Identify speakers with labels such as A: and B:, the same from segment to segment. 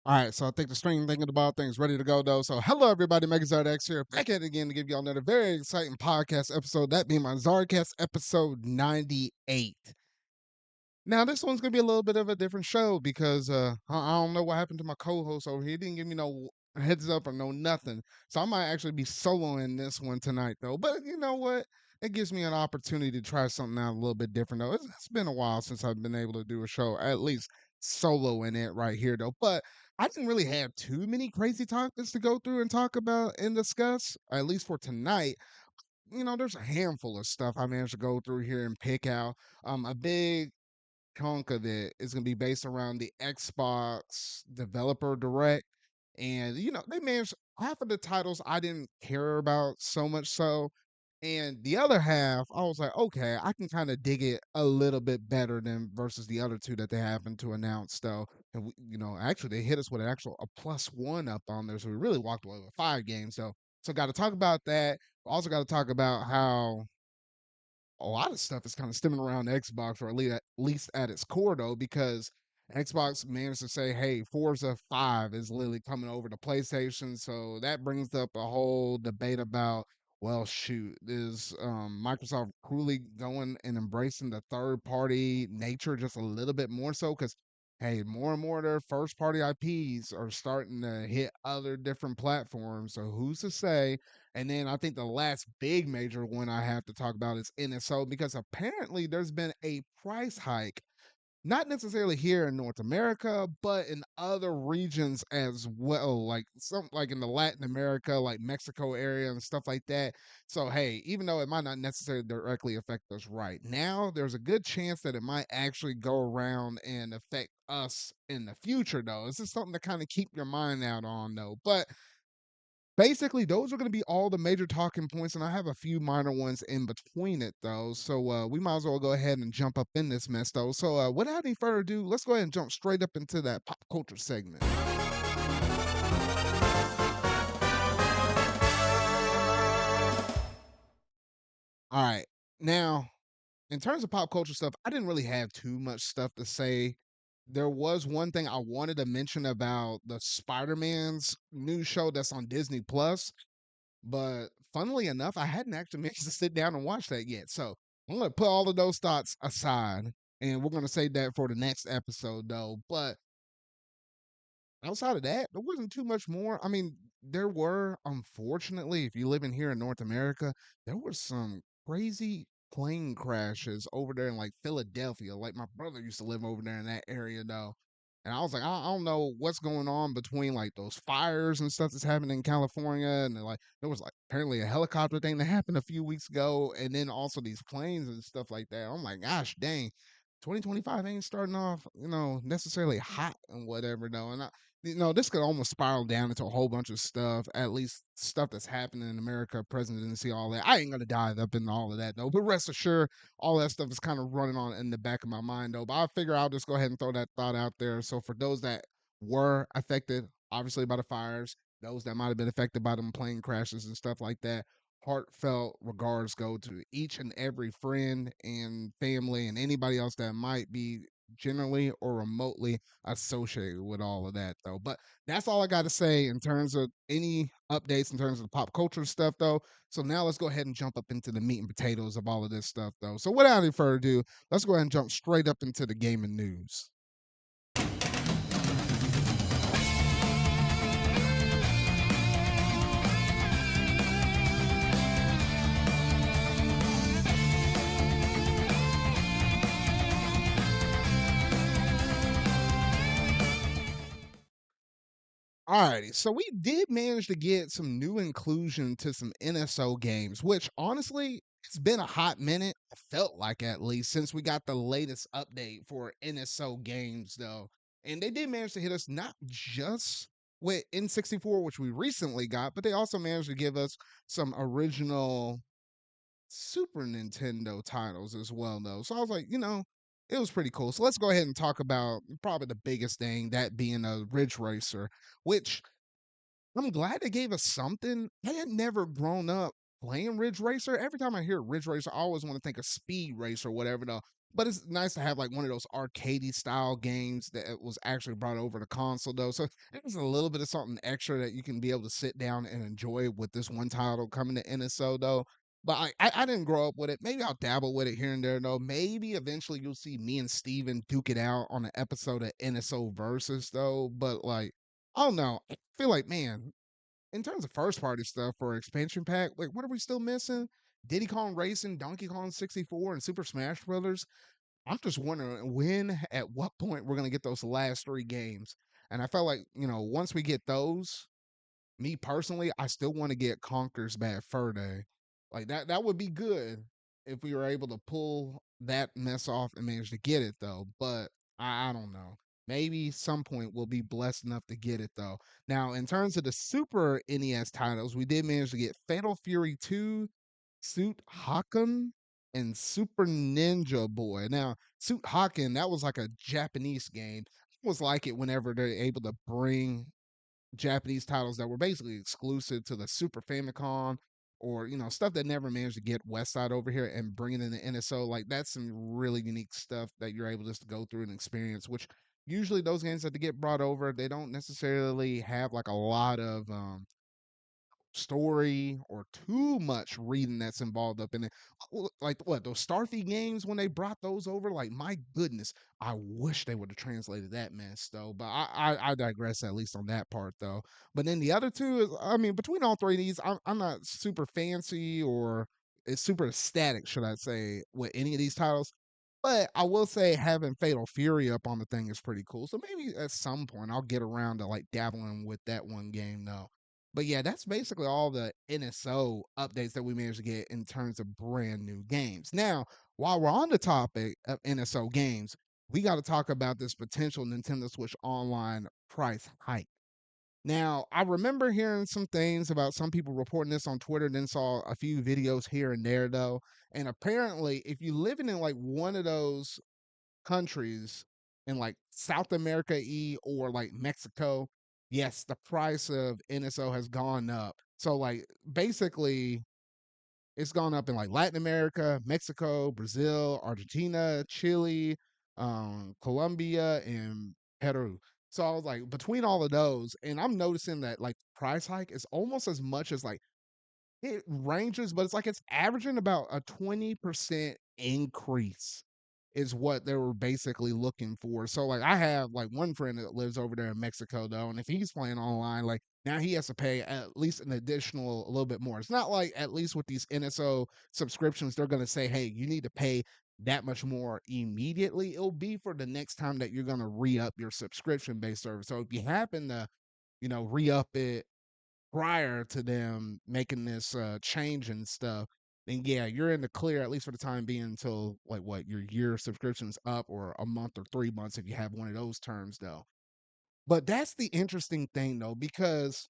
A: All right, so I think the string thinking about things ready to go though. So hello everybody, Mega ZardX here, back at it again to give y'all another very exciting podcast episode. That being my ZardCast episode 98. Now this one's gonna be a little bit of a different show because I don't know what happened to my co-host over here. He didn't give me no heads up or no nothing. So I might actually be soloing this one tonight though. But you know what? It gives me an opportunity to try something out a little bit different though. It's been a while since I've been able to do a show, at least solo in it right here though. But I didn't really have too many crazy topics to go through and talk about and discuss, at least for tonight. There's a handful of stuff I managed to go through here and pick out. A big chunk of it is going to be based around the Xbox Developer Direct. And, they managed half of the titles I didn't care about so much so. And the other half, I was like, okay, I can kind of dig it a little bit better than versus the other two that they happened to announce, though. And, actually, they hit us with an actual a +1 up on there. So we really walked away with 5 games, though. So, got to talk about that. Also, got to talk about how a lot of stuff is kind of stemming around Xbox, or at least at its core, though, because Xbox managed to say, "Hey, Forza 5 is literally coming over to PlayStation." So that brings up a whole debate about, well, shoot, is Microsoft truly going and embracing the third party nature just a little bit more so? Because hey, more and more of their first party IPs are starting to hit other different platforms. So who's to say? And then I think the last big major one I have to talk about is NSO, because apparently there's been a price hike, not necessarily here in North America, but in other regions as well, like some like in the Latin America, like Mexico area and stuff like that. So hey, even though it might not necessarily directly affect us right now, there's a good chance that it might actually go around and affect us in the future though. This is something to kind of keep your mind out on though. But basically, those are going to be all the major talking points, and I have a few minor ones in between it, though. So we might as well go ahead and jump up in this mess, though. So without any further ado, let's go ahead and jump straight up into that pop culture segment. All right, now in terms of pop culture stuff, I didn't really have too much stuff to say. There was one thing I wanted to mention about the Spider-Man's new show that's on Disney Plus. But funnily enough, I hadn't actually managed to sit down and watch that yet. So I'm gonna put all of those thoughts aside, and we're gonna save that for the next episode, though. But outside of that, there wasn't too much more. I mean, there were, unfortunately, if you live in here in North America, there were some crazy plane crashes over there in like Philadelphia. Like my brother used to live over there in that area though. And I was like, I don't know what's going on between like those fires and stuff that's happening in California. And then, like, there was like apparently a helicopter thing that happened a few weeks ago. And then also these planes and stuff like that. I'm like, gosh, dang, 2025 ain't starting off, necessarily hot and whatever though. And this could almost spiral down into a whole bunch of stuff, at least stuff that's happening in America, presidency, all that. I ain't gonna dive up into all of that though. But rest assured, all that stuff is kind of running on in the back of my mind though. But I figure I'll just go ahead and throw that thought out there. So for those that were affected, obviously by the fires, those that might have been affected by them plane crashes and stuff like that, heartfelt regards go to each and every friend and family and anybody else that might be generally or remotely associated with all of that though. But that's all I got to say in terms of any updates in terms of the pop culture stuff though. So now let's go ahead and jump up into the meat and potatoes of all of this stuff though. So without any further ado, let's go ahead and jump straight up into the gaming news. Alrighty, so we did manage to get some new inclusion to some NSO games, which honestly, it's been a hot minute. I felt like at least since we got the latest update for NSO games, though. And they did manage to hit us not just with N64, which we recently got, but they also managed to give us some original Super Nintendo titles as well, though. So I was like, it was pretty cool. So let's go ahead and talk about probably the biggest thing, that being a Ridge Racer, which I'm glad they gave us something. I had never grown up playing Ridge Racer. Every time I hear Ridge Racer, I always want to think of Speed Racer or whatever, though. But it's nice to have like one of those arcadey style games that was actually brought over to console though. So there's a little bit of something extra that you can be able to sit down and enjoy with this one title coming to NSO though. But I didn't grow up with it. Maybe I'll dabble with it here and there though. Maybe eventually you'll see me and Steven duke it out on an episode of NSO Versus though. But like, I don't know. I feel like, man, in terms of first party stuff for expansion pack, like what are we still missing? Diddy Kong Racing, Donkey Kong 64, and Super Smash Brothers. I'm just wondering when, at what point we're gonna get those last three games. And I felt like, once we get those, me personally, I still want to get Conker's Bad Fur Day. Like that would be good if we were able to pull that mess off and manage to get it though. But I don't know. Maybe some point we'll be blessed enough to get it though. Now, in terms of the Super NES titles, we did manage to get Fatal Fury 2, Suit Haken, and Super Ninja Boy. Now, Suit Haken, that was like a Japanese game. I was like it whenever they're able to bring Japanese titles that were basically exclusive to the Super Famicom or stuff that never managed to get West Side over here and bring it in the NSO. Like that's some really unique stuff that you're able just to go through and experience. Which usually those games that they get brought over, they don't necessarily have like a lot of story or too much reading that's involved up in it. Like what those Starfy games when they brought those over, like my goodness, I wish they would have translated that mess though. But I digress at least on that part though. But then the other two is, I mean, between all three of these, I'm not super fancy or it's super ecstatic, should I say, with any of these titles. But I will say having Fatal Fury up on the thing is pretty cool. So maybe at some point I'll get around to like dabbling with that one game though. But yeah, that's basically all the NSO updates that we managed to get in terms of brand new games. Now, while we're on the topic of NSO games, we got to talk about this potential Nintendo Switch Online price hike. Now, I remember hearing some things about some people reporting this on Twitter, then saw a few videos here and there, though. And apparently, if you're living in like one of those countries in like South America or like Mexico, yes, the price of NSO has gone up. So like basically it's gone up in like Latin America, Mexico, Brazil, Argentina, Chile, Colombia, and Peru. So I was like between all of those, and I'm noticing that like price hike is almost as much as like it ranges, but it's like it's averaging about a 20% increase is what they were basically looking for. So like I have like one friend that lives over there in Mexico though, and if he's playing online, like now he has to pay at least an additional a little bit more. It's not like at least with these NSO subscriptions, they're gonna say, hey, you need to pay that much more immediately. It'll be for the next time that you're gonna re-up your subscription based service. So if you happen to, re-up it prior to them making this change and stuff, then yeah, you're in the clear at least for the time being until like what your year subscription's up or a month or 3 months if you have one of those terms though. But that's the interesting thing though, because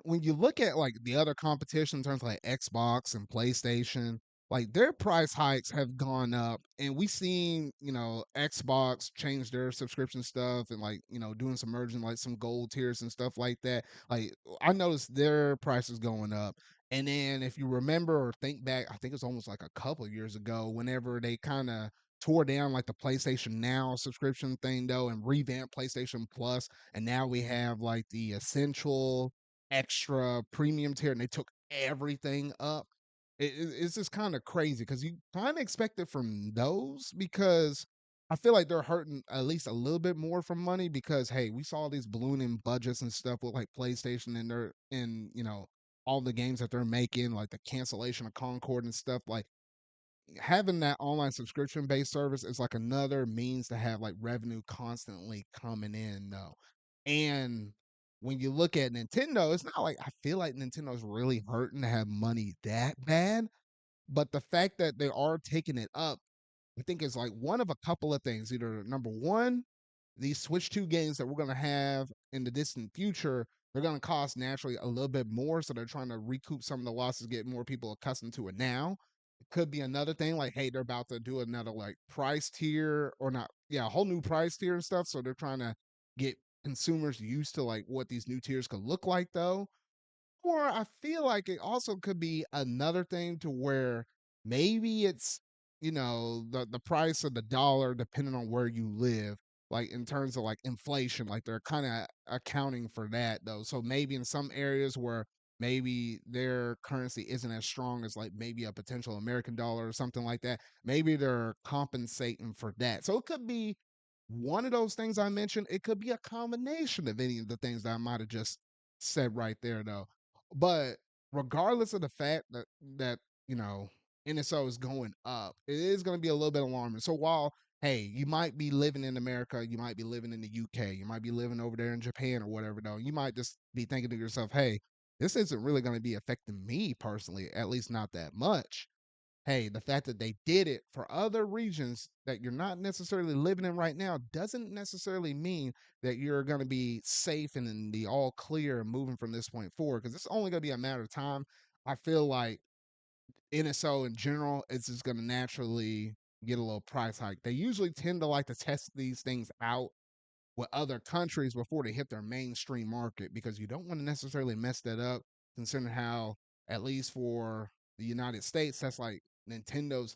A: when you look at like the other competition in terms of like Xbox and PlayStation, like their price hikes have gone up, and we seen Xbox change their subscription stuff and like doing some merging like some gold tiers and stuff like that. Like I noticed their prices going up, and then if you remember or think back, I think it's almost like a couple years ago, whenever they kind of tore down like the PlayStation Now subscription thing though and revamped PlayStation Plus, and now we have like the essential extra premium tier and they took everything up. It's just kind of crazy because you kind of expect it from those because I feel like they're hurting at least a little bit more from money because hey, we saw these ballooning budgets and stuff with like PlayStation and their and all the games that they're making, like the cancellation of Concord and stuff. Like having that online subscription based service is like another means to have like revenue constantly coming in though. And when you look at Nintendo, it's not like I feel like Nintendo's really hurting to have money that bad, but the fact that they are taking it up, I think is like one of a couple of things. Either number one, these Switch 2 games that we're going to have in the distant future, they're going to cost naturally a little bit more. So they're trying to recoup some of the losses, get more people accustomed to it now. It could be another thing like, hey, they're about to do another like price tier or not. Yeah, a whole new price tier and stuff. So they're trying to get consumers used to like what these new tiers could look like though. Or I feel like it also could be another thing to where maybe it's, the price of the dollar depending on where you live, like in terms of like inflation, like they're kind of accounting for that though. So maybe in some areas where maybe their currency isn't as strong as like maybe a potential American dollar or something like that, maybe they're compensating for that. So it could be one of those things I mentioned. It could be a combination of any of the things that I might have just said right there though. But regardless of the fact that you know NSO is going up, it is going to be a little bit alarming. So while hey, you might be living in America, you might be living in the UK, you might be living over there in Japan or whatever though, you might just be thinking to yourself, hey, this isn't really going to be affecting me personally, at least not that much. Hey, the fact that they did it for other regions that you're not necessarily living in right now doesn't necessarily mean that you're going to be safe and in the all clear moving from this point forward, because it's only going to be a matter of time. I feel like NSO in general is just going to naturally get a little price hike. They usually tend to like to test these things out with other countries before they hit their mainstream market, because you don't want to necessarily mess that up, considering how, at least for the United States, that's like Nintendo's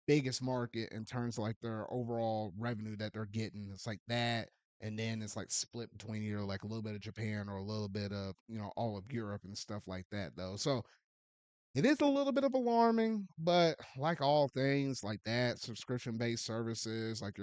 A: biggest market in terms of like their overall revenue that they're getting. It's like that. And then it's like split between either like a little bit of Japan or a little bit of, all of Europe and stuff like that, though. So it is a little bit of alarming, but like all things like that, subscription-based services, like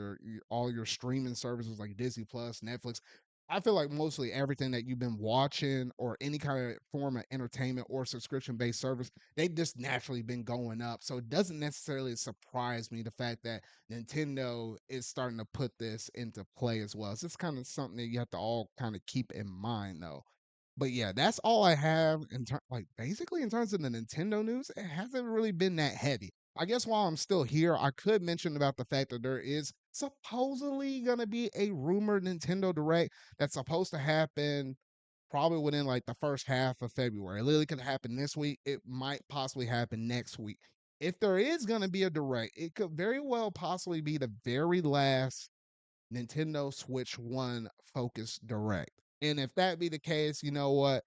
A: all your streaming services like Disney Plus, Netflix, I feel like mostly everything that you've been watching or any kind of form of entertainment or subscription-based service, they've just naturally been going up. So it doesn't necessarily surprise me the fact that Nintendo is starting to put this into play as well. It's just kind of something that you have to all kind of keep in mind though. But yeah, that's all I have like basically in terms of the Nintendo news. It hasn't really been that heavy. I guess while I'm still here, I could mention about the fact that there is supposedly gonna be a rumored Nintendo Direct that's supposed to happen probably within like the first half of February. It literally could happen this week. It might possibly happen next week. If there is gonna be a direct, it could very well possibly be the very last Nintendo Switch 1 focused direct. And if that be the case, you know what?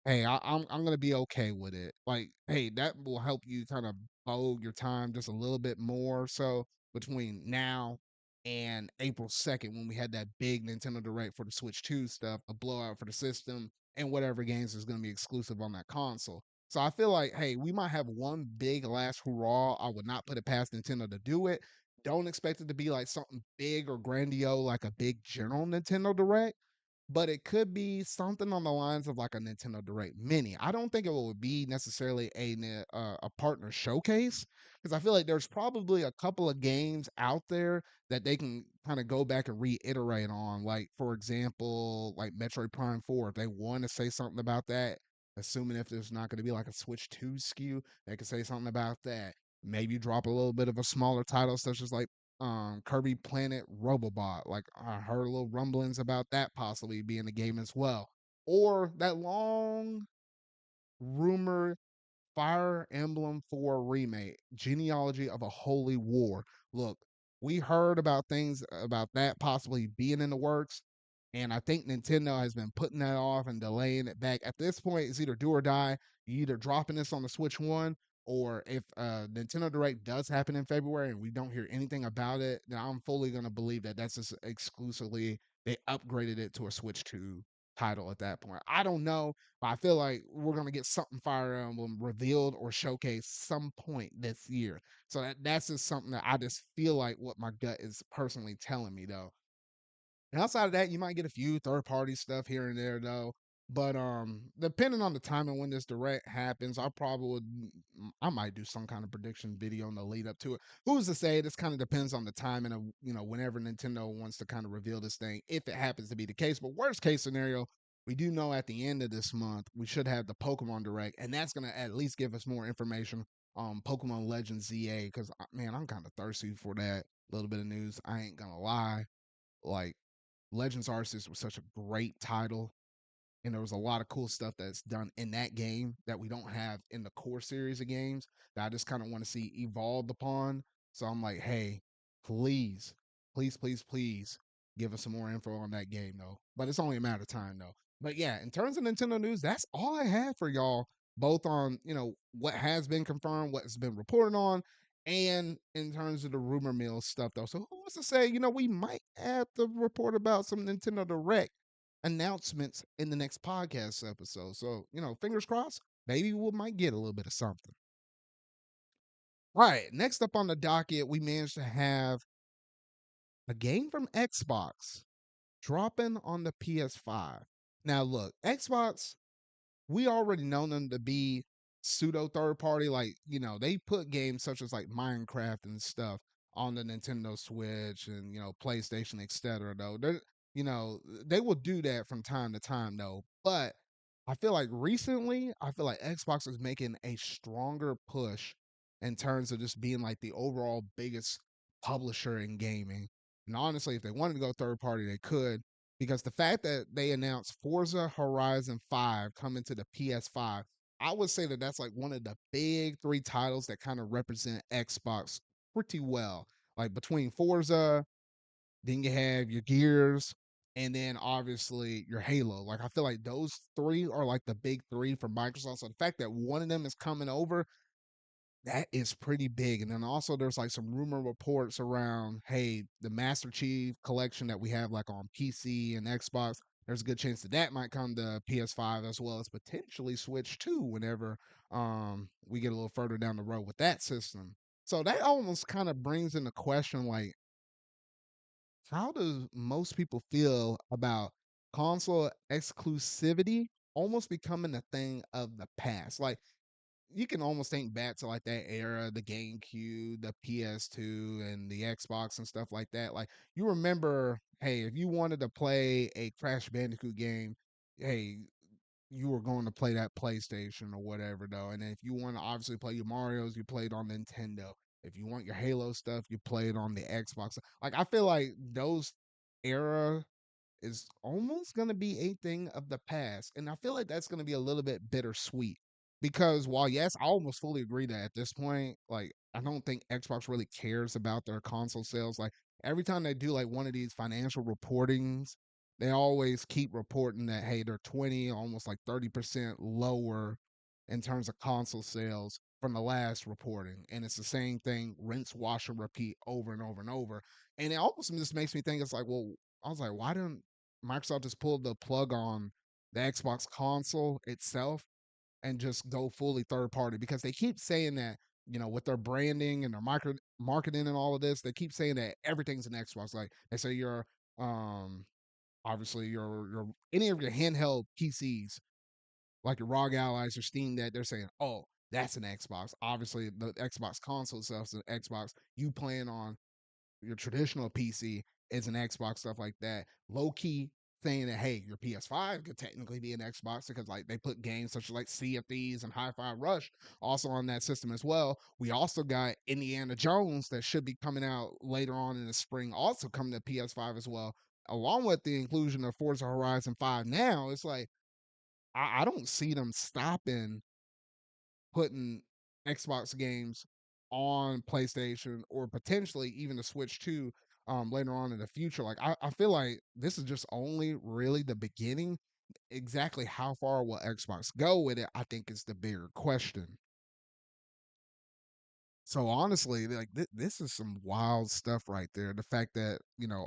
A: Hey, I'm gonna be okay with it. Like, hey, that will help you kind of bode your time just a little bit more. So between now and April 2nd, when we had that big Nintendo Direct for the Switch 2 stuff, a blowout for the system, and whatever games is gonna be exclusive on that console. So I feel like, hey, we might have one big last hurrah. I would not put it past Nintendo to do it. Don't expect it to be like something big or grandiose, like a big general Nintendo Direct, but it could be something on the lines of like a Nintendo Direct Mini. I don't think it would be necessarily a partner showcase, because I feel like there's probably a couple of games out there that they can kind of go back and reiterate on. Like for example, like Metroid Prime 4. If they want to say something about that, assuming if there's not going to be like a Switch 2 SKU, they could say something about that. Maybe drop a little bit of a smaller title such as like Kirby Planet Robobot. Like I heard a little rumblings about that possibly being a game as well. Or that long rumored Fire Emblem 4 remake, Genealogy of a Holy War. Look, we heard about things about that possibly being in the works, and I think Nintendo has been putting that off and delaying it back. At this point, it's either do or die. You either dropping this on the Switch 1, or if Nintendo Direct does happen in February and we don't hear anything about it, then I'm fully going to believe that that's just exclusively they upgraded it to a Switch 2 title at that point. I don't know, but I feel like we're gonna get something Fire Emblem revealed or showcased some point this year. So that's just something that I just feel like what my gut is personally telling me though. And outside of that, you might get a few third party stuff here and there though. But depending on the timing when this direct happens, I might do some kind of prediction video in the lead up to it. Who's to say? This kind of depends on the timing of whenever Nintendo wants to kind of reveal this thing, if it happens to be the case. But worst case scenario, we do know at the end of this month we should have the Pokemon Direct, and that's gonna at least give us more information on Pokemon Legends ZA. Because man, I'm kind of thirsty for that little bit of news. I ain't gonna lie, like Legends Arceus was such a great title, and there was a lot of cool stuff that's done in that game that we don't have in the core series of games that I just kind of want to see evolved upon. So I'm like, hey, please, please, please, please give us some more info on that game though. But it's only a matter of time though. But yeah, in terms of Nintendo news, that's all I have for y'all, both on what has been confirmed, what's been reported on, And in terms of the rumor mill stuff, though, so who was to say, we might have to report about some Nintendo Direct announcements in the next podcast episode. So, fingers crossed, maybe we might get a little bit of something. All right, next up on the docket, we managed to have a game from Xbox dropping on the PS5. Now, look, Xbox, we already know them to be pseudo third party. Like, they put games such as like Minecraft and stuff on the Nintendo Switch and, PlayStation, etc. Though they will do that from time to time though. But I feel like recently, I feel like Xbox is making a stronger push in terms of just being like the overall biggest publisher in gaming. And honestly, if they wanted to go third party, they could, because the fact that they announced Forza Horizon 5 coming to the PS5, I would say that that's like one of the big three titles that kind of represent Xbox pretty well. Like between Forza, then you have your Gears, and then obviously your Halo. Like I feel like those three are like the big three for Microsoft. So the fact that one of them is coming over, that is pretty big. And then also there's like some rumor reports around, hey, the Master Chief collection that we have like on PC and Xbox, there's a good chance that that might come to PS5 as well as potentially Switch 2 whenever we get a little further down the road with that system. So that almost kind of brings into question like, how do most people feel about console exclusivity almost becoming a thing of the past? Like you can almost think back to like that era, the GameCube, the PS2, and the Xbox and stuff like that. Like you remember, hey, if you wanted to play a Crash Bandicoot game, hey, you were going to play that PlayStation or whatever though. And if you want to obviously play your Mario's, you played on Nintendo. If you want your Halo stuff, you played on the Xbox. Like I feel like those era is almost going to be a thing of the past. And I feel like that's going to be a little bit bittersweet because while, yes, I almost fully agree that at this point, like, I don't think Xbox really cares about their console sales. Like, every time they do like one of these financial reportings, they always keep reporting that, hey, they're 20, almost like 30% lower in terms of console sales from the last reporting. And it's the same thing, rinse, wash, and repeat over and over and over. And it almost just makes me think it's like, well, I was like, why didn't Microsoft just pull the plug on the Xbox console itself and just go fully third party? Because they keep saying that, with their branding and their marketing and all of this, they keep saying that everything's an Xbox. Like they say um obviously your any of your handheld PCs, like your ROG Allies or Steam Deck, they're saying, oh, that's an Xbox. Obviously, the Xbox console itself is an Xbox. You playing on your traditional PC is an Xbox, stuff like that. Low key saying that, hey, your PS5 could technically be an Xbox because like they put games such as like Sea of Thieves and Hi-Fi Rush also on that system as well. We also got Indiana Jones that should be coming out later on in the spring, also coming to PS5 as well. Along with the inclusion of Forza Horizon 5 now, it's like I don't see them stopping putting Xbox games on PlayStation or potentially even the Switch 2 later on in the future. Like I feel like this is just only really the beginning. Exactly how far will Xbox go with it, I think is the bigger question. So honestly, like this is some wild stuff right there. The fact that,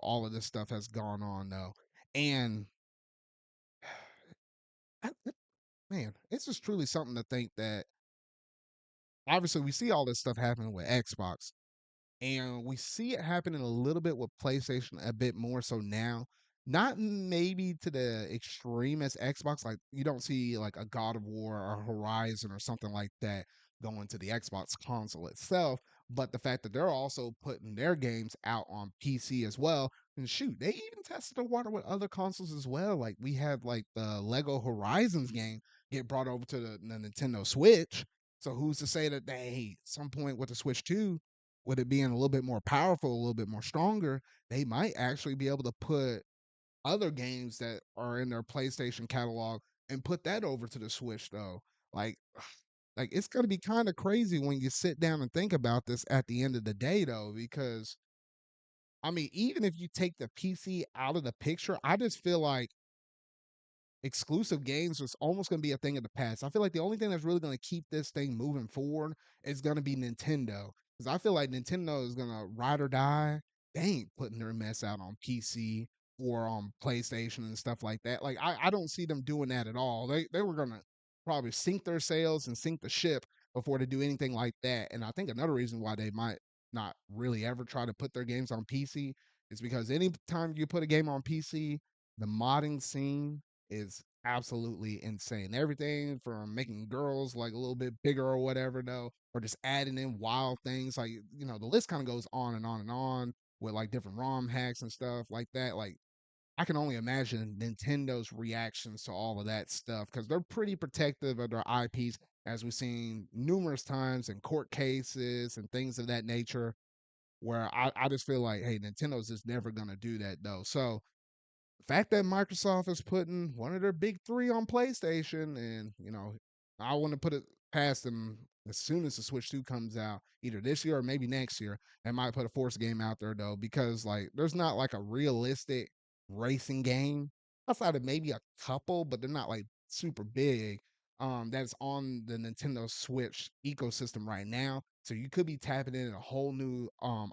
A: all of this stuff has gone on though. And man, it's just truly something to think that obviously we see all this stuff happening with Xbox. And we see it happening a little bit with PlayStation a bit more so now. Not maybe to the extreme as Xbox. Like you don't see like a God of War or Horizon or something like that going to the Xbox console itself. But the fact that they're also putting their games out on PC as well. And shoot, they even tested the water with other consoles as well. Like we had like the Lego Horizons game get brought over to the Nintendo Switch. So who's to say that they, some point with the Switch 2, with it being a little bit more powerful, a little bit more stronger, they might actually be able to put other games that are in their PlayStation catalog and put that over to the Switch though. Like like it's gonna be kind of crazy when you sit down and think about this at the end of the day though, because I mean, even if you take the PC out of the picture, I just feel like exclusive games is almost going to be a thing of the past. I feel like the only thing that's really going to keep this thing moving forward is going to be Nintendo. because I feel like Nintendo is gonna ride or die. They ain't putting their mess out on PC or on PlayStation and stuff like that. Like I don't see them doing that at all. They were gonna probably sink their sails and sink the ship before they do anything like that. And I think another reason why they might not really ever try to put their games on PC is because anytime you put a game on PC, the modding scene is absolutely insane. Everything from making girls like a little bit bigger or whatever, though, or just adding in wild things. Like, the list kind of goes on and on and on with like different ROM hacks and stuff like that. Like, I can only imagine Nintendo's reactions to all of that stuff because they're pretty protective of their IPs, as we've seen numerous times in court cases and things of that nature. Where I just feel like, hey, Nintendo's just never gonna do that though. So the fact that Microsoft is putting one of their big three on PlayStation, and I want to put it past them as soon as the Switch 2 comes out, either this year or maybe next year. They might put a Forza game out there though, because like there's not like a realistic racing game outside of maybe a couple, but they're not like super big. That's on the Nintendo Switch ecosystem right now. So you could be tapping in a whole new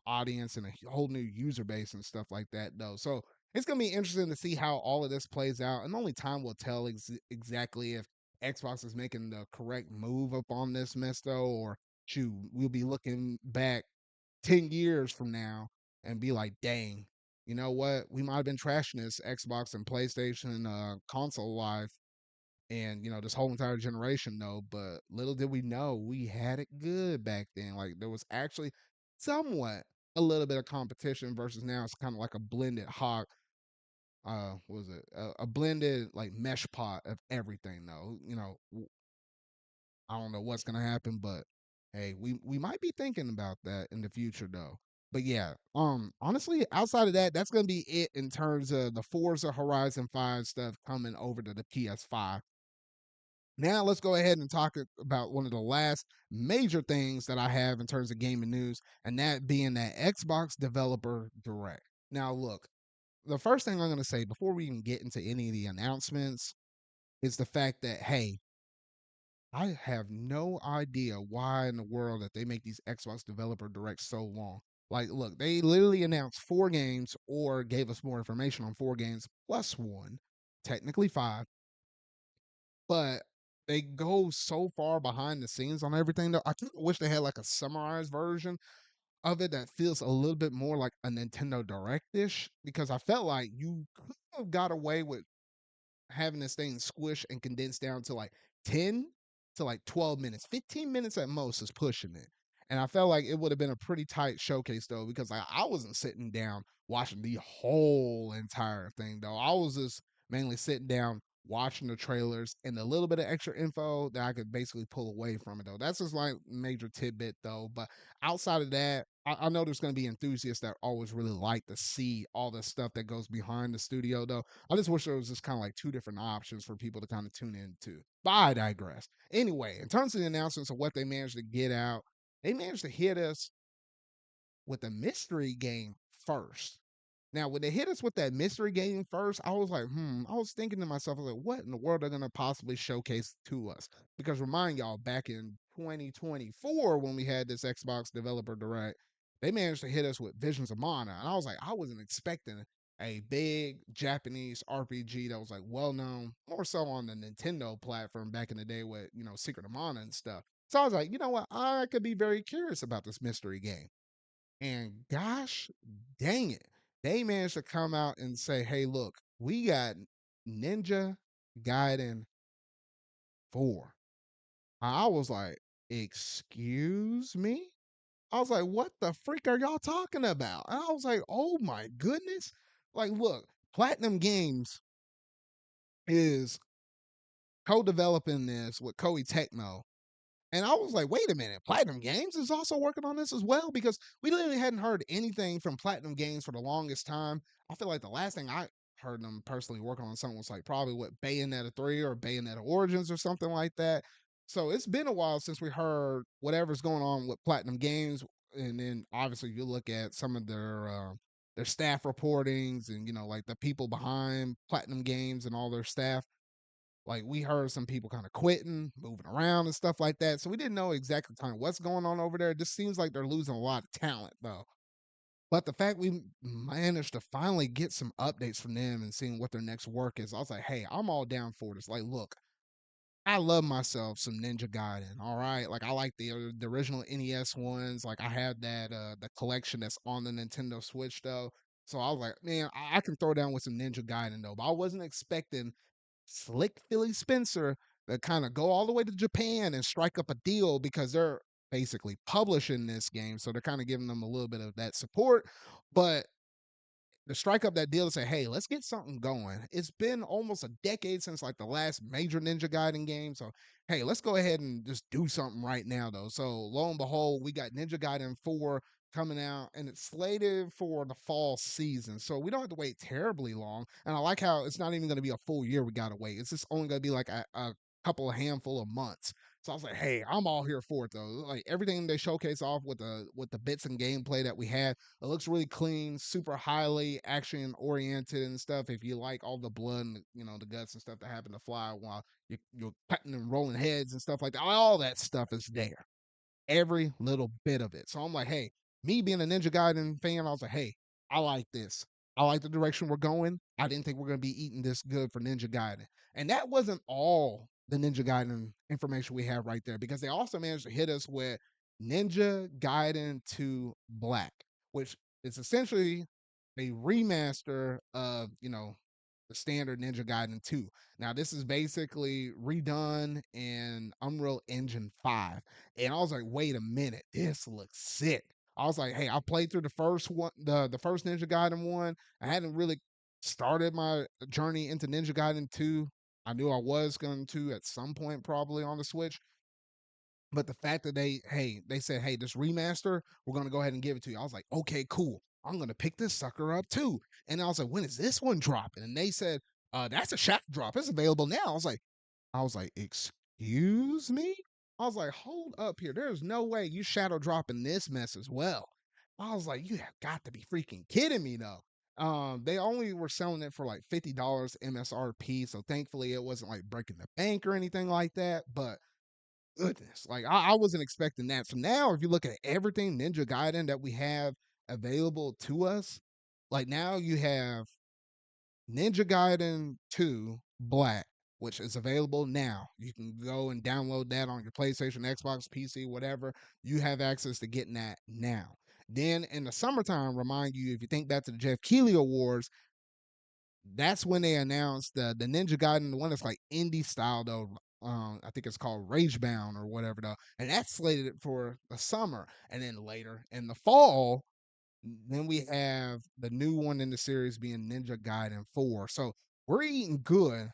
A: audience and a whole new user base and stuff like that though. So it's gonna be interesting to see how all of this plays out, and only time will tell exactly if Xbox is making the correct move up on this mess, though, or shoot, we'll be looking back 10 years from now and be like, "Dang, you know what? We might have been trashing this Xbox and PlayStation console life, and this whole entire generation, though." But little did we know, we had it good back then. Like there was actually somewhat a little bit of competition versus now it's kind of like a blended hog what was it a blended like mesh pot of everything though. I don't know what's gonna happen, but hey, we might be thinking about that in the future though. But yeah, honestly, outside of that, that's gonna be it in terms of the Forza Horizon 5 stuff coming over to the PS5. Now let's go ahead and talk about one of the last major things that I have in terms of gaming news, and that being that Xbox Developer Direct. Now look, the first thing I'm going to say before we even get into any of the announcements is the fact that, hey, I have no idea why in the world that they make these Xbox Developer Directs so long. Like, look, they literally announced 4 games or gave us more information on 4 games plus one, technically 5, but they go so far behind the scenes on everything. Though I kind of wish they had like a summarized version of it that feels a little bit more like a Nintendo Direct-ish, because I felt like you could have got away with having this thing squished and condensed down to like 10 to like 12 minutes. 15 minutes at most is pushing it. And I felt like it would have been a pretty tight showcase though, because I wasn't sitting down watching the whole entire thing though. I was just mainly sitting down watching the trailers and a little bit of extra info that I could basically pull away from it though. That's just like major tidbit though. But outside of that, I know there's going to be enthusiasts that always really like to see all the stuff that goes behind the studio though. I just wish there was just kind of like 2 different options for people to kind of tune into. But I digress. Anyway, in terms of the announcements of what they managed to get out, they managed to hit us with a mystery game first. Now, when they hit us with that mystery game first, I was like, I was thinking to myself, I was like, what in the world are they going to possibly showcase to us? Because remind y'all, back in 2024, when we had this Xbox Developer Direct, they managed to hit us with Visions of Mana. And I was like, I wasn't expecting a big Japanese RPG that was like well known, more so on the Nintendo platform back in the day with, Secret of Mana and stuff. So I was like, you know what? I could be very curious about this mystery game. And gosh dang it, they managed to come out and say, hey, look, we got Ninja Gaiden 4. I was like, excuse me? I was like, what the freak are y'all talking about? And I was like, oh my goodness. Like, look, Platinum Games is co developing this with Koei Tecmo. And I was like, wait a minute, Platinum Games is also working on this as well? Because we literally hadn't heard anything from Platinum Games for the longest time. I feel like the last thing I heard them personally working on something was like probably what Bayonetta 3 or Bayonetta Origins or something like that. So it's been a while since we heard whatever's going on with Platinum Games. And then obviously you look at some of their staff reportings and like the people behind Platinum Games and all their staff. Like we heard some people kind of quitting, moving around and stuff like that. So we didn't know exactly kind of what's going on over there. It just seems like they're losing a lot of talent though. But the fact we managed to finally get some updates from them and seeing what their next work is, I was like, hey, I'm all down for this. Like, look, I love myself some Ninja Gaiden. All right, like I like the original NES ones. Like I had that the collection that's on the Nintendo Switch though. So I was like, man, I can throw down with some Ninja Gaiden though. But I wasn't expecting Slick Philly Spencer to kind of go all the way to Japan and strike up a deal because they're basically publishing this game. So they're kind of giving them a little bit of that support. But to strike up that deal to say, hey, let's get something going. It's been almost a decade since like the last major Ninja Gaiden game. So, hey, let's go ahead and just do something right now, though. So, lo and behold, we got Ninja Gaiden 4 coming out and it's slated for the fall season. So, we don't have to wait terribly long. And I like how it's not even going to be a full year we got to wait. It's just only going to be like a couple of handful of months. So I was like, hey, I'm all here for it though. Like everything they showcase off with the bits and gameplay that we had, it looks really clean, super highly action oriented and stuff. If you like all the blood and the guts and stuff that happen to fly while you're cutting and rolling heads and stuff like that, all that stuff is there, every little bit of it. So I'm like, hey, me being a Ninja Gaiden fan, I was like, hey, I like this. I like the direction we're going. I didn't think we're going to be eating this good for Ninja Gaiden. And that wasn't all the Ninja Gaiden information we have right there because they also managed to hit us with Ninja Gaiden 2 Black, which is essentially a remaster of, the standard Ninja Gaiden 2. Now, this is basically redone in Unreal Engine 5. And I was like, wait a minute, this looks sick. I was like, hey, I played through the first one, the first Ninja Gaiden one. I hadn't really started my journey into Ninja Gaiden 2. I knew I was going to at some point probably on the Switch. But the fact that they said, hey, this remaster, we're gonna go ahead and give it to you. I was like, okay, cool. I'm gonna pick this sucker up too. And I was like, when is this one dropping? And they said, that's a shadow drop. It's available now. I was like, excuse me? I was like, hold up here. There's no way you shadow dropping this mess as well. I was like, you have got to be freaking kidding me though. They only were selling it for like $50 MSRP, so thankfully it wasn't like breaking the bank or anything like that. But goodness, like I wasn't expecting that. So now, if you look at everything Ninja Gaiden that we have available to us, like now you have Ninja Gaiden 2 Black, which is available now. You can go and download that on your PlayStation, Xbox, PC, whatever. You have access to getting that now. Then in the summertime, remind you if you think back to the Jeff Keighley Awards, that's when they announced the Ninja Gaiden, the one that's like indie style though. I think it's called Ragebound or whatever though, and that's slated for the summer. And then later in the fall, then we have the new one in the series being Ninja Gaiden 4. So we're eating good.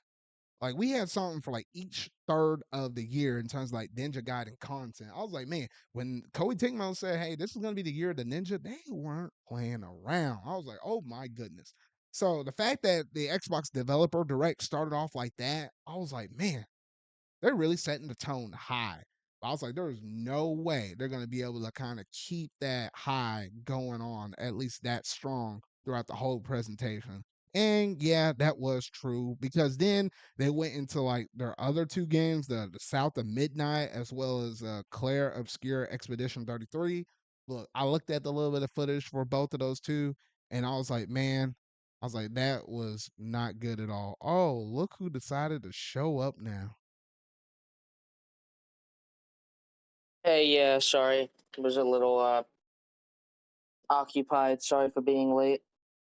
A: Like we had something for like each third of the year in terms of like Ninja Gaiden content. I was like, man, when Koei Tecmo said, "Hey, this is gonna be the year of the Ninja," they weren't playing around. I was like, oh my goodness. So the fact that the Xbox Developer Direct started off like that, I was like, man, they're really setting the tone high. I was like, there's no way they're going to be able to kind of keep that high going on, at least that strong throughout the whole presentation. And yeah, that was true because then they went into like their other two games, the South of Midnight, as well as Claire Obscure Expedition 33. Look, I looked at the little bit of footage for both of those two, and I was like, man, I was like, that was not good at all. Oh, look who decided to show up now.
B: Hey, yeah, sorry. Was a little occupied. Sorry for being late.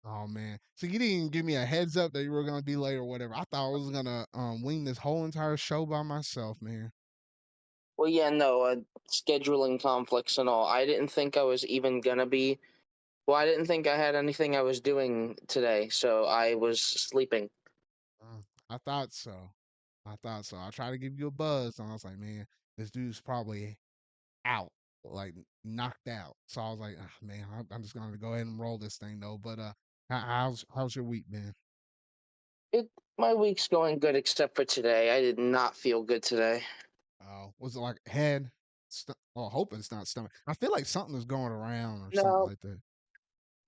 A: Oh man. So you didn't give me a heads up that you were gonna be late or whatever. I thought I was gonna wing this whole entire show by myself, man.
B: Well, yeah, no, scheduling conflicts and all. I didn't think I was even gonna be. Well, I didn't think I had anything I was doing today, so I was sleeping.
A: I thought so. I thought so. I tried to give you a buzz and I was like, man, this dude's probably out, like knocked out. So I was like, ah, man, I'm just gonna go ahead and roll this thing though. But how's your week been?
B: It My week's going good except for today. I did not feel good today.
A: Was it like head? I hope it's not stomach. I feel like something is going around or something
B: No,
A: like that.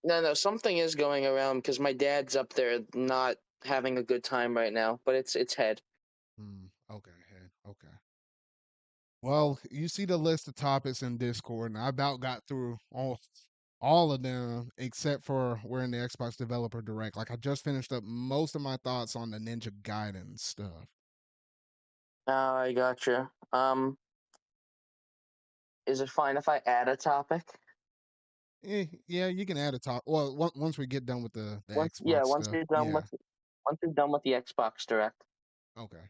B: no, something is going around because my dad's up there not having a good time right now. But it's head.
A: Well, you see the list of topics in Discord, and I about got through all of them except for we're in the Xbox Developer Direct. Like I just finished up most of my thoughts on the Ninja Gaiden stuff.
B: Oh, I gotcha. Is it fine if I add a topic?
A: Yeah, you can add a top. Well, once we get done with the
B: Yeah,
A: Xbox stuff, yeah,
B: once you're done with the Xbox Direct.
A: okay.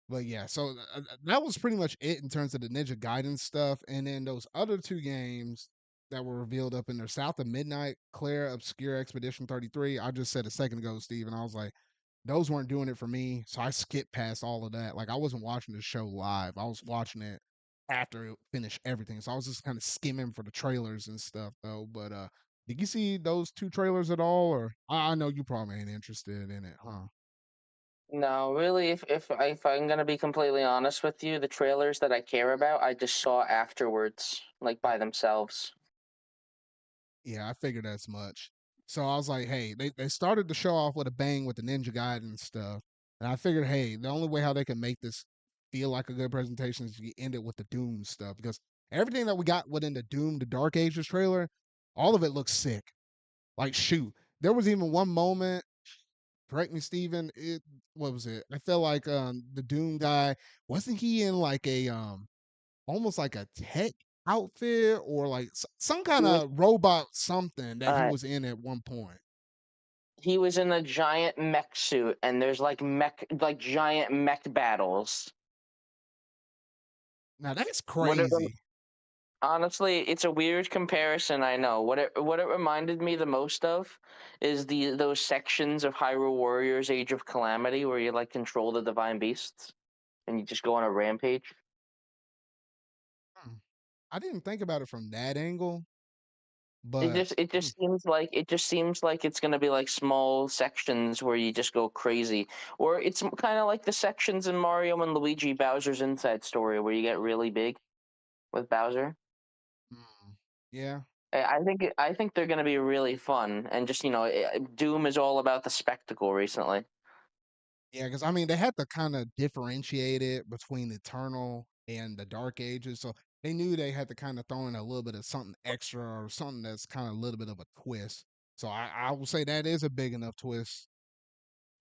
A: But yeah, so that was pretty much it in terms of the Ninja Gaiden stuff, and then those other two games that were revealed up in there, South of Midnight, Claire Obscure Expedition 33. I just said a second ago, Steve, and I was like, those weren't doing it for me, so I skipped past all of that. Like I wasn't watching the show live; I was watching it after it finished everything. So I was just kind of skimming for the trailers and stuff, though. But did you see those two trailers at all? Or I know you probably ain't interested in it, huh?
B: No, really, if I'm gonna be completely honest with you, the trailers that I care about, I just saw afterwards, like by themselves.
A: Yeah, I figured as much. So I was like, hey, they started the show off with a bang with the Ninja Gaiden and stuff. And I figured, hey, the only way how they can make this feel like a good presentation is you end it with the Doom stuff. Because everything that we got within the Doom, the Dark Ages trailer, all of it looks sick. Like, shoot. There was even one moment, correct me, Steven, what was it? I felt like the Doom guy, wasn't he in like a almost like a tech outfit or like some kind
B: He was
A: of robot something that he
B: uh
A: was in at one point.
B: he was in a giant mech suit, and there's like giant mech battles.
A: Now that's
B: What it,
A: crazy.
B: honestly, it's a weird comparison, I know. What it reminded me the most of is those sections of Hyrule Warriors Age of Calamity where you like control the divine beasts and you just go on a rampage.
A: Hmm. I didn't think about it from that angle,
B: It
A: but
B: just it just seems like it's gonna be like small sections where you just go crazy, or it's kind of like the sections in Mario and Luigi Bowser's Inside Story where you get really big with Bowser.
A: yeah.
B: I think they're gonna be really fun, and just Doom is all about the spectacle recently.
A: Yeah, because I mean, they had to kind of differentiate it between Eternal and the Dark Ages, so they knew they had to kind of throw in a little bit of something extra or something that's kind of a little bit of a twist. So I will say that is a big enough twist.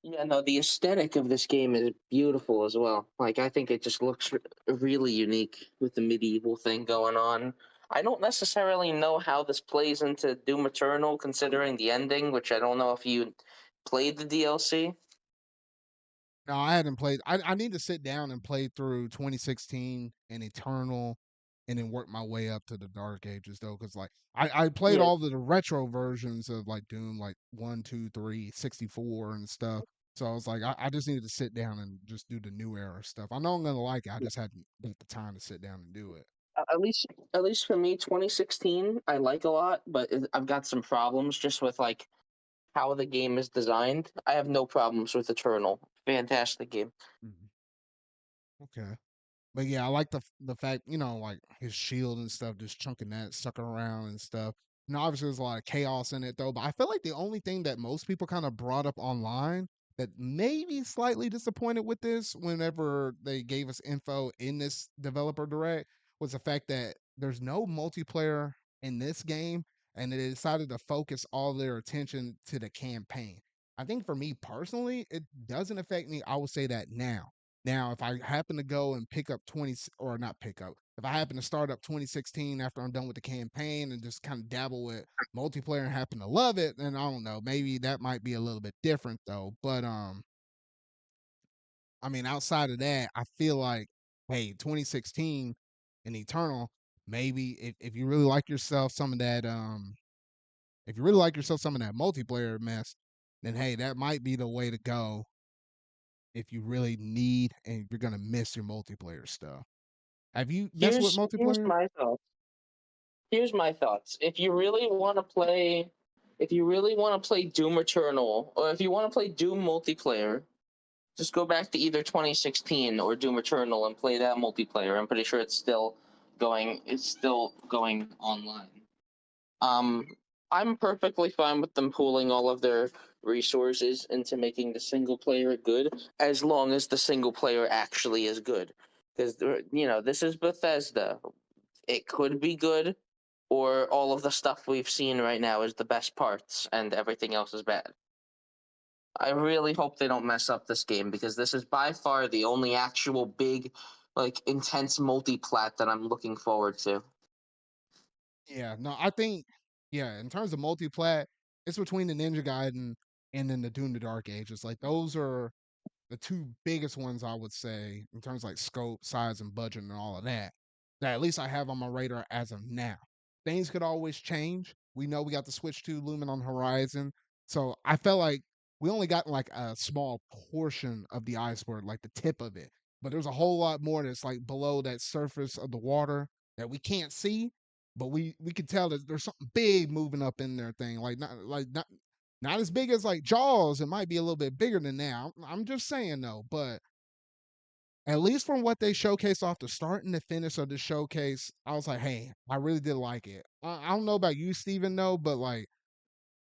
B: Yeah, no, the aesthetic of this game is beautiful as well. Like, I think it just looks really unique with the medieval thing going on. I don't necessarily know how this plays into Doom Eternal, considering the ending, which I don't know if you played the DLC.
A: No, I hadn't played. I need to sit down and play through 2016 and Eternal, and then work my way up to the Dark Ages though, because like I played
B: Yeah,
A: all of the retro versions of like Doom, like 1, 2, 3, 64 and stuff. So I was like, I just needed to sit down and just do the new era stuff. I know I'm gonna like it. I just hadn't got the time to sit down and do it.
B: at least for me, 2016 I like a lot, but I've got some problems just with like how the game is designed. I have no problems with Eternal. Fantastic game.
A: Mhm. Okay. But yeah, I like the fact, like his shield and stuff, just chunking that, sucking around and stuff. Obviously there's a lot of chaos in it though, but I feel like the only thing that most people kind of brought up online that maybe slightly disappointed with this whenever they gave us info in this developer direct was the fact that there's no multiplayer in this game and they decided to focus all their attention to the campaign. I think for me personally, it doesn't affect me. I would say that now, if I happen to go and pick up 20 or not pick up, if I happen to start up 2016 after I'm done with the campaign and just kind of dabble with multiplayer and happen to love it, then I don't know, maybe that might be a little bit different though. But I mean, outside of that, I feel like hey, 2016 and Eternal, maybe if you really like yourself some of that if you really like yourself some of that multiplayer mess, then hey, that might be the way to go if you really need and you're gonna miss your multiplayer stuff. Have you messed with
B: Here's
A: multiplayer?
B: my thoughts. Here's my thoughts. If you really want to play Doom Eternal, or if you want to play Doom multiplayer, just go back to either 2016 or Doom Eternal and play that multiplayer. I'm pretty sure it's still going. It's still going online. Um, I'm perfectly fine with them pooling all of their resources into making the single player good, as long as the single player actually is good. because this is Bethesda. It could be good, or all of the stuff we've seen right now is the best parts, and everything else is bad. I really hope they don't mess up this game because this is by far the only actual big, like intense multi-plat that I'm looking forward to.
A: Yeah, no, I think yeah, in terms of multi-plat, it's between the Ninja Gaiden and then the Dune the Dark Ages. Like those are the two biggest ones I would say in terms of like scope, size, and budget and all of that. That at least I have on my radar as of now. Things could always change. We know we got the Switch 2 looming on the horizon. So I felt like we only got like a small portion of the iceberg, like the tip of it. But there's a whole lot more that's like below that surface of the water that we can't see. But we can tell that there's something big moving up in their thing. Not as big as like Jaws. It might be a little bit bigger than that. I'm just saying though, but at least from what they showcased off the start and the finish of the showcase, I was like, hey, I really did like it. I don't know about you, Steven, though, but like,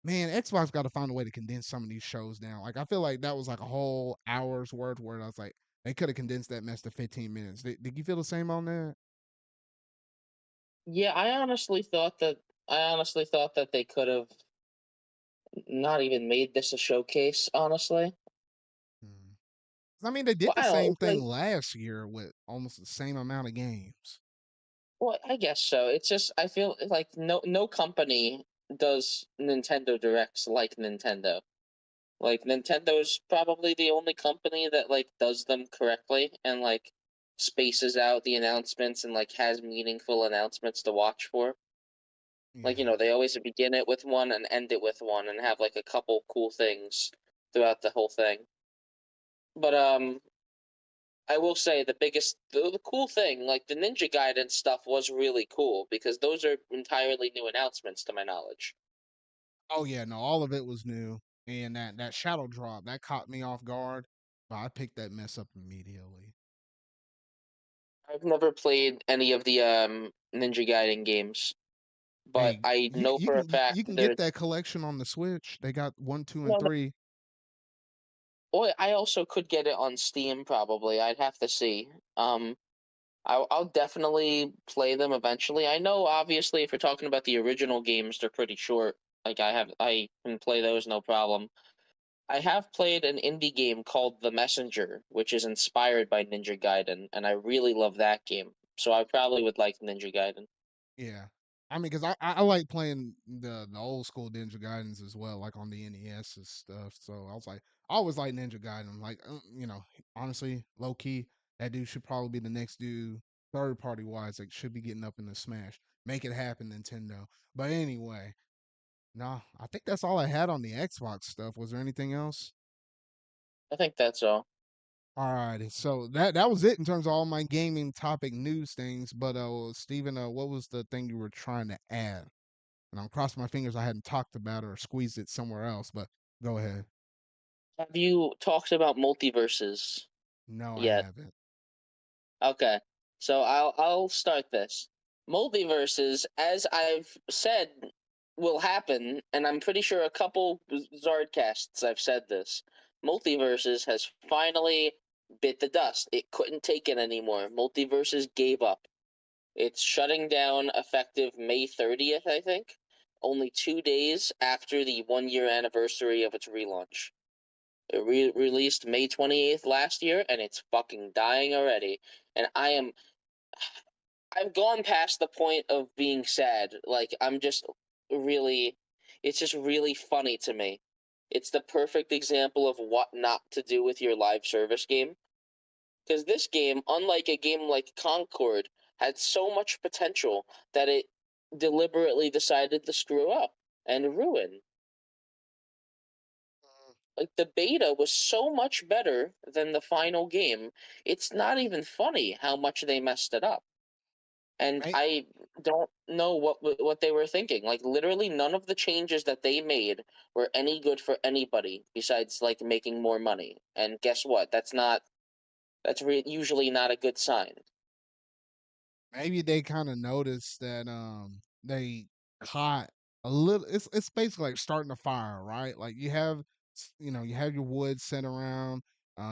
A: man, Xbox got to find a way to condense some of these shows down. Like, I feel like that was like a whole hour's worth where I was like, they could have condensed that mess to 15 minutes. Did you feel the same on that?
B: Yeah, I honestly thought that they could have not even made this a showcase, honestly.
A: Hmm. I mean, they did
B: Well,
A: the
B: I don't know,
A: same
B: it's
A: thing
B: like,
A: last year with almost the same amount of games.
B: well, I guess so. It's just I feel like no company does Nintendo Directs like Nintendo. Like Nintendo's probably the only company that like does them correctly and like spaces out the announcements and like has meaningful announcements to watch for. Like,
A: Yeah.
B: they always begin it with one and end it with one and have like a couple cool things throughout the whole thing. But I will say the cool thing, like the Ninja Gaiden stuff was really cool because those are entirely new announcements to my knowledge.
A: Oh yeah, no, all of it was new. And that shadow drop, that caught me off guard. But I picked that mess up immediately.
B: I've never played any of the Ninja Gaiden games, but
A: Hey,
B: I
A: you
B: know
A: you
B: for a
A: can
B: fact
A: you can get
B: there's
A: that collection on the Switch. They got 1, 2, and
B: no, no.
A: 3.
B: Oh, I also could get it on Steam probably. I'd have to see. I'll definitely play them eventually. I know, obviously, if you're talking about the original games, they're pretty short. Like I can play those no problem. I have played an indie game called The Messenger, which is inspired by Ninja Gaiden, and I really love that game. So I probably would like Ninja Gaiden.
A: Yeah. I mean, because I like playing the old school Ninja Gaidens as well, like on the NES and stuff. So I was like, I always like Ninja Gaiden. Like, honestly, low key, that dude should probably be the next dude, third party wise, like should be getting up in the Smash. Make it happen, Nintendo. But anyway, no, I think that's all I had on the Xbox stuff. Was there anything else?
B: I think that's all.
A: Alrighty, so that was it in terms of all my gaming topic news things. But Steven, what was the thing you were trying to add? And I'm crossing my fingers I hadn't talked about it or squeezed it somewhere else. But go ahead.
B: Have you talked about multiverses
A: No, I
B: yet?
A: haven't.
B: Okay. So I'll start this. Multiverses, as I've said, will happen, and I'm pretty sure a couple ZardCasts I've said this. Multiverses has finally bit the dust. It couldn't take it anymore. Multiverses gave up. It's shutting down effective May 30th, I think. Only 2 days after the 1 year anniversary of its relaunch. It released May 28th last year, and it's fucking dying already. And I've gone past the point of being sad. Like, I'm just really, it's just really funny to me. It's the perfect example of what not to do with your live service game. Because this game, unlike a game like Concord, had so much potential that it deliberately decided to screw up and ruin. Like, the beta was so much better than the final game. It's not even funny how much they messed it up. And
A: Right?
B: I don't know what they were thinking. Like, literally none of the changes that they made were any good for anybody besides like making more money. And guess what? That's usually not a good sign.
A: Maybe they kind of noticed that they caught a little. It's basically like starting a fire, right? Like you have you have your wood set around.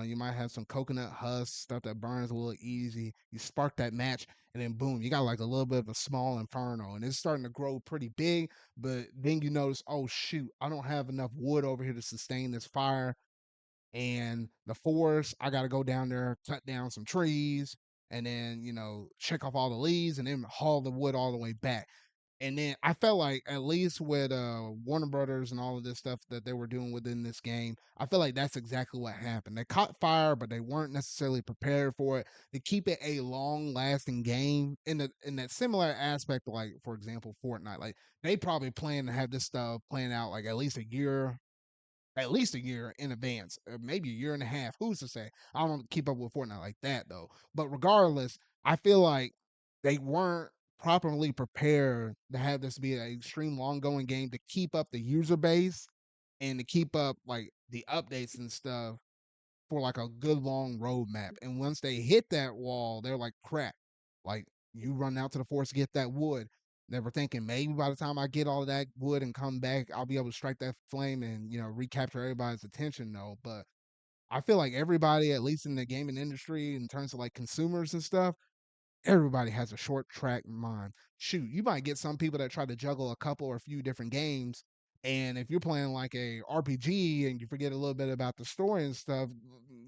A: You might have some coconut husk stuff that burns a little easy. You spark that match, and then boom, you got like a little bit of a small inferno, and it's starting to grow pretty big. But then you notice, oh shoot, I don't have enough wood over here to sustain this fire. And the forest, I got to go down there, cut down some trees, and then check off all the leaves, and then haul the wood all the way back. And then I felt like at least with Warner Brothers and all of this stuff that they were doing within this game, I feel like that's exactly what happened. They caught fire, but they weren't necessarily prepared for it. To keep it a long lasting game in that similar aspect, like for example, Fortnite, like they probably plan to have this stuff planned out like at least a year in advance, or maybe a year and a half. Who's to say? I don't keep up with Fortnite like that though. But regardless, I feel like they weren't properly prepared to have this be an extreme long going game to keep up the user base and to keep up like the updates and stuff for like a good long roadmap. And once they hit that wall, they're like, crap. Like you run out to the forest to get that wood. Never thinking maybe by the time I get all of that wood and come back, I'll be able to strike that flame and recapture everybody's attention. No, but I feel like everybody, at least in the gaming industry, in terms of like consumers and stuff, everybody has a short track mind. Shoot, you might get some people that try to juggle a couple or a few different games. And if you're playing like a RPG and you forget a little bit about the story and stuff,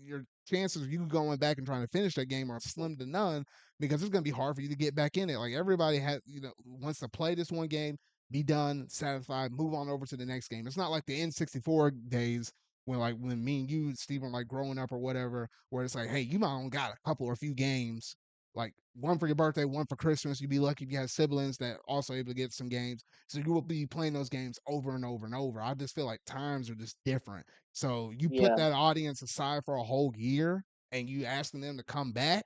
A: your chances of you going back and trying to finish that game are slim to none because it's going to be hard for you to get back in it. Like everybody has, wants to play this one game, be done, satisfied, move on over to the next game. It's not like the N64 days when me and you, Steven, like growing up or whatever, where it's like, hey, you might only got a couple or a few games like one for your birthday, one for Christmas. You'd be lucky if you had siblings that also able to get some games. So you will be playing those games over and over and over. I just feel like times are just different. So you put
B: Yeah.
A: that audience aside for a whole year and you asking them to come back.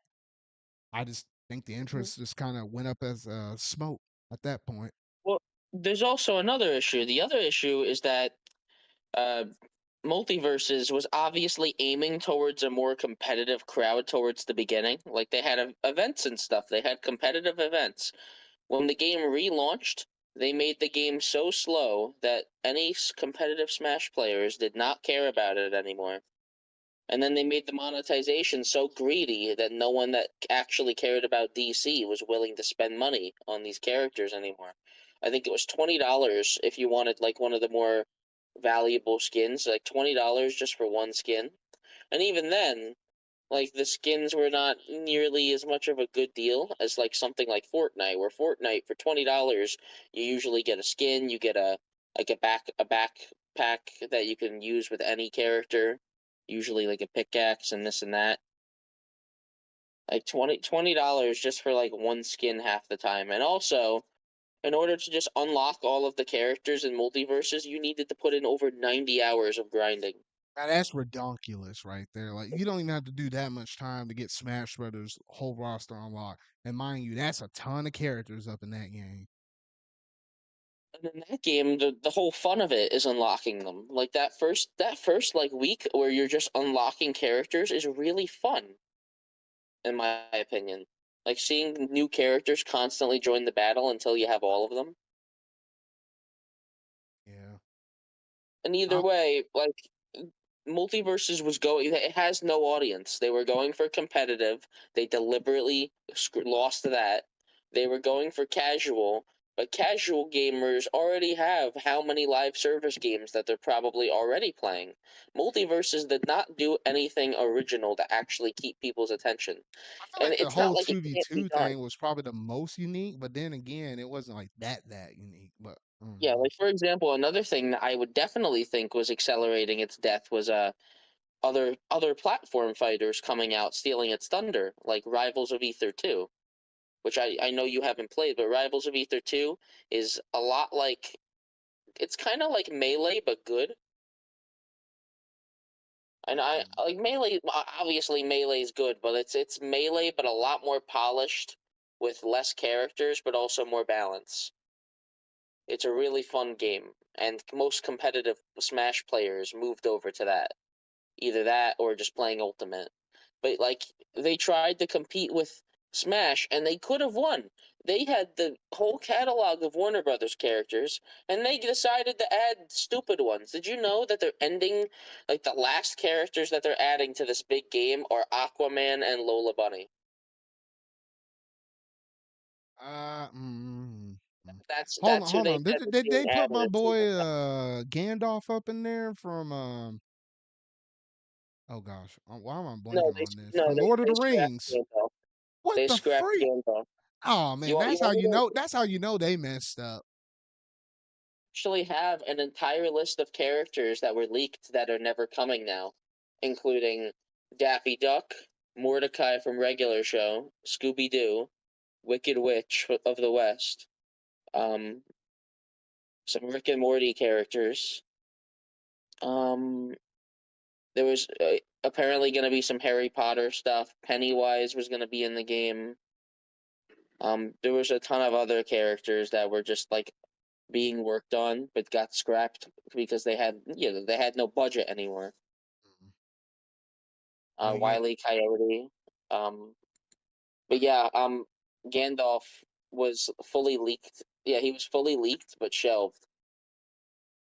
A: I just think the interest just kind of went up as smoke at that point.
B: Well, there's also another issue. The other issue is that uh, Multiverses was obviously aiming towards a more competitive crowd towards the beginning. Like they had events and stuff. They had competitive events. When the game relaunched, they made the game so slow that any competitive Smash players did not care about it anymore. And then they made the monetization so greedy that no one that actually cared about DC was willing to spend money on these characters anymore. I think it was $20 if you wanted like one of the more valuable skins, like $20 just for one skin. And even then, like the skins were not nearly as much of a good deal as like something like Fortnite, where Fortnite for $20 you usually get a skin, you get a backpack that you can use with any character, usually like a pickaxe and this and that. Like $20 just for like one skin half the time. And also, in order to just unlock all of the characters in multiverses, you needed to put in over 90 hours of grinding.
A: Now that's redonkulous right there. Like you don't even have to do that much time to get Smash Brothers whole roster unlocked. And mind you, that's a ton of characters up in that game.
B: And in that game, the whole fun of it is unlocking them. Like that first like week where you're just unlocking characters is really fun, in my opinion. Like seeing new characters constantly join the battle until you have all of them.
A: Yeah.
B: And either way, like Multiverses was going, it has no audience. They were going for competitive. They deliberately lost to that. They were going for casual, but casual gamers already have how many live service games that they're probably already playing. Multiverses did not do anything original to actually keep people's attention.
A: I feel
B: And
A: like the
B: it's not
A: whole
B: like it can't be
A: 2v2
B: done.
A: thing was probably the most unique, but then again, it wasn't like that unique. But I don't
B: Yeah,
A: know.
B: like for example, another thing that I would definitely think was accelerating its death was other platform fighters coming out stealing its thunder, like Rivals of Ether 2, which I know you haven't played, but Rivals of Ether 2 is a lot like, it's kind of like Melee but good. And I
A: Mm.
B: like Melee. Obviously, Melee is good, but it's Melee but a lot more polished with less characters, but also more balance. It's a really fun game, and most competitive Smash players moved over to that. Either that or just playing Ultimate. But like they tried to compete with Smash, and they could have won. They had the whole catalog of Warner Brothers characters, and they decided to add stupid ones. Did you know that they're ending, like, the last characters that they're adding to this big game are Aquaman and Lola Bunny?
A: Uh, mm, Hold on,
B: That's who
A: hold
B: they
A: on.
B: said
A: Did,
B: is
A: did
B: being
A: they put
B: added
A: my
B: into
A: boy
B: the.
A: Gandalf up in there from oh gosh, why am I
B: No,
A: blanking
B: they
A: on this?
B: no
A: From Lord of
B: they
A: the
B: scrapped
A: Rings.
B: Gandalf.
A: What
B: They
A: the
B: scrapped
A: freak?
B: Gandalf.
A: Oh man,
B: You
A: that's how
B: want me
A: you know.
B: to
A: That's how you know they messed up.
B: actually have an entire list of characters that were leaked that are never coming now, including Daffy Duck, Mordecai from Regular Show, Scooby Doo, Wicked Witch of the West, um, some Rick and Morty characters. Um, there was apparently going to be some Harry Potter stuff. Pennywise was going to be in the game. There was a ton of other characters that were just like being worked on, but got scrapped because they had no budget anymore.
A: Mhm. But yeah,
B: Wile E. Coyote. Um, but yeah, Gandalf was fully leaked. Yeah, he was fully leaked but shelved.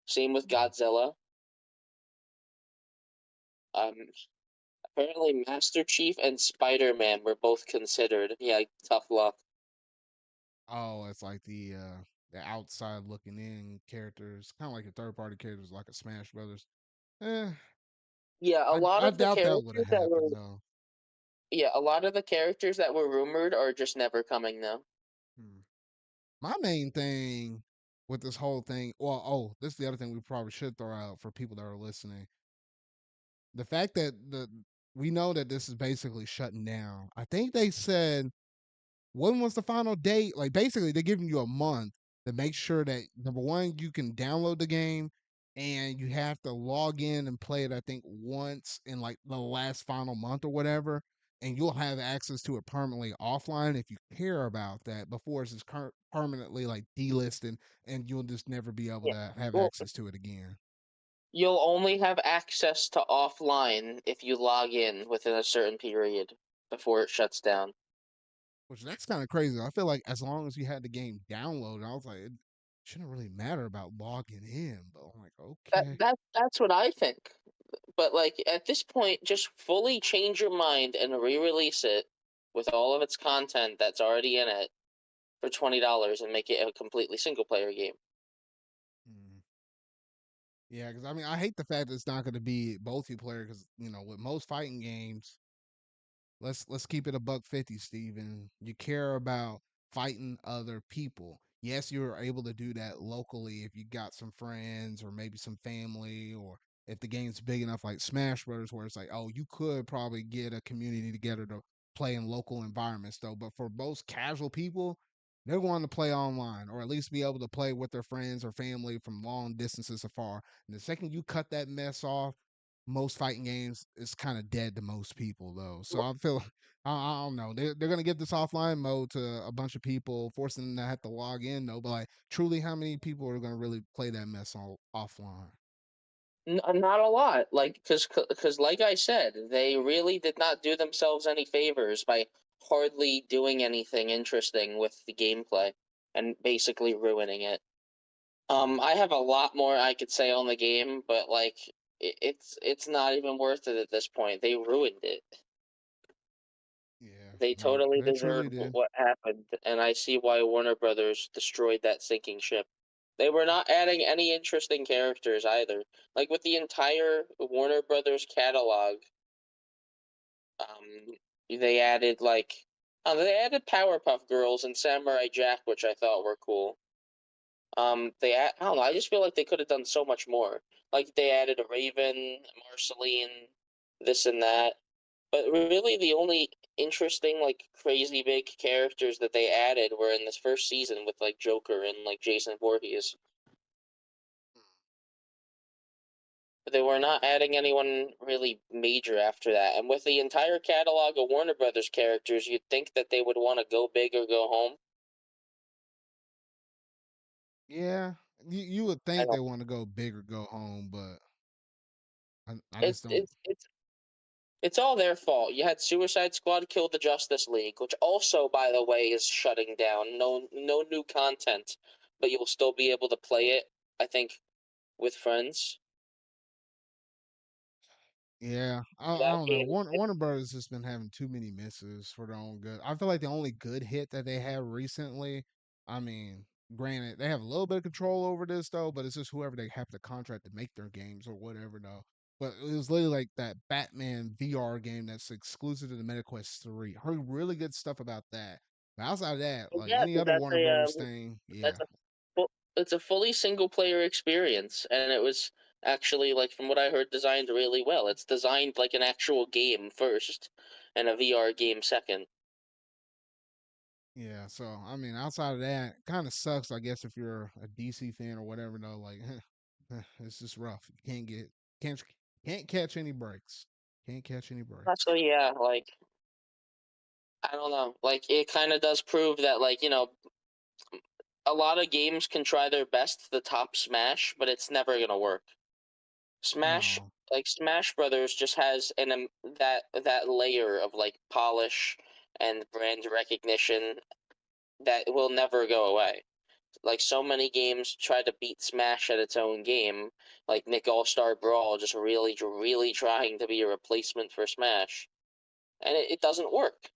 B: Same with
A: mm.
B: Godzilla. Um, Apparently Master Chief and Spider-Man were both considered. Yeah, tough luck.
A: Oh, it's like the outside looking in characters, kind of like a third party characters, like a Smash Brothers. Eh,
B: Yeah, a lot
A: I
B: of the
A: doubt that would
B: characters
A: have
B: that were
A: happened though.
B: yeah, a lot of the characters that were rumored are just never coming now.
A: Hmm. My main thing with this whole thing, well, oh, this is the other thing we probably should throw out for people that are listening. The fact that we know that this is basically shutting down. I think they said when was the final date? Like basically they're giving you a month to make sure that number one, you can download the game and you have to log in and play it, I think, once in like the last final month or whatever. And you'll have access to it permanently offline if you care about that before it's just permanently like delisted and you'll just never be able
B: Yeah.
A: to have
B: Well,
A: access to it again.
B: you'll only have access to offline if you log in within a certain period before it shuts down.
A: Which that's kind of crazy. I feel like as long as you had the game downloaded, I was like, it shouldn't really matter about logging in. But I'm like, okay.
B: That's what I think. But like at this point, just fully change your mind and re-release it with all of its content that's already in it for $20 and make it a completely single player game.
A: Mm. Yeah, because I mean, I hate the fact that it's not going to be multiplayer. Because with most fighting games, let's keep it a buck 50, Steven. You care about fighting other people. Yes, you're able to do that locally if you got some friends or maybe some family, or if the game's big enough like Smash Brothers, where it's like, oh, you could probably get a community together to play in local environments though. But for most casual people, they're going to play online or at least be able to play with their friends or family from long distances afar. And the second you cut that mess off, most fighting games is kind of dead to most people though. So I feel I don't know. They're gonna give this offline mode to a bunch of people, forcing them to have to log in though. But like, truly, how many people are gonna really play that mess offline?
B: Not a lot, like because like I said, they really did not do themselves any favors by hardly doing anything interesting with the gameplay and basically ruining it.
A: Mm.
B: I have a lot more I could say on the game, but like it's not even worth it at this point. They ruined it.
A: Yeah,
B: They totally
A: they truly
B: deserved
A: did.
B: what happened, and I see why Warner Brothers destroyed that sinking ship. They were not adding any interesting characters either. Like with the entire Warner Brothers catalog, um, they added they added Powerpuff Girls and Samurai Jack, which I thought were cool. I don't know. I just feel like they could have done so much more. Like they added a Raven, Marceline, this and that. But really, the only interesting, like crazy big characters that they added were in this first season with like Joker and like Jason Voorhees. But they were not adding anyone really major after that. And with the entire catalog of Warner Brothers characters, you'd think that they would want to go big or go home.
A: Yeah, you would
B: I
A: think they
B: don't.
A: want to go big or go home, but I just
B: It's
A: don't.
B: it's it's It's all their fault. You had Suicide Squad kill the Justice League, which also, by the way, is shutting down. No new content, but you'll still be able to play it, I think, with friends.
A: Yeah, I
B: That
A: don't know.
B: game.
A: Warner Brothers has been having too many misses for their own good. I feel like the only good hit that they had recently, I mean, granted, they have a little bit of control over this though, but it's just whoever they have to contract to make their games or whatever though. But it was literally like that Batman VR game that's exclusive to the MetaQuest 3. Heard really good stuff about that. But outside of that, like
B: Yeah,
A: any
B: 'cause
A: other Warner Brothers thing,
B: that's
A: yeah.
B: a it's a fully single player experience, and it was actually, like, from what I heard, designed really well. It's designed like an actual game first, and a VR game second.
A: Yeah, so I mean, outside of that, kind of sucks, I guess, if you're a DC fan or whatever. Though, like, it's just rough. You can't can't catch any breaks. Can't catch any
B: So
A: breaks.
B: yeah, like, I don't know, like, it kind of does prove that, like, a lot of games can try their best to top Smash, but it's never gonna work. Smash,
A: No,
B: like Smash Brothers, just has that layer of like polish and brand recognition that will never go away. Like, so many games try to beat Smash at its own game, like Nick All Star Brawl, just really trying to be a replacement for Smash, and it doesn't work.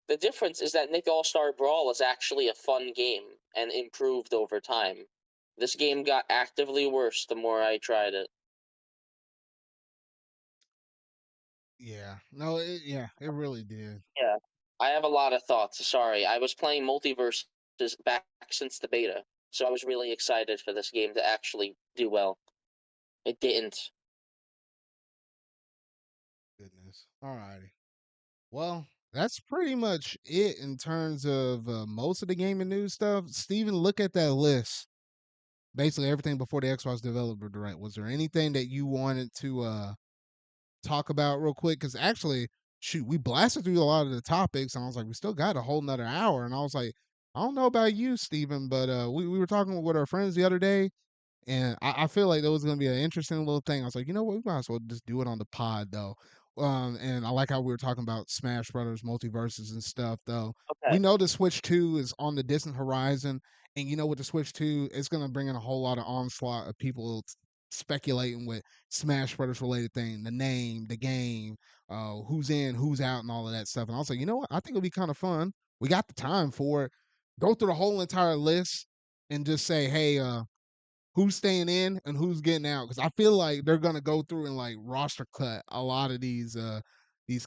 B: The difference is that Nick All Star Brawl is actually a fun game and improved over time. This game got actively worse the more I tried it.
A: yeah, no, yeah, it really did.
B: Yeah, I have a lot of thoughts. Sorry, I was playing Multiverses back since the beta, so I was really excited for this game to actually do well. It didn't.
A: Goodness. All righty. Well, that's pretty much it in terms of most of the gaming news stuff. Steven, look at that list. Basically, everything before the Xbox Developer Direct. Was there anything that you wanted to talk about real quick? Because actually, shoot, we blasted through a lot of the topics, and I was like, we still got a whole nother hour. And I was like, I don't know about you, Steven, but we were talking with our friends the other day, and I feel like that was going to be an interesting little thing. I was like, you know what, we might as well just do it on the pod though. And I like how we were talking about Smash Brothers multiverses and stuff though.
B: Okay.
A: We know the Switch 2 is on the distant horizon, and you know with the Switch 2, it's going to bring in a whole lot of onslaught of people speculating with Smash Brothers related thing, the name, the game, who's in, who's out, and all of that stuff. And I was like, you know what, I think it'll be kind of fun. We got the time for it. Go through the whole entire list and just say, hey, who's staying in and who's getting out, because I feel like they're gonna go through and like roster cut a lot of these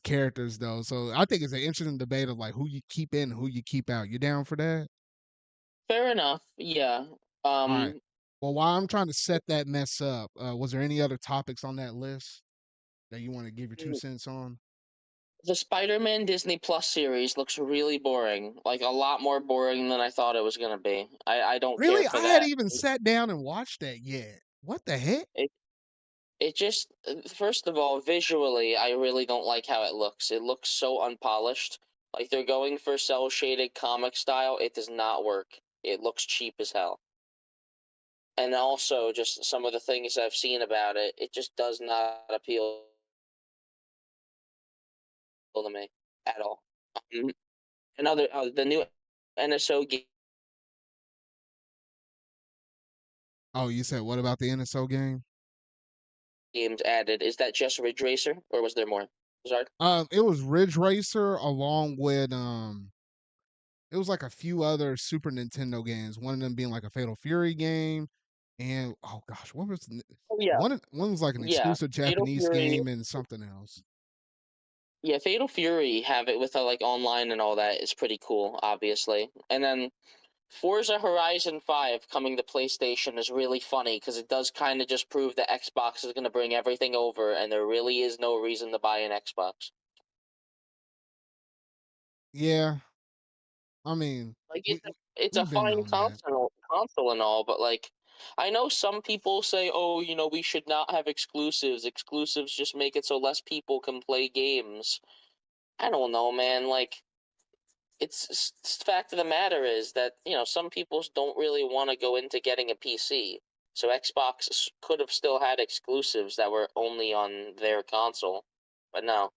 A: characters though. So I think it's an interesting debate of like who you keep in, who you keep out. You down for that?
B: Fair enough. Yeah.
A: All right.
B: Um,
A: Well, while I'm trying to set that mess up, was there any other topics on that list that you want to give your 2 cents on?
B: the Spider-Man Disney Plus series looks really boring. Like, a lot more boring than I thought it was gonna be. I don't care
A: Really,
B: for
A: I hadn't
B: that.
A: even sat down and watched that yet. What the heck?
B: It it just first of all, visually, I really don't like how it looks. It looks so unpolished. Like, they're going for cell shaded comic style. It does not work. It looks cheap as hell. And also, just some of the things I've seen about it, it just does not appeal to me at all. Um, Another the new NSO
A: Oh, you said what about the NSO game?
B: games added. Is that just Ridge Racer, or was there more? Zard?
A: It was Ridge Racer along with it was like a few other Super Nintendo games. One of them being like a Fatal Fury game, and oh gosh, what was
B: Oh yeah,
A: one was like an
B: yeah.
A: exclusive
B: Fatal
A: Japanese
B: Fury.
A: game and something else.
B: Yeah, Fatal Fury have it with like online and all that is pretty cool, obviously. And then Forza Horizon 5 coming to PlayStation is really funny because it does kind of just prove that Xbox is going to bring everything over, and there really is no reason to buy an Xbox.
A: Yeah, I mean,
B: Like,
A: we
B: it's a
A: we've been
B: fine
A: on that.
B: console and all, but like, I know some people say, oh, we should not have exclusives. Exclusives just make it so less people can play games. I don't know, man. Like, fact of the matter is that some people don't really want to go into getting a PC. So Xbox could have still had exclusives that were only on their console, but no.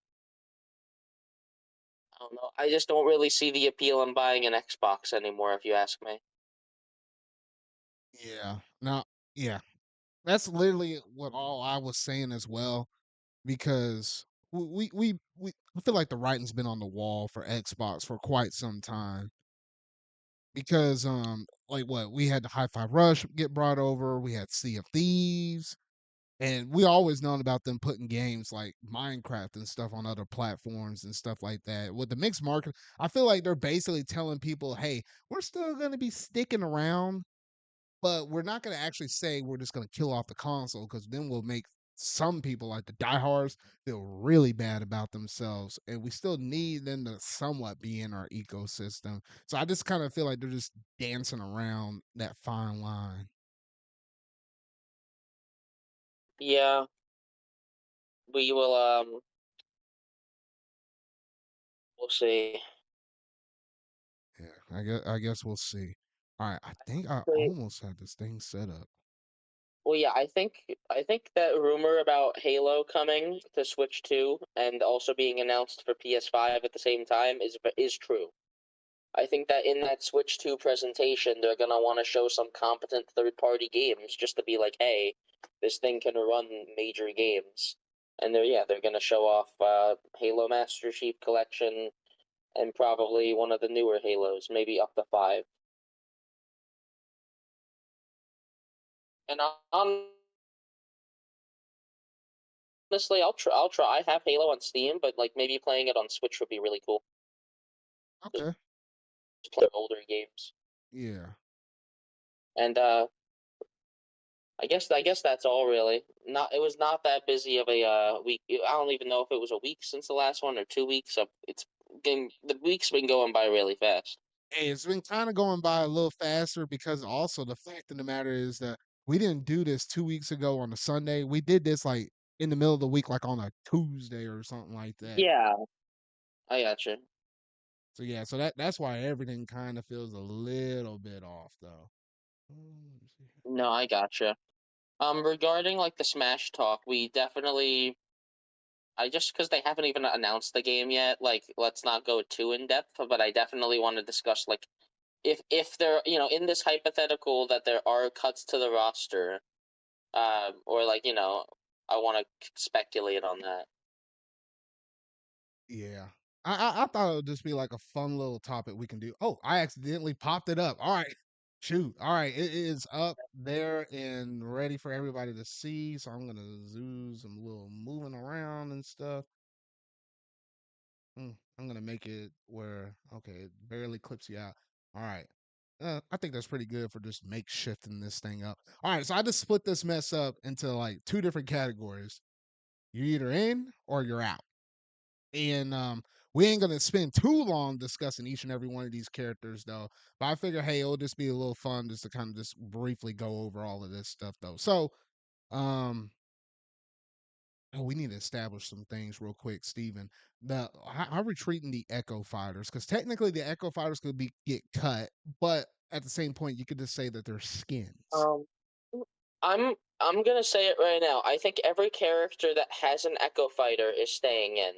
B: I don't know. I just don't really see the appeal in buying an Xbox anymore, if you ask me.
A: Yeah. No, yeah. That's literally what all I was saying as well, because we I feel like the writing's been on the wall for Xbox for quite some time. Because like what we had the Hi-Fi Rush get brought over, we had Sea of Thieves, and we always known about them putting games like Minecraft and stuff on other platforms and stuff like that. With the mixed market, I feel like they're basically telling people, hey, we're still gonna be sticking around, but we're not going to actually say we're just going to kill off the console, because then we'll make some people like the diehards feel really bad about themselves, and we still need them to somewhat be in our ecosystem. So I just kind of feel like they're just dancing around that fine line.
B: Yeah, we will. We'll see.
A: Yeah, I guess we'll see. All right, I think I
B: Wait,
A: almost had this thing set up.
B: well, yeah, I think that rumor about Halo coming to Switch 2 and also being announced for PS5 at the same time is true. I think that in that Switch 2 presentation, they're gonna want to show some competent third-party games just to be like, hey, this thing can run major games. And they're gonna show off Halo Master Chief Collection and probably one of the newer Halos, maybe up to five. And honestly, I'll try. I'll try. I have Halo on Steam, but like maybe playing it on Switch would be really cool. Just
A: Okay.
B: play older games.
A: Yeah.
B: And I guess that's all really. Not it was not that busy of a week. I don't even know if it was a week since the last one or 2 weeks. So the week's been going by really fast.
A: Hey, it's been kind of going by a little faster, because also the fact of the matter is that we didn't do this 2 weeks ago on a Sunday. We did this like in the middle of the week, like on a Tuesday or something like that.
B: Yeah, I gotcha.
A: So yeah, so that's why everything kind of feels a little bit off though. Let me see.
B: No, I gotcha. Regarding like the Smash talk, we definitely. I just because they haven't even announced the game yet. Like, let's not go too in depth, but I definitely want to discuss like if there in this hypothetical that there are cuts to the roster, or like I want to speculate on that.
A: Yeah. I thought it would just be like a fun little topic we can do. Oh, I accidentally popped it up. All right. Shoot. All right. It is up there and ready for everybody to see. So I'm gonna do some little moving around and stuff. I'm gonna make it where okay, it barely clips you out. All right. I think that's pretty good for just makeshifting this thing up. All right, so I just split this mess up into like two different categories. You're either in or you're out. And we ain't gonna spend too long discussing each and every one of these characters though. But I figure, hey, it'll just be a little fun just to kind of just briefly go over all of this stuff though. So, um, oh, we need to establish some things real quick, Steven. How are we treating the Echo Fighters? Because technically, the Echo Fighters could be get cut, but at the same point, you could just say that they're skins.
B: Um, I'm gonna say it right now. I think every character that has an Echo Fighter is staying in,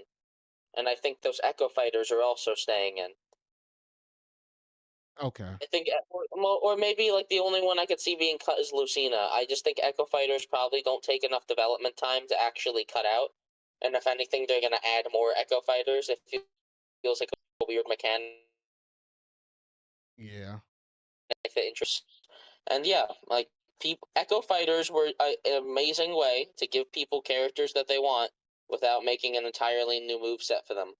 B: and I think those Echo Fighters are also staying in.
A: Okay.
B: I think, or maybe like the only one I could see being cut is Lucina. I just think Echo Fighters probably don't take enough development time to actually cut out, and if anything, they're gonna add more Echo Fighters. It feels like a weird mechanic
A: Yeah.
B: that interests. And yeah, like people, Echo Fighters were an amazing way to give people characters that they want without making an entirely new move set for them.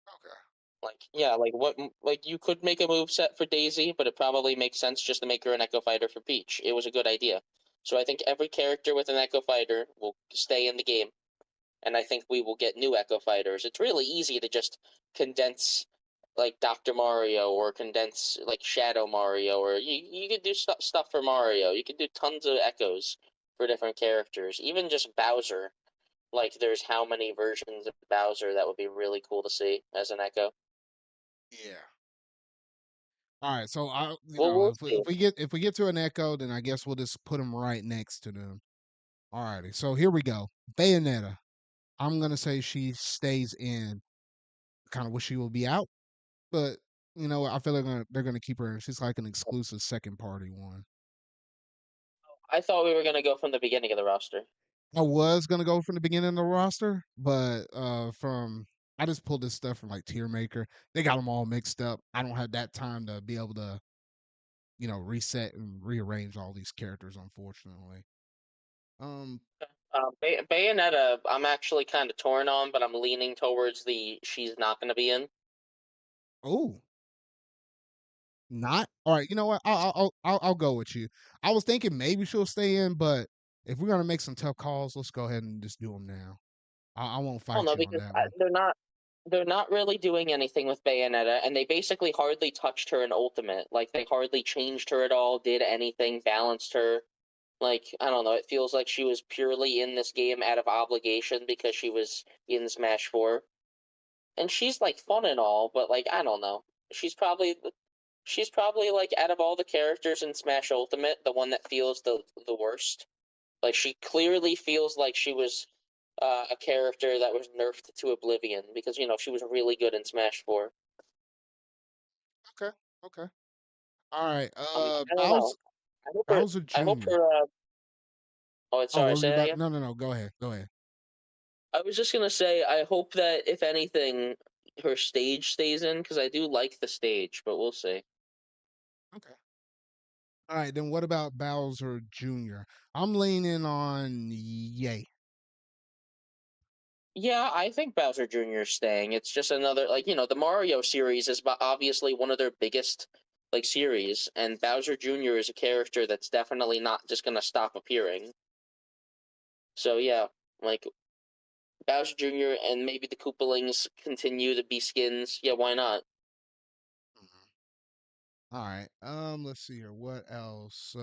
A: Okay.
B: Like yeah, like you could make a move set for Daisy, but it probably makes sense just to make her an Echo Fighter for Peach. It was a good idea. So I think every character with an Echo Fighter will stay in the game, and I think we will get new Echo Fighters. It's really easy to just condense like Dr. Mario or condense like Shadow Mario, or you could do stuff for Mario. You could do tons of echoes for different characters. Even just Bowser. Like there's how many versions of Bowser that would be really cool to see as an echo.
A: Yeah. All right. So I,
B: Well, we'll
A: if we,
B: see.
A: if we get to an Echo, then I guess we'll just put them right next to them. All righty. So here we go. Bayonetta. I'm gonna say she stays in. kind of wish she would be out, but I feel like they're gonna keep her. She's like an exclusive second party one.
B: I thought we were gonna go from the beginning of the roster.
A: I was gonna go from the beginning of the roster, but from I just pulled this stuff from like Tier Maker. They got them all mixed up. I don't have that time to be able to reset and rearrange all these characters, unfortunately. Um.
B: Bayonetta, I'm actually kind of torn on, but I'm leaning towards the she's not going to be in.
A: Oh, not all right. You know what? I'll go with you. I was thinking maybe she'll stay in, but if we're gonna make some tough calls, let's go ahead and just do them now. I won't
B: Oh
A: fight
B: no,
A: you on
B: because
A: that one.
B: they're not really doing anything with Bayonetta, and they basically hardly touched her in Ultimate. Like they hardly changed her at all, did anything, balanced her. Like I don't know, it feels like she was purely in this game out of obligation because she was in Smash 4. And she's like fun and all, but like I don't know. She's probably she's probably like out of all the characters in Smash Ultimate, the one that feels the worst. Like she clearly feels like she was a character that was nerfed to oblivion because she was really good in Smash 4.
A: Okay. Okay. All right.
B: I don't know.
A: Bowser
B: I hope
A: Jr.
B: her. Oh,
A: Oh,
B: sorry.
A: what were you
B: Say that
A: about?
B: again.
A: No, no, no. Go ahead. Go ahead.
B: I was just gonna say I hope that if anything, her stage stays in because I do like the stage, but we'll see.
A: Okay. All right. Then what about Bowser Jr.? I'm leaning on yay.
B: Yeah, I think Bowser Jr. is staying. It's just another the Mario series is obviously one of their biggest series, and Bowser Jr. is a character that's definitely not just gonna stop appearing. So yeah, like Bowser Jr. and maybe the Koopalings continue to be skins. Yeah, why not?
A: All right. Let's see here. What else?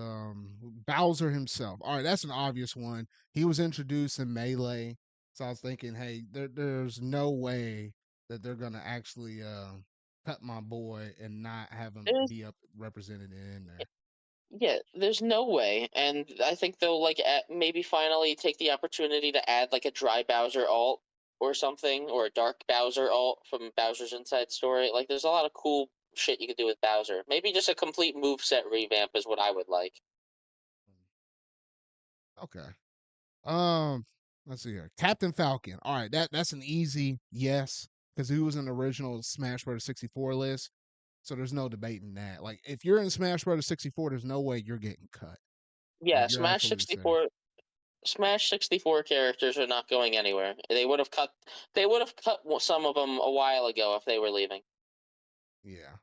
A: Bowser himself. All right, that's an obvious one. He was introduced in Melee. So I was thinking, hey, there's no way that they're gonna actually cut my boy and not have him
B: There's
A: be up represented in there.
B: Yeah, there's no way, and I think they'll maybe finally take the opportunity to add like a dry Bowser alt or something, or a dark Bowser alt from Bowser's Inside Story. Like, there's a lot of cool shit you could do with Bowser. Maybe just a complete move set revamp is what I would like.
A: Okay. Um, let's see here. Captain Falcon. All right, that's an easy yes because he was in the original Smash Bros. 64 list. So there's no debating that. Like if you're in Smash Bros. 64, there's no way you're getting cut.
B: Yeah,
A: Like you're absolutely safe.
B: Smash 64 characters are not going anywhere. They would have cut some of them a while ago if they were leaving.
A: Yeah.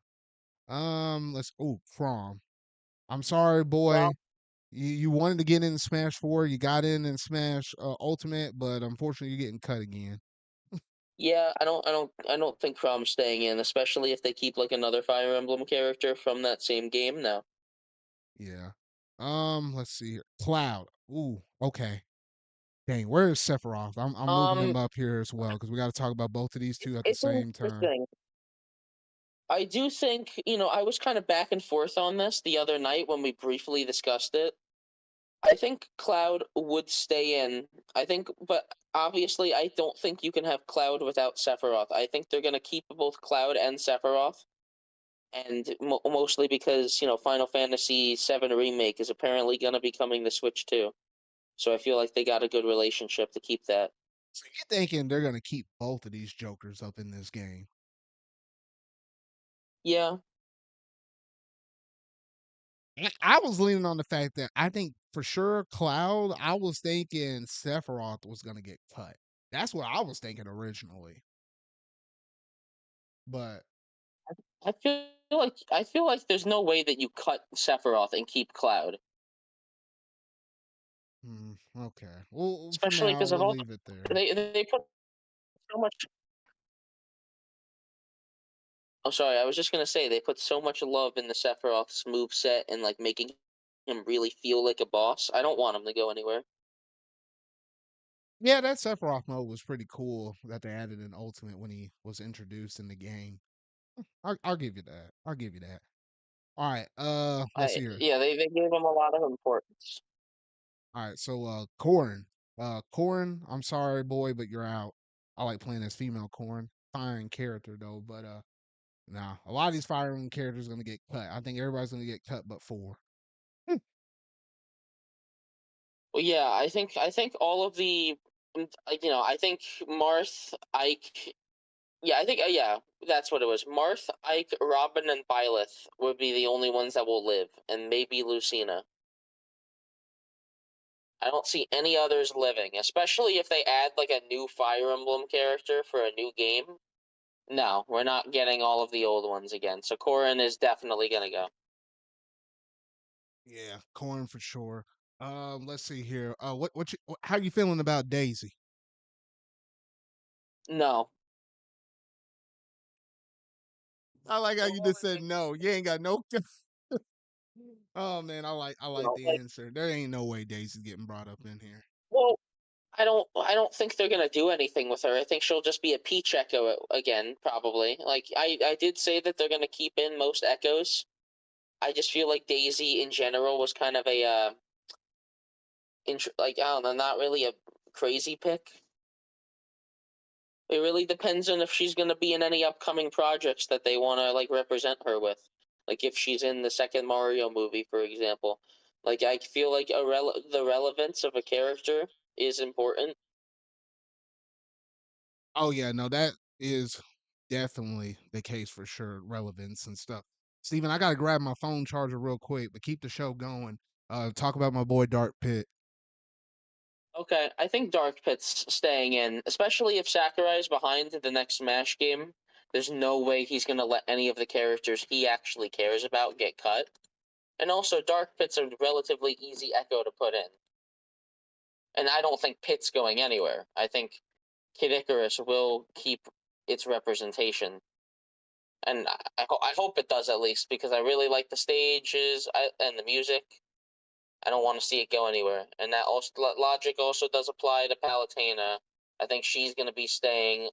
A: Let's. Oh, From. I'm sorry,
B: Well,
A: boy. You wanted to get in Smash 4. You got in Smash Ultimate, but unfortunately, you're getting cut again.
B: yeah, I don't think Chrome's staying in, especially if they keep like another Fire Emblem character from that same game. No.
A: Yeah. Let's see here. Cloud. Ooh. Okay. Dang. Where is Sephiroth? I'm moving
B: Um,
A: him up here as well because we got to talk about both of these two at the
B: it's
A: same time.
B: interesting. I do think I was kind of back and forth on this the other night when we briefly discussed it. I think Cloud would stay in. I think, but obviously, I don't think you can have Cloud without Sephiroth. I think they're going to keep both Cloud and Sephiroth, and mostly because Final Fantasy VII Remake is apparently going to be coming to Switch too. So I feel like they got a good relationship to keep that.
A: So you're thinking they're gonna keep both of these jokers up in this game?
B: Yeah,
A: I was leaning on the fact that I think for sure Cloud. I was thinking Sephiroth was gonna get cut. That's what I was thinking originally. But
B: I feel like there's no way that you cut Sephiroth and keep Cloud,
A: okay. Well, for
B: especially
A: now
B: because of
A: we'll
B: all
A: leave it there.
B: they put so much. I'm sorry, I was just gonna say they put so much love in the Sephiroth's move set and like making him really feel like a boss. I don't want him to go anywhere.
A: Yeah, that Sephiroth mode was pretty cool that they added in Ultimate when he was introduced in the game. I'll give you that. I'll give you that. All right. Let's see here.
B: They gave him a lot of importance.
A: All right. So, Corrin. Corrin. I'm sorry, boy, but you're out. I like playing as female Corrin. firing character though. But nah, a lot of these firing characters are gonna get cut. I think everybody's gonna get cut but four.
B: Well, yeah, I think all of the, I think Marth, Ike. Yeah, I think yeah, that's what it was. Marth, Ike, Robin, and Byleth would be the only ones that will live, and maybe Lucina. I don't see any others living, especially if they add like a new Fire Emblem character for a new game. No, we're not getting all of the old ones again. So Corrin is definitely gonna go.
A: Yeah, corn for sure. Let's see here. How you feeling about Daisy?
B: No.
A: I like how you just said no. You ain't got no. Oh man, I like
B: No.
A: the answer. There ain't no way Daisy's getting brought up in here.
B: Well, I don't think they're gonna do anything with her. I think she'll just be a Peach Echo again, probably. Like I did say that they're gonna keep in most Echoes. I just feel like Daisy in general was kind of a like, I don't know, not really a crazy pick. It really depends on if she's gonna be in any upcoming projects that they want to like represent her with. Like if she's in the second Mario movie, for example. Like I feel like the relevance of a character is important.
A: Oh yeah, no, that is definitely the case for sure. Relevance and stuff. Steven, I gotta grab my phone charger real quick, but keep the show going. Talk about my boy Dark Pit.
B: Okay, I think Dark Pit's staying in, especially if Sakurai is behind the next Smash game. There's no way he's gonna let any of the characters he actually cares about get cut. And also, Dark Pit's a relatively easy Echo to put in. And I don't think Pit's going anywhere. I think Kid Icarus will keep its representation. And I hope it does at least, because I really like the stages and the music. I don't want to see it go anywhere. And that also logic also does apply to Palutena. I think she's going to be staying.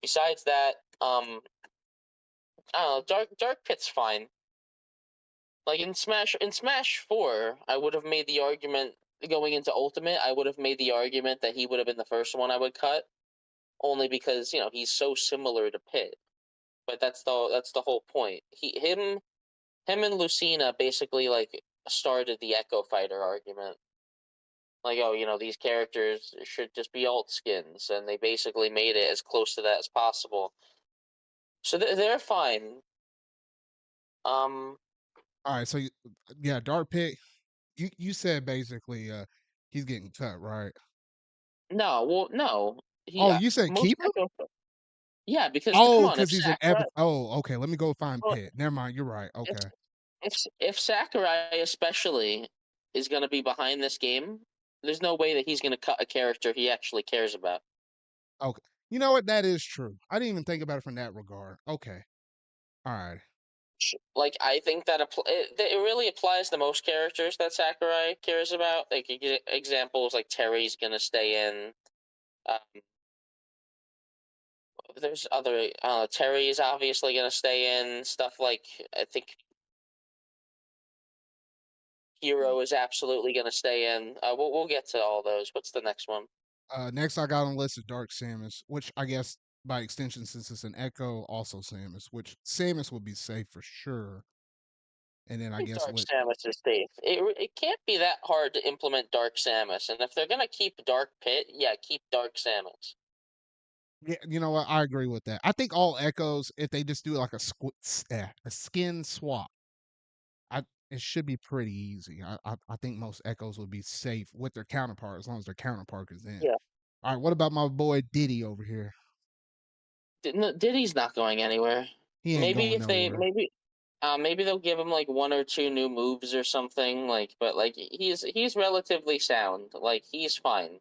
B: Besides that, I don't know. Dark Pit's fine. Like in Smash 4, I would have made the argument going into Ultimate. I would have made the argument that he would have been the first one I would cut, only because he's so similar to Pit. But that's the whole point. Him and Lucina basically like started the Echo Fighter argument. Like, oh, these characters should just be alt skins, and they basically made it as close to that as possible. So they're fine. Um,
A: All right, so yeah, Dark Pit. You said basically he's getting cut, right?
B: no, well, no,
A: Oh, you said
B: most
A: keep him?
B: Echo, yeah, because come
A: Oh,
B: on, if
A: because he's an epi.
B: Sakurai,
A: Oh, okay. Let me go find
B: well,
A: Pit. Never mind. You're right.
B: if
A: Okay.
B: if Sakurai especially is going to be behind this game, there's no way that he's going to cut a character he actually cares about.
A: Okay. You know what? That is true. I didn't even think about it from that regard. Okay. All right.
B: Like I think that it really applies to most characters that Sakurai cares about. Like examples, like Terry's gonna stay in. Um, there's other. Terry's obviously gonna stay in. Stuff like I think Hero is absolutely gonna stay in. We'll get to all those. What's the next one?
A: Next I got on the list is Dark Samus, which I guess by extension, since it's an Echo, also Samus, which Samus would be safe for sure. And then
B: I
A: I
B: think
A: guess
B: Dark
A: what
B: Samus is safe. It can't be that hard to implement Dark Samus, and if they're gonna keep Dark Pit, yeah, keep Dark Samus.
A: yeah, you know what? I agree with that. I think all Echoes, if they just do like a skin swap, I it should be pretty easy. I think most Echoes would be safe with their counterpart as long as their counterpart is in.
B: Yeah.
A: All right, what about my boy Diddy over here?
B: Diddy's not going anywhere.
A: He ain't
B: Maybe
A: going
B: if they
A: nowhere.
B: maybe they'll give him like one or two new moves or something. Like, but like he's relatively sound. Like he's fine.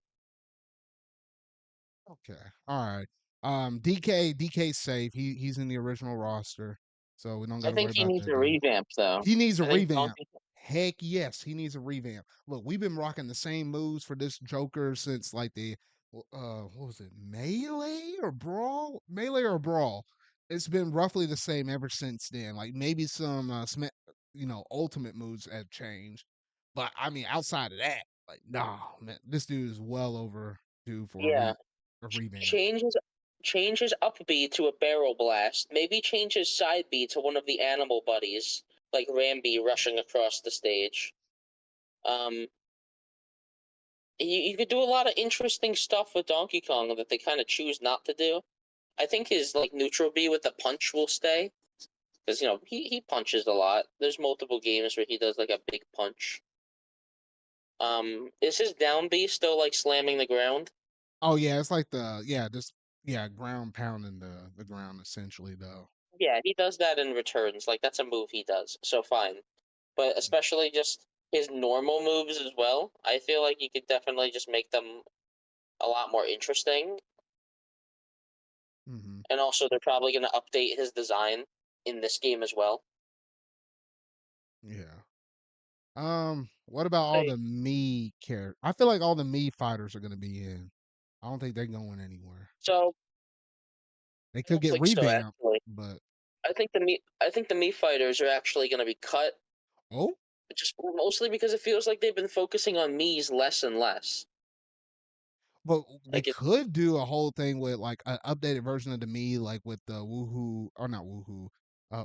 A: Okay. All right. DK's safe. He's in the original roster, so we don't got
B: I
A: to worry
B: think he
A: about
B: needs
A: that
B: a
A: dude.
B: revamp though.
A: He needs a
B: I think
A: revamp.
B: Donkey.
A: Heck yes, he needs a revamp. Look, we've been rocking the same moves for this Joker since like the what was it, Melee or Brawl. It's been roughly the same ever since then. Like maybe some ultimate moves have changed, but I mean outside of that, like nah, man, this dude is well overdue for
B: Yeah,
A: a revamp.
B: changes. Change his up B to a barrel blast. Maybe change his side B to one of the animal buddies, like Rambi rushing across the stage. You could do a lot of interesting stuff with Donkey Kong that they kind of choose not to do. I think his like neutral B with the punch will stay because he punches a lot. There's multiple games where he does like a big punch. Is his down B still like slamming the ground?
A: Oh yeah, it's like just ground pounding the ground essentially though.
B: Yeah, he does that in returns. Like that's a move he does. So fine, but especially just his normal moves as well. I feel like you could definitely just make them a lot more interesting.
A: Mm-hmm.
B: And also, they're probably going to update his design in this game as well.
A: Yeah. What about all
B: Hey,
A: the me characters? I feel like all the me fighters are gonna be in. I don't think they're going anywhere.
B: so
A: They
B: I
A: could
B: don't
A: get
B: think so.
A: revamped,
B: Actually,
A: but
B: I think the Mii fighters are actually going to be cut,
A: oh,
B: just mostly because it feels like they've been focusing on Mii's less and less.
A: but they
B: Like it
A: could do a whole thing with like an updated version of the me, like with the woohoo or not woohoo.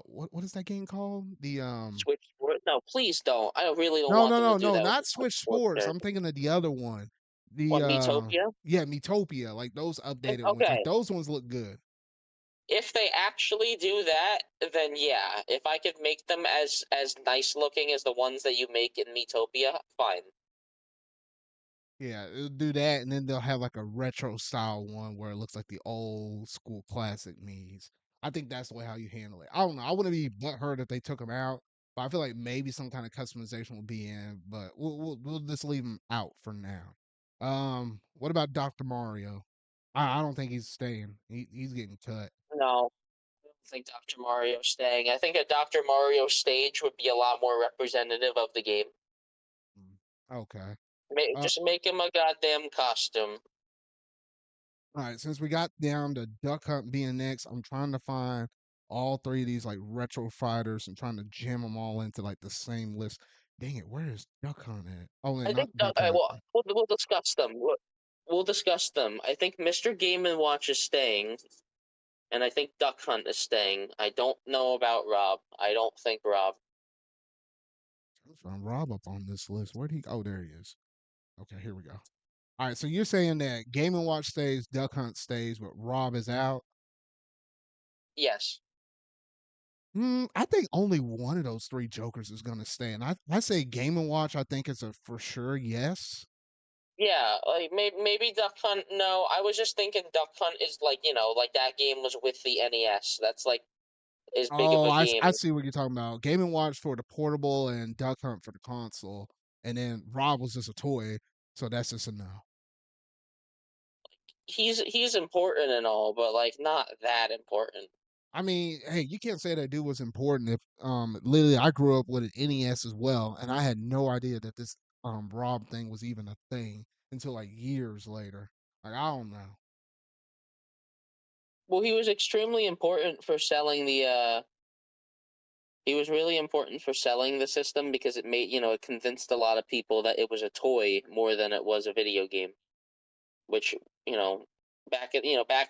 A: What is that game called? The
B: Switch Sport. No, please don't. I really don't
A: no
B: want
A: no
B: them to
A: no
B: do
A: no
B: that with
A: not
B: the Switch
A: Switch
B: Sport
A: Sports. I'm
B: character.
A: thinking of the other one. The
B: What, Miitopia?
A: yeah, Metopia. Like those updated ones. Like
B: Okay.
A: those ones look good.
B: If they actually do that, then yeah. If I could make them as nice looking as the ones that you make in Miitopia, fine.
A: Yeah, it'll do that, and then they'll have like a retro style one where it looks like the old school classic me's. I think that's the way how you handle it. I don't know. I wouldn't be butthurt if they took them out, but I feel like maybe some kind of customization will be in. But we'll just leave them out for now. What about Dr. Mario? I don't think he's staying. He's getting cut.
B: No, I don't think Dr. Mario's staying. I think a Dr. Mario stage would be a lot more representative of the game.
A: Mm, okay.
B: Just make him a goddamn costume.
A: All right, since we got down to Duck Hunt being next, I'm trying to find all three of these like retro fighters and trying to jam them all into like the same list. Dang it, where is Duck Hunt at? Oh, and
B: I
A: not
B: think
A: Duck Hunt.
B: we'll discuss them. We'll discuss them. I think Mr. Game and Watch is staying, and I think Duck Hunt is staying. I don't know about Rob. I don't think Rob.
A: Let's find Rob up on this list. Where'd he? Oh, there he is. Okay, here we go. All right, so you're saying that Game and Watch stays, Duck Hunt stays, but Rob is out.
B: Yes.
A: I think only one of those three Jokers is gonna stay, and I say Game and Watch. I think it's a for sure yes.
B: Yeah, like maybe Duck Hunt. No, I was just thinking Duck Hunt is like like that game was with the NES. That's like as big of
A: Oh,
B: a
A: I
B: game.
A: see what you're talking about. Game and Watch for the portable and Duck Hunt for the console, and then Rob was just a toy, so that's just a no.
B: He's important and all, but like not that important.
A: I mean, hey, you can't say that dude was important if literally I grew up with an NES as well, and I had no idea that this Rob thing was even a thing until like years later. Like I don't know.
B: Well, he was extremely important for selling the. He was really important for selling the system because it made it convinced a lot of people that it was a toy more than it was a video game. Which you know, back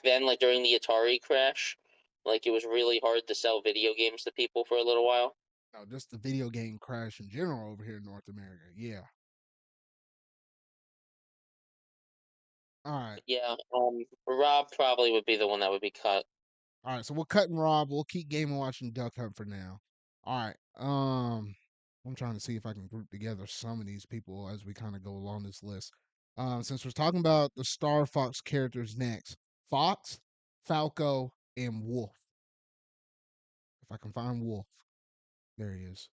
B: then, like during the Atari crash, like it was really hard to sell video games to people for a little while.
A: No, just the video game crash in general over here in North America. Yeah. All right.
B: Yeah, Rob probably would be the one that would be cut.
A: All right, so we're cutting Rob. We'll keep Game and Watch and Duck Hunt for now. All right. I'm trying to see if I can group together some of these people as we kind of go along this list. Since we're talking about the Star Fox characters next, Fox, Falco, and Wolf. If I can find Wolf, there he is.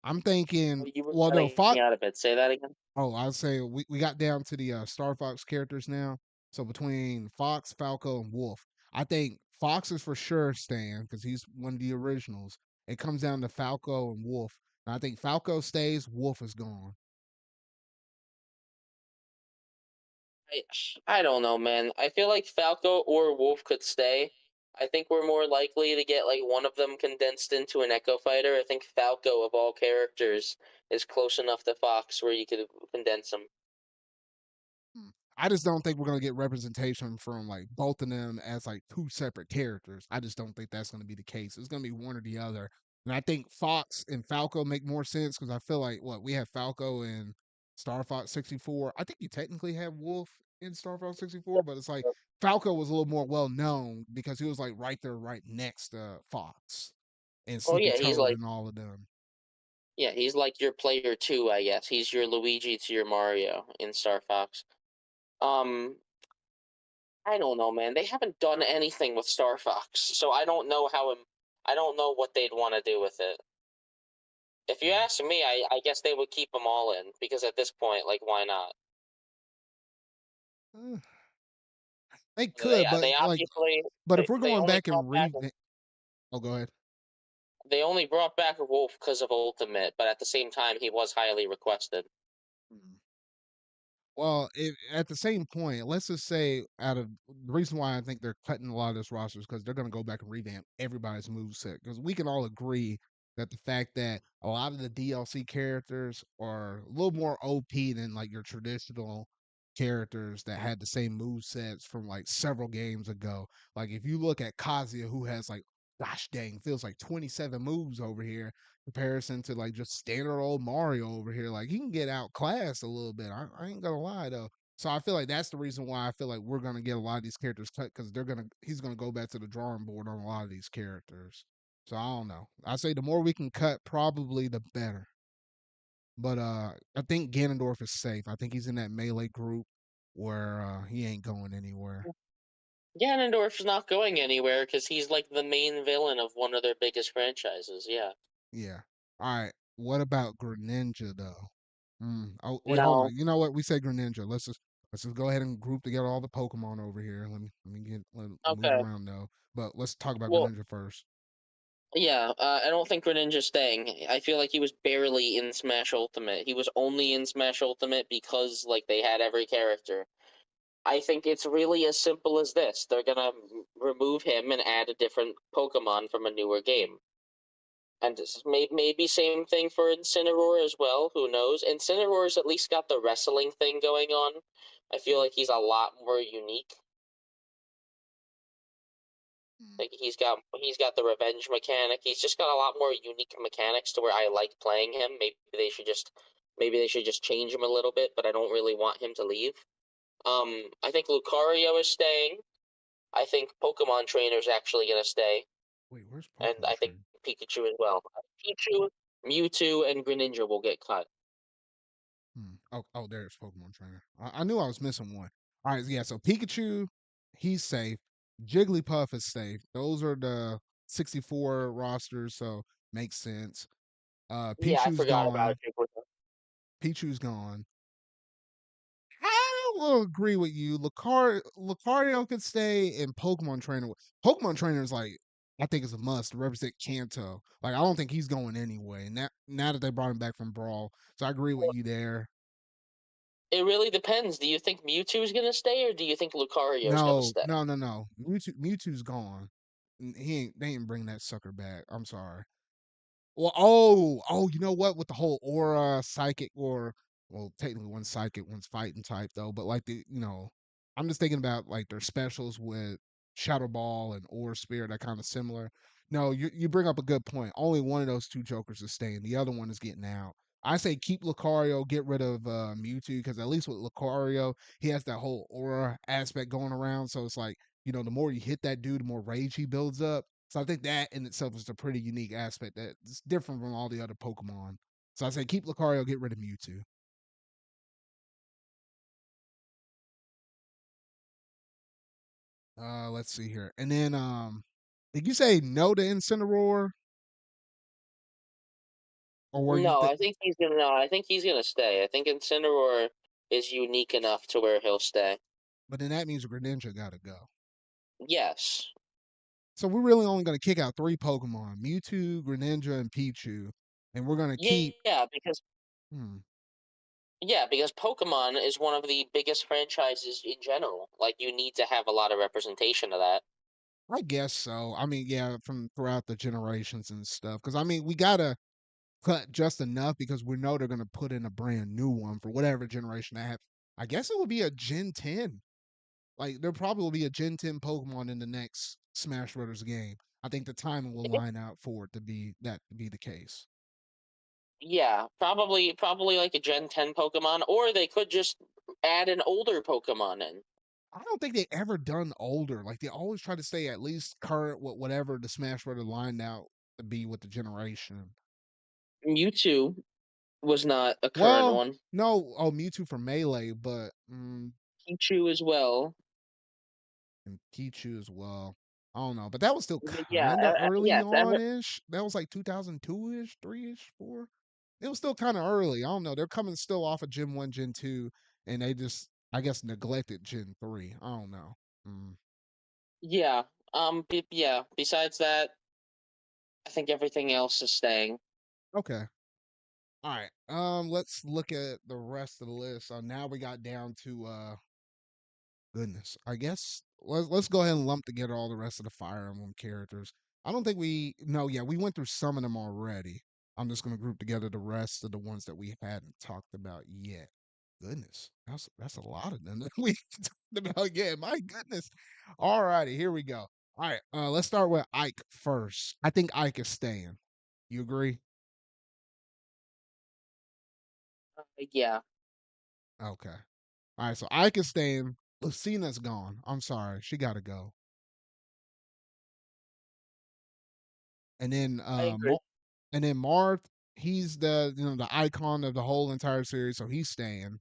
A: I'm thinking,
B: Oh, you were
A: well, no,
B: cutting me
A: Fox.
B: out a bit. Say that again.
A: Oh, I'd say we got down to the Star Fox characters now. So between Fox, Falco, and Wolf, I think Fox is for sure staying because he's one of the originals. It comes down to Falco and Wolf. And I think Falco stays, Wolf is gone.
B: I, I don't know, man. I feel like Falco or Wolf could stay. I think we're more likely to get like one of them condensed into an Echo Fighter. I think Falco, of all characters, is close enough to Fox where you could condense them.
A: I just don't think we're gonna get representation from like both of them as like two separate characters. I just don't think that's gonna be the case. It's gonna be one or the other. And I think Fox and Falco make more sense because I feel like what we have Falco in Star Fox 64. I think you technically have Wolf in Star Fox 64, but it's like Falco was a little more well known because he was like right there, right next to Fox and
B: Oh
A: Sleepy
B: yeah, he's
A: Toad
B: like
A: and all of them.
B: yeah, he's like your player two, I guess. He's your Luigi to your Mario in Star Fox. Um, I don't know, man. They haven't done anything with Star Fox, so I don't know I don't know what they'd want to do with it. If you ask me, I guess they would keep them all in because at this point, like, why not?
A: Mm. They
B: They
A: could, but
B: they
A: like,
B: obviously
A: but if we're
B: they
A: going
B: only
A: back
B: brought
A: and
B: back
A: oh, go ahead.
B: they only brought back Wolf because of Ultimate, but at the same time, he was highly requested.
A: Mm. Well, at the same point, let's just say out of the reason why I think they're cutting a lot of this roster is because they're going to go back and revamp everybody's moveset. Because we can all agree that the fact that a lot of the DLC characters are a little more OP than like your traditional characters that had the same move sets from like several games ago. Like if you look at Kazuya, who has like, gosh dang, feels like 27 moves over here comparison to like just standard old Mario over here. Like he can get outclassed a little bit. I ain't gonna lie though. So I feel like that's the reason why I feel like we're gonna get a lot of these characters cut because he's gonna go back to the drawing board on a lot of these characters. So I don't know. I say the more we can cut, probably the better. But I think Ganondorf is safe. I think he's in that melee group where he ain't going anywhere.
B: Ganondorf's not going anywhere because he's like the main villain of one of their biggest franchises. Yeah.
A: Yeah. All right. What about Greninja though? Oh wait, hold
B: No.
A: on. You know what? We say Greninja. Let's just go ahead and group together all the Pokemon over here. Let me move
B: Okay.
A: around though. But let's talk about
B: Well,
A: Greninja first.
B: yeah. I don't think Greninja's staying. I feel like he was barely in Smash Ultimate. He was only in Smash Ultimate because like they had every character. I think it's really as simple as this. They're gonna remove him and add a different Pokemon from a newer game. And this is maybe same thing for Incineroar as well. Who knows? Incineroar's at least got the wrestling thing going on. I feel like he's a lot more unique.
A: Mm.
B: Like he's got the revenge mechanic. He's just got a lot more unique mechanics to where I like playing him. Maybe they should just change him a little bit, but I don't really want him to leave. I think Lucario is staying. I think Pokemon Trainer's actually gonna stay,
A: Wait, where's
B: and
A: Pokemon
B: I think
A: Train?
B: Pikachu as well. Pikachu, Mewtwo, and Greninja will get cut.
A: Oh, there's Pokemon Trainer. I knew I was missing one. All right, yeah. So Pikachu, he's safe. Jigglypuff is safe. Those are the 64 rosters, so makes sense.
B: Yeah, I
A: Pichu's
B: forgot about
A: gone.
B: you.
A: Pichu's gone. I will agree with you. Lucario could stay, and Pokemon Trainer. Pokemon Trainer is like I think is a must to represent Kanto. Like I don't think he's going anyway. Now that they brought him back from Brawl, so I agree with you there.
B: It really depends. Do you think Mewtwo is gonna stay, or do you think Lucario is gonna
A: No,
B: stay?
A: no, no, no. Mewtwo's gone. He ain't. They ain't bring that sucker back. I'm sorry. Well, you know what? With the whole aura, psychic, or well, technically one's psychic, one's fighting type though. But like I'm just thinking about like their specials with Shadow Ball and Aura Spirit are kind of similar. No, you bring up a good point. Only one of those two jokers is staying. The other one is getting out. I say keep Lucario, get rid of Mewtwo because at least with Lucario, he has that whole aura aspect going around. So it's like the more you hit that dude, the more rage he builds up. So I think that in itself is a pretty unique aspect that's different from all the other Pokemon. So I say keep Lucario, get rid of Mewtwo. Let's see here. And then did you say no to Incineroar? Or were you
B: No,
A: th-
B: I think he's gonna. No, I think he's gonna stay. I think Incineroar is unique enough to where he'll stay.
A: but then that means Greninja gotta go.
B: Yes.
A: So we're really only gonna kick out three Pokemon: Mewtwo, Greninja, and Pichu. And we're gonna keep
B: Yeah, because
A: hmm,
B: Pokemon is one of the biggest franchises in general. Like you need to have a lot of representation of that.
A: I guess so. I mean, yeah, from throughout the generations and stuff. Because I mean, we gotta cut just enough because we know they're gonna put in a brand new one for whatever generation they have. I guess it would be a Gen 10. Like there probably will be a Gen 10 Pokemon in the next Smash Brothers game. I think the timing will line out for it to be the case.
B: Yeah, probably like a Gen 10 Pokemon, or they could just add an older Pokemon in.
A: I don't think they ever done older. Like they always try to stay at least current with whatever the Smash Brothers lined out to be with the generation.
B: Mewtwo was not a current
A: Well,
B: one.
A: no, oh Mewtwo for Melee, but
B: Pichu as well.
A: and Pichu as well. I don't know, but that was still
B: But yeah,
A: kind of early
B: yes,
A: on ish. That was like 2002 ish, 3 ish, 4. It was still kind of early. I don't know. They're coming still off of Gen 1, Gen 2, and they just, I guess, neglected Gen 3. I don't know. Mm,
B: yeah. Yeah. Besides that, I think everything else is staying.
A: okay. All right. Let's look at the rest of the list. So now we got down to goodness. I guess let's go ahead and lump together all the rest of the Fire Emblem characters. I don't think we no, yeah, we went through some of them already. I'm just gonna group together the rest of the ones that we hadn't talked about yet. Goodness, that's a lot of them that we talked about yet. My goodness. All righty, here we go. All right, let's start with Ike first. I think Ike is staying. You agree?
B: Yeah.
A: Okay. All right, so Ike is staying. Lucina's gone. I'm sorry, she got to go. And then
B: I agree.
A: and then Marth, he's the icon of the whole entire series, so he's staying.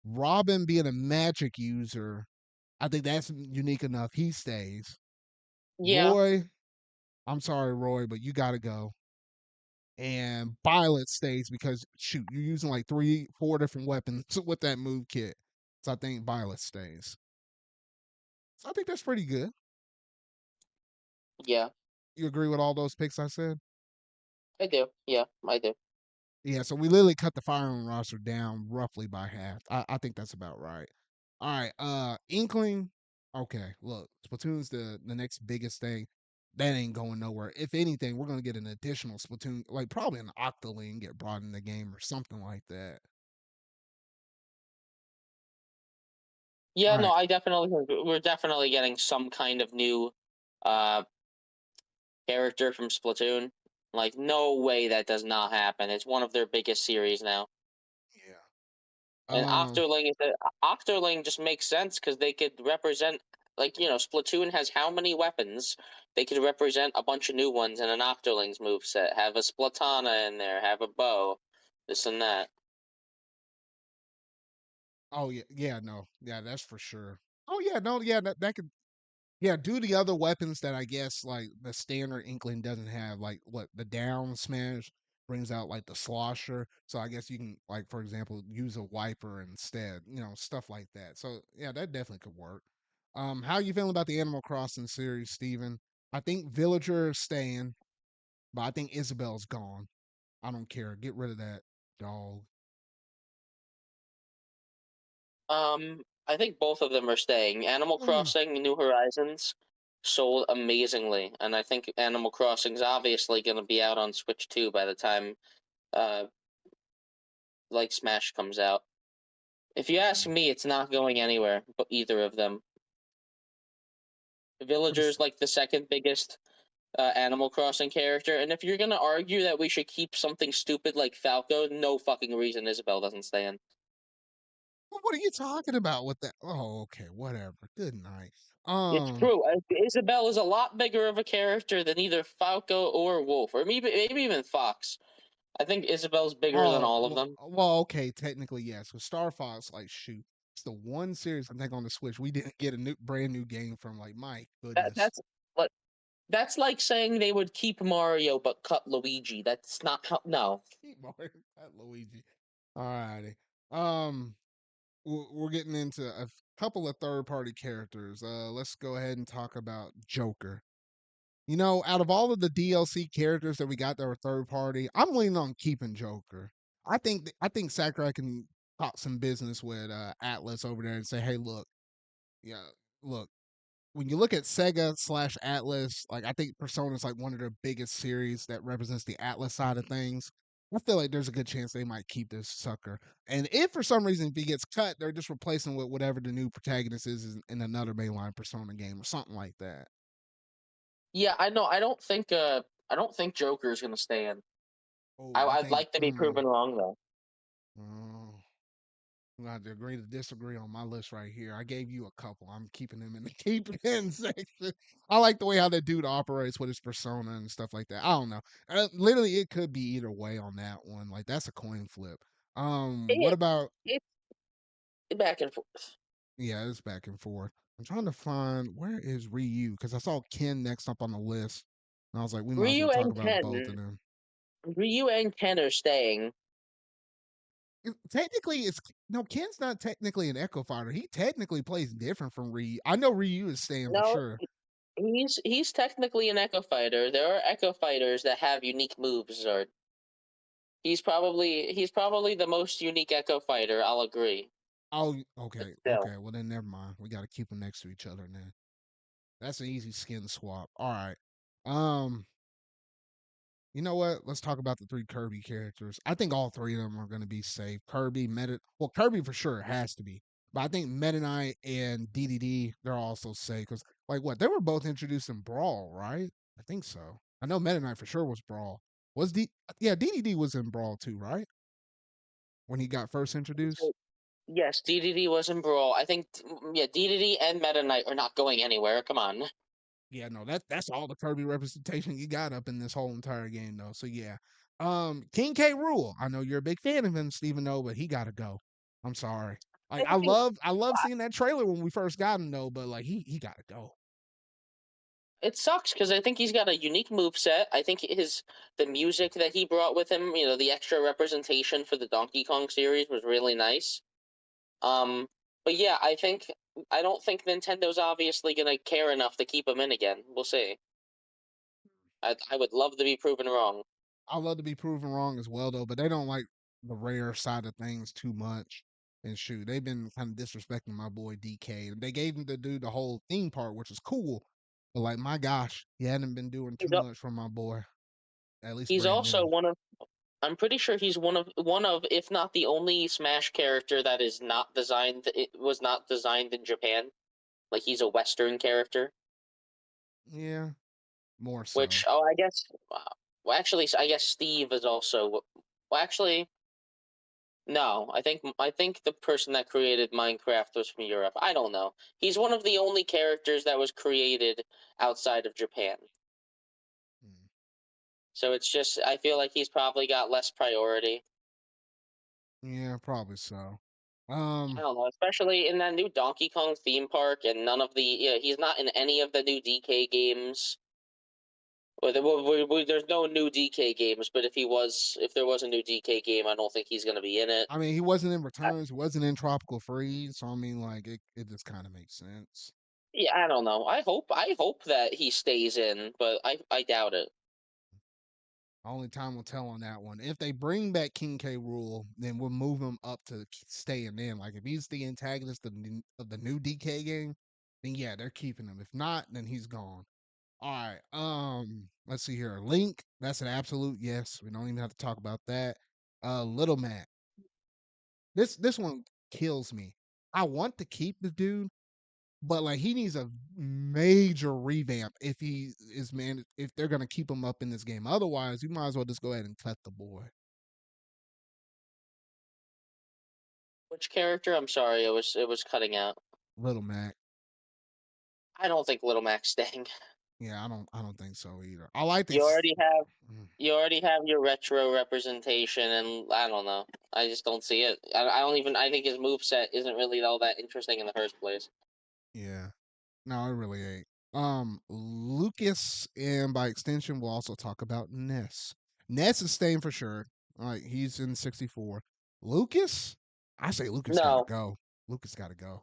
A: Robin being a magic user, I think that's unique enough. He stays.
B: Yeah.
A: Roy, I'm sorry, Roy, but you gotta go. And Violet stays because shoot, you're using like 4 different weapons with that move kit. So I think Violet stays. So I think that's pretty good.
B: Yeah.
A: You agree with all those picks I said?
B: I do. Yeah, I do.
A: Yeah, so we literally cut the firing roster down roughly by half. I think that's about right. All right, Inkling. Okay, look, Splatoon's the next biggest thing. That ain't going nowhere. If anything, we're gonna get an additional Splatoon, like probably an Octoling get brought in the game or something like that.
B: Yeah,
A: All
B: no,
A: right.
B: I definitely think we're definitely getting some kind of new uh character from Splatoon. Like, no way that does not happen. It's one of their biggest series now.
A: Yeah.
B: And Octoling just makes sense because they could represent, like, Splatoon has how many weapons? They could represent a bunch of new ones in an Octoling's moveset. Have a Splatana in there, have a bow, this and that.
A: Oh yeah, yeah, no, yeah, that's for sure. Oh yeah, no, yeah, that could. Yeah, do the other weapons that I guess like the standard Inkling doesn't have, like what the down smash brings out like the slosher. So I guess you can like for example use a wiper instead, stuff like that. So yeah, that definitely could work. How you feeling about the Animal Crossing series, Steven? I think Villager is staying, but I think Isabel's gone. I don't care. Get rid of that dog.
B: I think both of them are staying. Animal
A: Mm,
B: Crossing New Horizons sold amazingly, and I think Animal Crossing's obviously going to be out on Switch too by the time uh like Smash comes out. If you ask
A: yeah.
B: me, it's not going anywhere, but either of them.
A: For the
B: Villager's
A: s-
B: like the second biggest Animal Crossing character, and if you're gonna argue that we should keep something stupid like Falco, no fucking reason Isabel doesn't stay in.
A: what are you talking about with that? Oh, okay, whatever. Good night.
B: It's
A: Um,
B: true. Isabel is a lot bigger of a character than either Falco or Wolf, or maybe even Fox. I think Isabel's bigger than
A: Oh,
B: all of them.
A: well, okay, technically yes. With Star Fox, like shoot, it's the one series I think on the Switch we didn't get a brand new game from. Like, my
B: That,
A: goodness.
B: that's like that's like saying they would keep Mario but cut Luigi. That's not how. No.
A: Keep Mario, not Luigi. Alrighty. Um, we're getting into a couple of third party characters. Let's go ahead and talk about Joker. Out of all of the DLC characters that we got that were third party, I'm leaning on keeping Joker. I think Sakurai can talk some business with Atlas over there and say, hey, look, yeah, look, when you look at Sega slash Atlas, like I think Persona is like one of their biggest series that represents the Atlas side of things. I feel like there's a good chance they might keep this sucker. And if for some reason if he gets cut, they're just replacing with whatever the new protagonist is in another mainline Persona game or something like that.
B: Yeah, I know. I don't think Joker's gonna stay in.
A: Oh, you
B: I'd
A: think?
B: like to be proven wrong though.
A: Oh, we got to agree to disagree on my list right here. I gave you a couple. I'm keeping him in the keeping in section. I like the way how that dude operates with his persona and stuff like that. I don't know. Literally, it could be either way on that one. Like that's a coin flip. What
B: It,
A: about?
B: it's back and forth.
A: Yeah, it's back and forth. I'm trying to find where is Ryu because I saw Ken next up on the list, and I was like, we might as well
B: Ryu
A: talk
B: and
A: about both of
B: Ken,
A: them.
B: Ryu and Ken are staying.
A: Technically, it's no Ken's not technically an Echo Fighter. He technically plays different from Ryu. I know Ryu is staying for
B: No,
A: sure.
B: he's technically an Echo Fighter. There are Echo Fighters that have unique moves, Zard. He's probably the most unique Echo Fighter. I'll agree.
A: Oh,
B: But
A: okay,
B: still,
A: okay. Well, then never mind. We got to keep them next to each other. Then that's an easy skin swap. All right. Um, You know what? Let's talk about the three Kirby characters. I think all three of them are going to be safe. Kirby for sure has to be, but I think Meta Knight and DDD they're also safe because like what they were both introduced in Brawl, right? I think so. I know Meta Knight for sure was Brawl. Was D? Yeah, DDD was in Brawl too, right? When he got first introduced.
B: yes, DDD was in Brawl. I think yeah, DDD and Meta Knight are not going anywhere. Come on.
A: Yeah, no, that's all the Kirby representation you got up in this whole entire game though. So yeah. King K. Rule. I know you're a big fan of him, Stephen O, but he gotta go. I'm sorry. Like
B: I think
A: I love seeing that trailer when we first got him though, but like he gotta go.
B: it sucks because I think he's got a unique move set. I think the music that he brought with him, the extra representation for the Donkey Kong series was really nice. Um, but yeah, I don't think Nintendo's obviously gonna care enough to keep him in again. We'll see. I would love to be proven wrong.
A: I love to be proven wrong as well though, but they don't like the rare side of things too much. And shoot, they've been kind of disrespecting my boy DK. They gave him to do the whole theme part, which is cool. But like my gosh, he hadn't been doing
B: He's
A: too much for my boy. At least
B: he's
A: brand
B: also
A: new.
B: one of. I'm pretty sure he's one of, if not the only Smash character that is not designed. It was not designed in Japan. Like he's a Western character.
A: Yeah, more so.
B: Which I guess. Well, actually, I guess Steve is also. Well, actually, no. I think the person that created Minecraft was from Europe. I don't know. He's one of the only characters that was created outside of Japan.
A: Mm.
B: So it's just I feel like he's probably got less priority.
A: Yeah, probably so.
B: I
A: Um,
B: don't know, especially in that new Donkey Kong theme park, and none of the he's not in any of the new DK games. There's no new DK games, but if there was a new DK game, I don't think he's going to be in it.
A: I mean, he wasn't in Returns, he wasn't in Tropical Freeze, so I mean, like, it just kind of makes sense.
B: Yeah, I don't know. I hope that he stays in, but I doubt it.
A: Only time will tell on that one. If they bring back King K. Rule, then we'll move him up to staying in. Like, if he's the antagonist of the new DK game, then yeah, they're keeping him. If not, then he's gone. All right. Let's see here. Link, that's an absolute yes. We don't even have to talk about that. Little Mac. This one kills me. I want to keep the dude, but like he needs a major revamp if they're gonna keep him up in this game. Otherwise, you might as well just go ahead and cut the boy.
B: Which character? I'm sorry, it was cutting out.
A: Little Mac.
B: I don't think Little Mac's staying.
A: Yeah, I don't think so either. I like
B: You
A: this.
B: already have you already have your retro representation, and I don't know. I just don't see it. I don't even. I think his move set isn't really all that interesting in the first place.
A: Yeah. No, it really ain't. Lucas, and by extension, we'll also talk about Ness. Ness is staying for sure. All right, he's in 64. Lucas, I say Lucas got to
B: No,
A: go. Lucas got to go.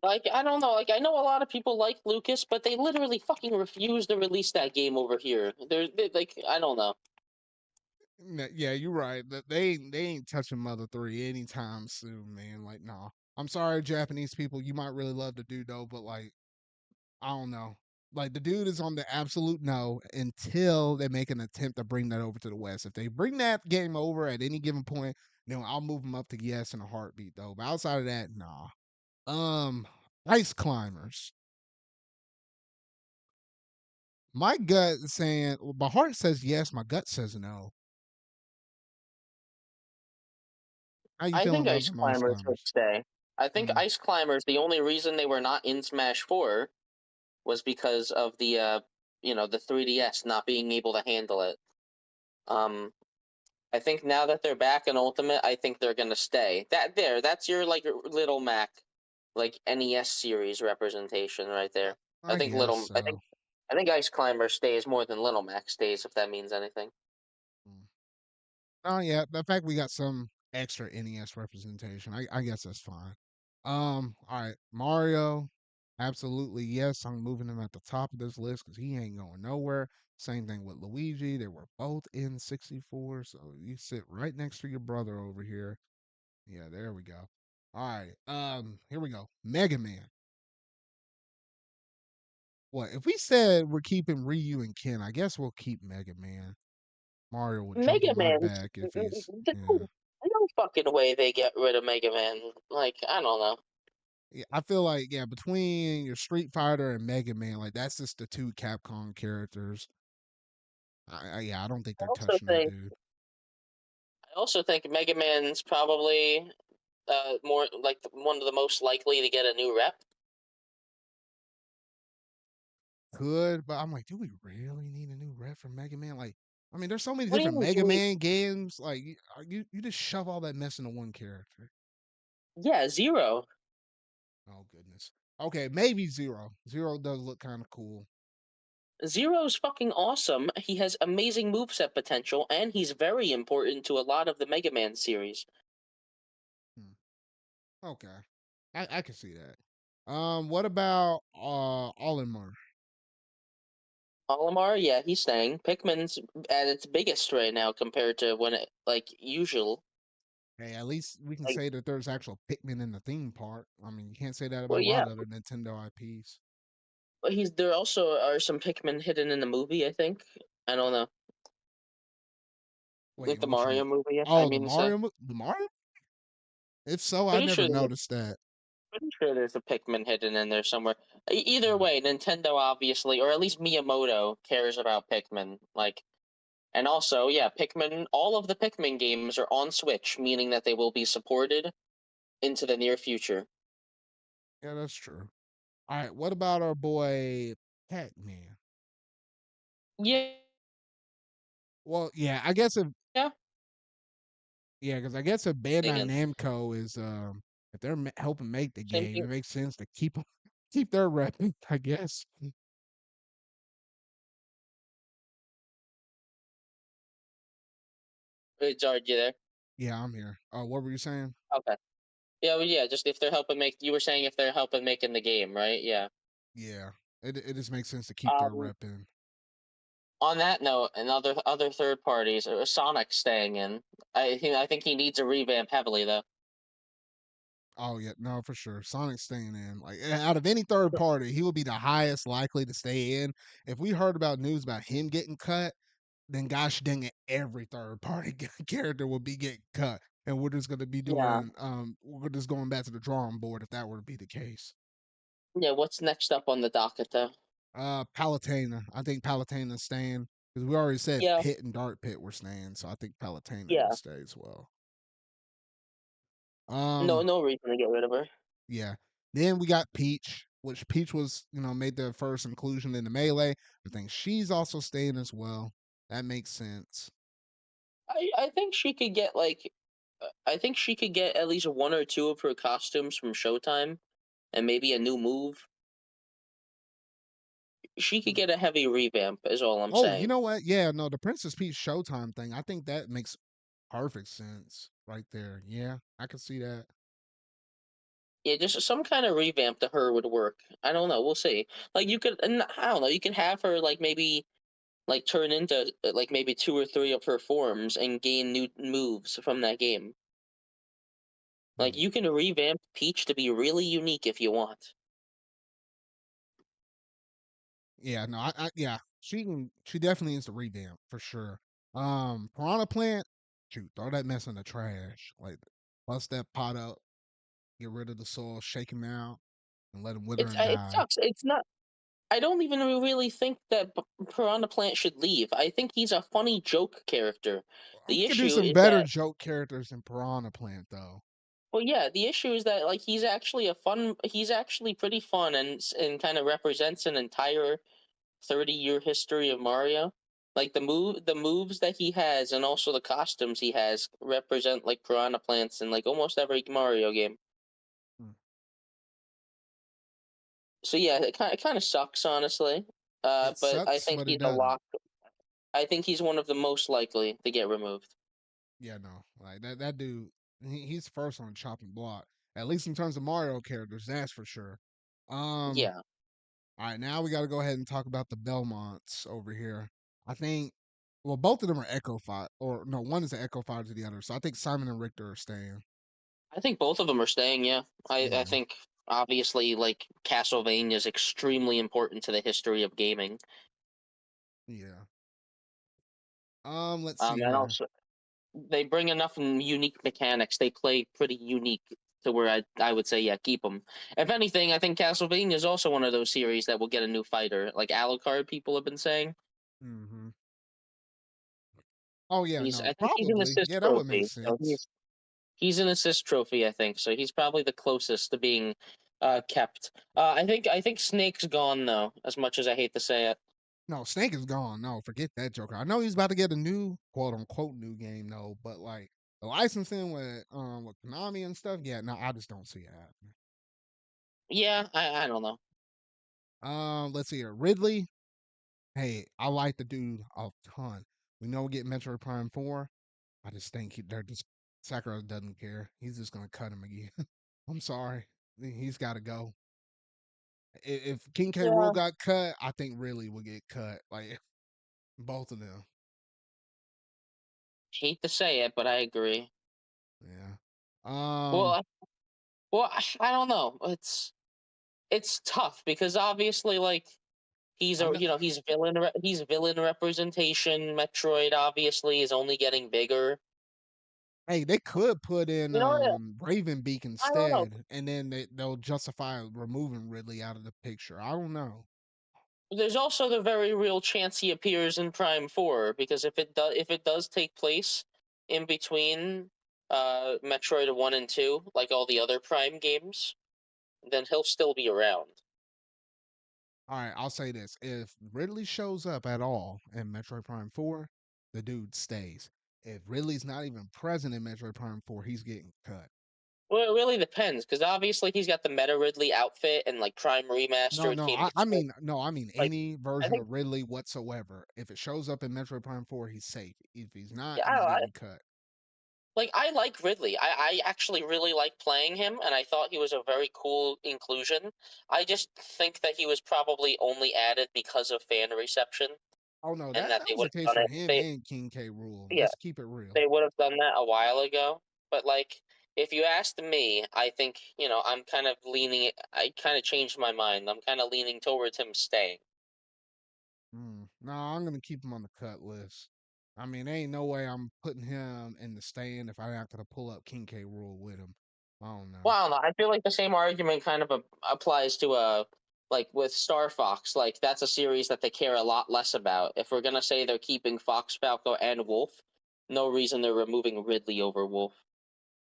B: like I don't know. Like I know a lot of people like Lucas, but they literally fucking refuse to release that game over here. Like I don't know.
A: Yeah, you're right. They ain't touching Mother 3 anytime soon, man. Like, nah. I'm sorry, Japanese people. You might really love the dude though, but like, I don't know. Like the dude is on the absolute no until they make an attempt to bring that over to the West. If they bring that game over at any given point, then I'll move him up to yes in a heartbeat though. But outside of that, nah. Ice climbers. My gut is saying, well, my heart says yes, my gut says no. How you
B: I
A: feeling
B: think
A: about
B: Ice
A: them ice
B: Climbers would
A: climbers?
B: stay. I think
A: Mm,
B: Ice Climbers, the only reason they were not in Smash 4 was because of the 3DS not being able to handle it. Um, I think now that they're back in Ultimate, I think they're gonna stay. That's your like Little Mac, like NES series representation right there. I
A: I
B: think
A: guess
B: Little, I
A: so.
B: think, I think Ice Climber stays more than Little Mac stays, if that means anything.
A: Mm. Oh yeah, the fact we got some extra NES representation, I guess that's fine. All right, Mario, absolutely yes. I'm moving him at the top of this list because he ain't going nowhere. Same thing with Luigi. They were both in 64, so you sit right next to your brother over here. Yeah, there we go. All right, here we go. Mega Man. What if we said we're keeping Ryu and Ken? I guess we'll keep Mega Man. Mario will jump
B: Mega
A: on my
B: Man,
A: back if he's yeah.
B: no fucking way they get rid of Mega Man. Like, I don't know.
A: Yeah, I feel like yeah, between your Street Fighter and Mega Man, like that's just the two Capcom characters. Yeah, I don't think
B: I
A: they're
B: also
A: touching that
B: think
A: dude.
B: I also think Mega Man's probably more like one of the most likely to get a new rep.
A: Could, but I'm like, do we really need a new rep for Mega Man? Like, I mean, there's so many
B: What do you
A: different
B: mean?
A: Mega Man games. Like, you just shove all that mess into one character.
B: Yeah, Zero.
A: Oh goodness. Okay, maybe Zero. Zero does look kind of cool.
B: Zero's fucking awesome. He has amazing moveset potential, and he's very important to a lot of the Mega Man series.
A: Hmm. Okay, I can see that. What about Olimar?
B: Olimar, yeah, he's staying. Pikmin's at its biggest right now compared to when it like usual.
A: Hey, at least we can
B: Like,
A: say that there's actual Pikmin in the theme park. I mean, you can't say that
B: well,
A: about a
B: yeah,
A: lot of other Nintendo IPs.
B: but he's there also are some Pikmin hidden in the movie. I think. I don't know, like
A: Wait,
B: the
A: which
B: Mario
A: one?
B: movie. I
A: Oh,
B: mean to say,
A: The Mario? If so, I
B: pretty
A: never
B: sure there's a
A: noticed that.
B: pretty sure there's a Pikmin hidden in there somewhere. Either
A: Hmm.
B: way, Nintendo obviously, or at least Miyamoto, cares about Pikmin. Like, and also, yeah, Pikmin. All of the Pikmin games are on Switch, meaning that they will be supported into the near future.
A: Yeah, that's true. All right, what about our boy Pac-Man?
B: Yeah,
A: Well, yeah, I guess if
B: yeah.
A: yeah, because I guess if Bandai
B: Again,
A: Namco is if they're helping make the
B: same
A: game,
B: thing.
A: it makes sense to keep 'em- keep their rep. I guess.
B: It's already there.
A: Yeah, I'm here. Oh, what were you saying?
B: Okay. Yeah, well, yeah. Just if they're helping make, you were saying if they're helping making the game, right? Yeah.
A: Yeah, it just makes sense to keep their
B: Um.
A: rep in.
B: On that note, and other third parties, Sonic staying in. I think he needs a revamp heavily though.
A: Oh yeah, no, for sure. Sonic's staying in. Like out of any third party, he would be the highest likely to stay in. If we heard about news about him getting cut, then gosh dang it, every third party character will be getting cut. And we're just gonna be
B: Yeah.
A: doing we're just going back to the drawing board if that were to be the case.
B: Yeah. What's next up on the docket though?
A: Palutena. I think Palutena's staying. Because we already said
B: Yeah.
A: Pit and Dart Pit were staying, so I think Palutena will
B: Yeah.
A: stay as well.
B: No.
A: Um
B: No reason to get rid of her.
A: Yeah. Then we got Peach, which Peach was, made the first inclusion in the melee. I think she's also staying as well. That makes sense.
B: I think she could get like. I think she could get at least one or two of her costumes from Showtime, and maybe a new move. She could
A: Mm.
B: get a heavy revamp. Is all I'm
A: Oh, you
B: saying.
A: know what? Yeah, no, the Princess Peach Showtime thing. I think that makes perfect sense right there. Yeah, I can see that.
B: Yeah, just some kind of revamp to her would work. I don't know. We'll see. Like you could, and I don't know. You could have her like maybe like turn into like maybe two or three of her forms and gain new moves from that game. Like
A: Hmm.
B: you can revamp Peach to be really unique if you want.
A: Yeah, no, yeah, she definitely needs to revamp for sure. Piranha Plant, shoot, throw that mess in the trash. Like, bust that pot up, get rid of the soil, shake him out, and let him wither and
B: It
A: die.
B: sucks. It's not. I don't even really think that Piranha Plant should leave. I think he's a funny joke character.
A: We
B: The
A: could do
B: issue
A: some
B: is
A: better
B: that,
A: joke characters than Piranha Plant, though.
B: well, yeah, the issue is that like he's actually a fun. He's actually pretty fun and kind of represents an entire 30-year history of Mario. Like the moves that he has, and also the costumes he has, represent like piranha plants in like almost every Mario game.
A: Hmm.
B: So yeah, it kind of sucks, honestly.
A: It
B: But I
A: sucks,
B: think
A: but it
B: he's a
A: doesn't.
B: lock. I think he's one of the most likely to get removed.
A: Yeah, no, like that dude, he's first on the chopping block. At least in terms of Mario characters, that's for sure. Um,
B: Yeah,
A: all right, now we got to go ahead and talk about the Belmonts over here. I think, well, both of them are Echo Five, or no, one is an Echo Five to the other. So I think Simon and Richter are staying.
B: I think both of them are staying. Yeah, I
A: Yeah,
B: think obviously like Castlevania is extremely important to the history of gaming.
A: yeah. Let's see
B: And
A: here.
B: also they bring enough unique mechanics. They play pretty unique to where I would say yeah, keep them. If anything, I think Castlevania is also one of those series that will get a new fighter, like Alucard. People have been saying
A: Hmm. Oh yeah,
B: he's.
A: no,
B: I think he's an
A: probably.
B: assist
A: Yeah, that would make
B: trophy. So
A: sense.
B: he's an assist trophy. I think so. He's probably the closest to being kept. I think Snake's gone though. As much as I hate to say it.
A: No, Snake is gone. No, forget that Joker. I know he's about to get a new quote unquote new game though, but like the licensing with Konami and stuff, yeah, no, I just don't see it happening.
B: Yeah, I don't know.
A: Let's see here. Ridley, hey, I like the dude a ton. We know we get Metroid Prime 4. I just think they're just Sakura doesn't care. He's just gonna cut him again. I'm sorry. He's gotta go. If King K. Rule
B: Yeah,
A: got cut, I think Ridley would get cut. Like both of them.
B: hate to say it, but I agree.
A: Yeah.
B: Well,
A: Um,
B: I don't know. It's tough because obviously like he's
A: I
B: a
A: know.
B: he's villain representation. Metroid obviously is only getting bigger.
A: Hey, they could put in
B: You know what?
A: Ravenbeak
B: I don't know.
A: instead, and then they'll justify removing Ridley out of the picture. I don't know.
B: There's also the very real chance he appears in Prime 4 because if it does take place in between Metroid 1 and 2 like all the other Prime games, then he'll still be around.
A: All right, I'll say this: if Ridley shows up at all in Metroid Prime 4, the dude stays. If Ridley's not even present in Metroid Prime 4, he's getting cut.
B: Well, it really depends because obviously he's got the Meta Ridley outfit and like Prime
A: No,
B: Remastered
A: no,
B: came
A: I
B: with
A: mean, no, I mean
B: like
A: any
B: I
A: version
B: think
A: of Ridley whatsoever. If it shows up in Metroid Prime 4, he's safe. If he's not,
B: yeah,
A: he's getting cut.
B: I like Ridley. I actually really like playing him, and I thought he was a very cool inclusion. I just think that he was probably only added because of fan reception,
A: Oh no,
B: and
A: that
B: that
A: that
B: they
A: was the
B: would
A: case
B: have done
A: for
B: it.
A: him and King K. Rule.
B: Yeah,
A: Let's keep it real.
B: they would have done that a while ago. But like, if you asked me, I think I'm kind of leaning. I kind of changed my mind. I'm kind of leaning towards him staying.
A: No, I'm gonna keep him on the cut list. I mean, there ain't no way I'm putting him in the stand if I have to pull up King K. Rule with him. I don't know.
B: Well, I don't know. I feel like the same argument kind of applies to like with Star Fox. Like that's a series that they care a lot less about. If we're gonna say they're keeping Fox, Falco, and Wolf, no reason they're removing Ridley over Wolf.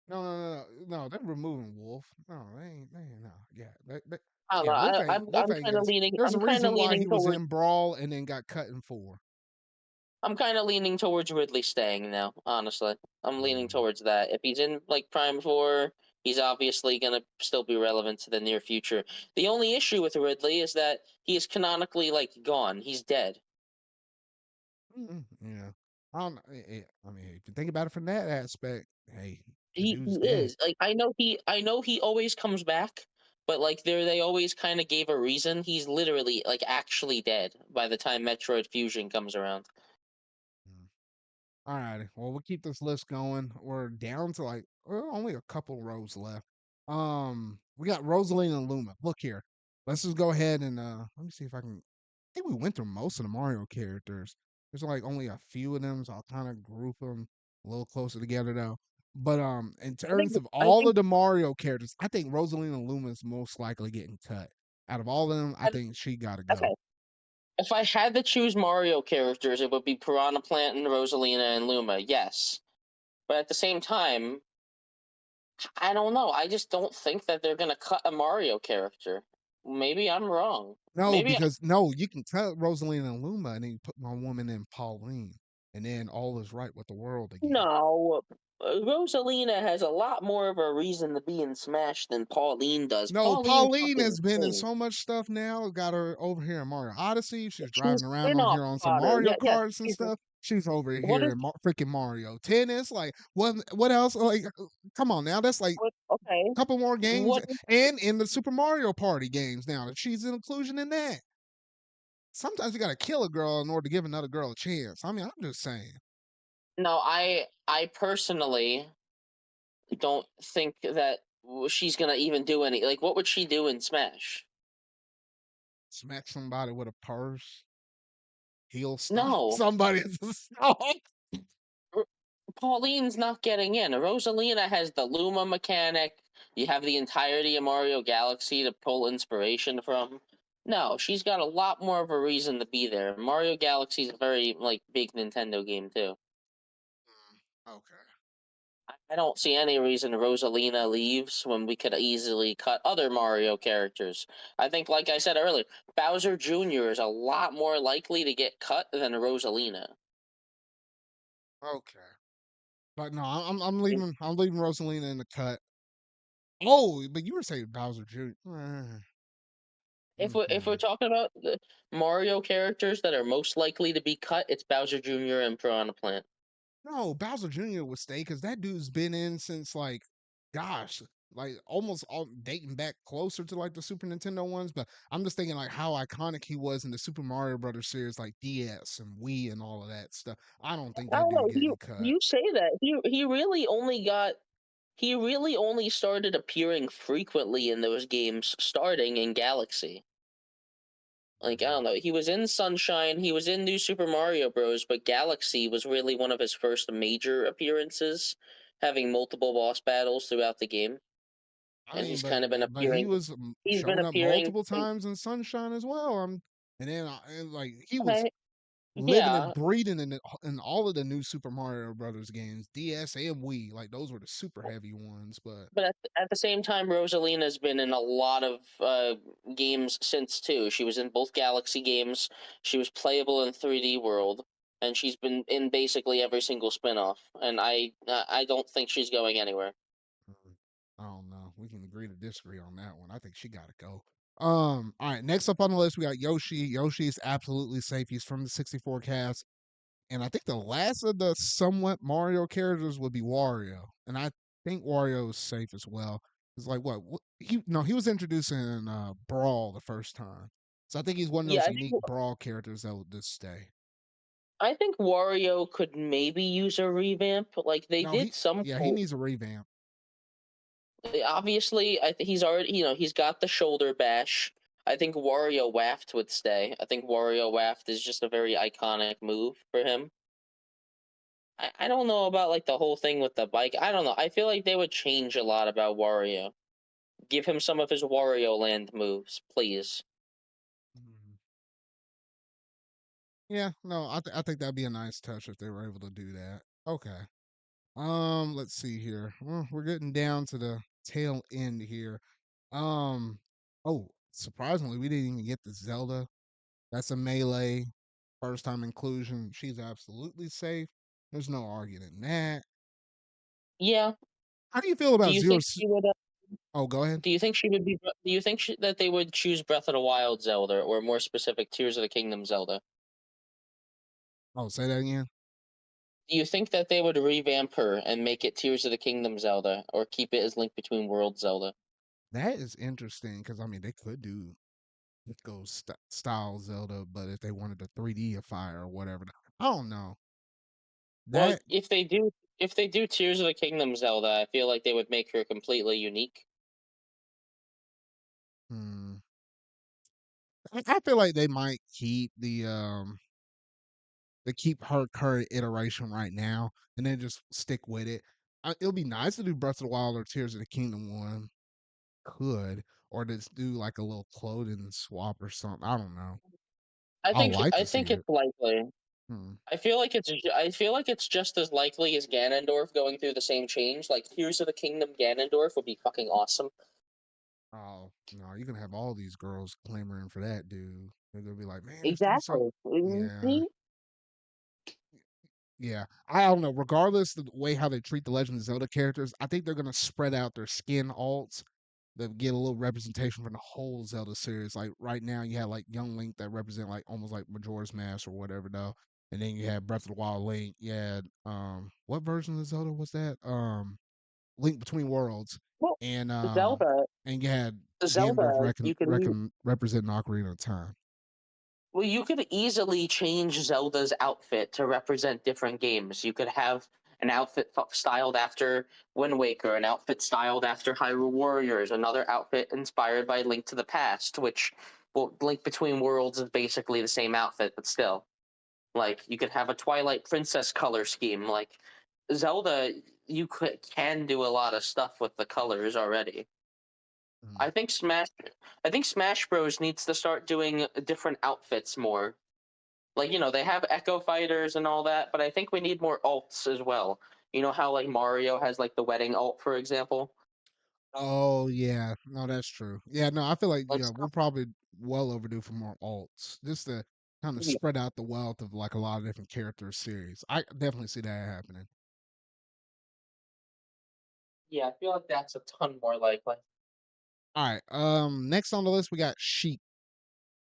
A: No, no, no, no, no. They're removing Wolf. No, they ain't. No, yeah,
B: I don't know.
A: yeah. Wolf
B: I'm
A: ain't
B: kind of
A: got.
B: leaning.
A: There's a
B: I'm kind of
A: reason why he
B: leaning
A: was
B: towards.
A: in Brawl and then got cut in 4.
B: I'm kind of leaning towards Ridley staying now. Honestly, I'm leaning
A: Mm.
B: towards that. If he's in like Prime 4, he's obviously gonna still be relevant to the near future. The only issue with Ridley is that he is canonically like gone. He's dead.
A: Yeah. I don't. I mean, if you think about it from that aspect, hey, the
B: He
A: dude's dead.
B: is. Like I know he always comes back, but like they always kind of gave a reason. He's literally like actually dead by the time Metroid Fusion comes around.
A: Mm. All righty. Well, we'll keep this list going. We're down to like only a couple rows left. We got Rosaline and Luma. Look here. Let's just go ahead and let me see if I can think we went through most of the Mario characters. There's like only a few of them, so I'll kind of group them a little closer together though. But in
B: I think
A: terms of
B: I
A: all
B: think
A: of the Mario characters, I think Rosalina Luma is most likely getting cut. Out of all of them, I
B: I,
A: think she got to
B: if
A: go.
B: I if I had to choose Mario characters, it would be Piranha Plant and Rosalina and Luma. Yes, but at the same time, I don't know. I just don't think that they're gonna cut a Mario character. Maybe I'm wrong.
A: No,
B: Maybe
A: because no, you can cut Rosalina Luma and then you put my woman in Pauline, and then all is right with the world again.
B: no. Rosalina has a lot more of a reason to be in Smash than Pauline does.
A: No,
B: Pauline's
A: Pauline
B: fucking
A: has been in
B: insane.
A: so much stuff now. Got her over here in Mario Odyssey. She's
B: She's
A: driving around on
B: spin-off
A: here on some
B: fodder.
A: Mario
B: Yeah, yeah.
A: karts and
B: She's
A: stuff. She's over
B: what
A: here
B: is
A: in freaking Mario Tennis. Like, what else? Like, come on now. That's like
B: what? Okay,
A: a couple more games,
B: what?
A: and in the Super Mario Party games now. She's an inclusion in that. Sometimes you got to kill a girl in order to give another girl a chance. I mean, I'm just saying.
B: No, I personally don't think that she's gonna even do any. Like, what would she do in Smash?
A: Smack somebody with a purse. He'll stop
B: No,
A: somebody to stop.
B: R- Pauline's not getting in. Rosalina has the Luma mechanic. You have the entirety of Mario Galaxy to pull inspiration from. No, she's got a lot more of a reason to be there. Mario Galaxy's a very like big Nintendo game too.
A: Okay.
B: I don't see any reason Rosalina leaves when we could easily cut other Mario characters. I think, like I said earlier, Bowser Jr. is a lot more likely to get cut than Rosalina.
A: Okay. But no, I'm leaving Rosalina in the cut. Oh, but you were saying Bowser Jr.
B: If we're
A: Mhm.
B: talking about the Mario characters that are most likely to be cut, it's Bowser Jr. and Piranha Plant.
A: No, Bowser Jr. would stay because that dude's been in since like, gosh, like almost all dating back closer to like the Super Nintendo ones. But I'm just thinking like how iconic he was in the Super Mario Brothers series, like DS and Wii and all of that stuff. I don't think
B: I
A: that
B: don't
A: dude
B: know.
A: getting cut.
B: You say that he really only started appearing frequently in those games starting in Galaxy. Like, I
A: Mhm.
B: don't know, he was in Sunshine, he was in New Super Mario Bros., but Galaxy was really one of his first major appearances, having multiple boss battles throughout the game,
A: I
B: and
A: mean,
B: he's kind of been
A: but he
B: appearing.
A: was
B: He's been
A: showing up
B: appearing.
A: multiple times in Sunshine as well. And then and like he was
B: Okay,
A: living and
B: yeah,
A: breathing in all of the new Super Mario Brothers games, DS and Wii. Like those were the super heavy ones. But
B: but at the same time, Rosalina's been in a lot of games since too. She was in both Galaxy games. She was playable in 3D World, and she's been in basically every single spin-off. And I don't think she's going anywhere.
A: I don't know. We can agree to disagree on that one. I think she got to go. All right. Next up on the list, we got Yoshi. Yoshi is absolutely safe. He's from the 64 cast. And I think the last of the somewhat Mario characters would be Wario, and I think Wario is safe as well. It's like he was introduced in Brawl the first time, so I think he's one of
B: Yeah,
A: those unique Brawl characters that will just stay.
B: I think Wario could maybe use a revamp. Like they
A: No,
B: did some
A: he
B: cool.
A: needs a revamp.
B: Obviously, I think he's already. He's got the shoulder bash. I think Wario Waft would stay. I think Wario Waft is just a very iconic move for him. I don't know about like the whole thing with the bike. I don't know. I feel like they would change a lot about Wario. Give him some of his Wario Land moves, please.
A: Mhm. Yeah, no, I think that'd be a nice touch if they were able to do that. Okay. Let's see here. Well, we're getting down to the tail end here. Um, oh, surprisingly, we didn't even get the Zelda. That's a melee first time inclusion. She's absolutely safe. There's no arguing that.
B: Yeah.
A: How do you feel
B: Do
A: about
B: you
A: Zero?
B: think she would?
A: Oh, go ahead.
B: Do you think she would be? Do you think that they would choose Breath of the Wild Zelda, or more specific, Tears of the Kingdom Zelda?
A: Oh, say that again.
B: Do you think that they would revamp her and make it Tears of the Kingdom Zelda, or keep it as Link Between Worlds Zelda?
A: That is interesting because I mean they could do go style Zelda, but if they wanted a 3D-ify or whatever, I don't know.
B: Well,
A: That
B: if they do Tears of the Kingdom Zelda, I feel like they would make her completely unique.
A: hmm, I feel like they might keep they keep her current iteration right now, and then just stick with it. It'll be nice to do Breath of the Wild or Tears of the Kingdom one, could, or just do like a little clothing swap or something. I don't know. I'll like
B: I
A: to see
B: think
A: it.
B: it's likely.
A: Hmm.
B: I feel like it's just as likely as Ganondorf going through the same change. Like Tears of the Kingdom Ganondorf would be fucking awesome.
A: Oh no, you're gonna have all these girls clamoring for that dude. They're gonna be like, man, this dude's so
B: Exactly.
A: yeah.
B: See?
A: Yeah, I don't know. Regardless of the way how they treat the Legend of Zelda characters, I think they're gonna spread out their skin alts that get a little representation from the whole Zelda series. Like right now, you have like Young Link that represent like almost like Majora's Mask or whatever though, and then you have Breath of the Wild Link. You had what version of Zelda was that? Link Between Worlds,
B: Well,
A: and
B: Zelda,
A: you had Ganondorf
B: Zelda, you can
A: representing Ocarina of Time.
B: well, you could easily change Zelda's outfit to represent different games. You could have an outfit styled after Wind Waker, an outfit styled after Hyrule Warriors, another outfit inspired by Link to the Past, which, well, Link Between Worlds is basically the same outfit, but still. Like, you could have a Twilight Princess color scheme. Like, Zelda, can do a lot of stuff with the colors already.
A: Mm.
B: I think Smash, I think Smash Bros needs to start doing different outfits more. Like, they have Echo Fighters and all that, but I think we need more alts as well. You know how like Mario has like the wedding alt, for example.
A: Oh yeah, no, that's true. Yeah, no, I feel like
B: Like
A: we're
B: stuff.
A: probably well overdue for more alts, just to kind of
B: Yeah,
A: spread out the wealth of like a lot of different characters series. I definitely see that happening.
B: yeah, I feel like that's a ton more likely.
A: All right, next on the list we got Sheik.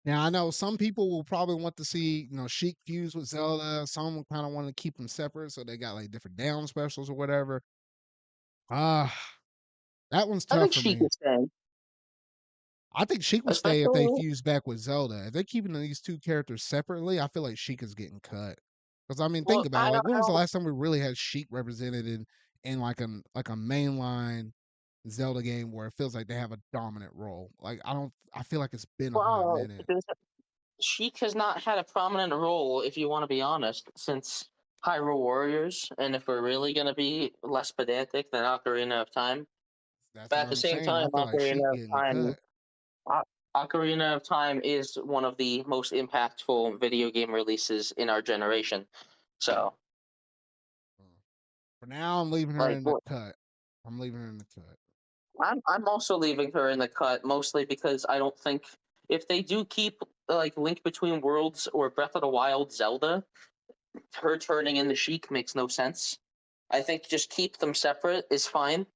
A: Now I know some people will probably want to see Sheik fuse with Zelda. Some will kind of want to keep them separate, so they got like different down specials or whatever. Ah, that one's
B: I
A: tough
B: think
A: for
B: she
A: me.
B: could stay,
A: I think Sheik would stay if they
B: especially.
A: fuse back with Zelda. If they're keeping these two characters separately, I feel like Sheik is getting cut. Because I mean, think
B: Well,
A: about it. Like,
B: I
A: when was the
B: don't.
A: last time we really had Sheik represented in like a mainline Zelda game where it feels like they have a dominant role? Like, I don't. I feel like it's been a hot
B: Well,
A: minute.
B: because Sheik has not had a prominent role, if you want to be honest, since Hyrule Warriors. And if we're really gonna be less pedantic than Ocarina of Time,
A: That's
B: but
A: what
B: at the
A: I'm
B: same
A: saying. I
B: time,
A: feel like Sheik getting cut.
B: O- Ocarina of Time is one of the most impactful video game releases in our generation. So,
A: For now, I'm leaving her
B: like,
A: in the
B: well,
A: cut. I'm leaving her in the cut.
B: I'm also leaving her in the cut mostly because I don't think if they do keep like Link Between Worlds or Breath of the Wild Zelda, her turning into Sheik makes no sense. I think just keep them separate is fine.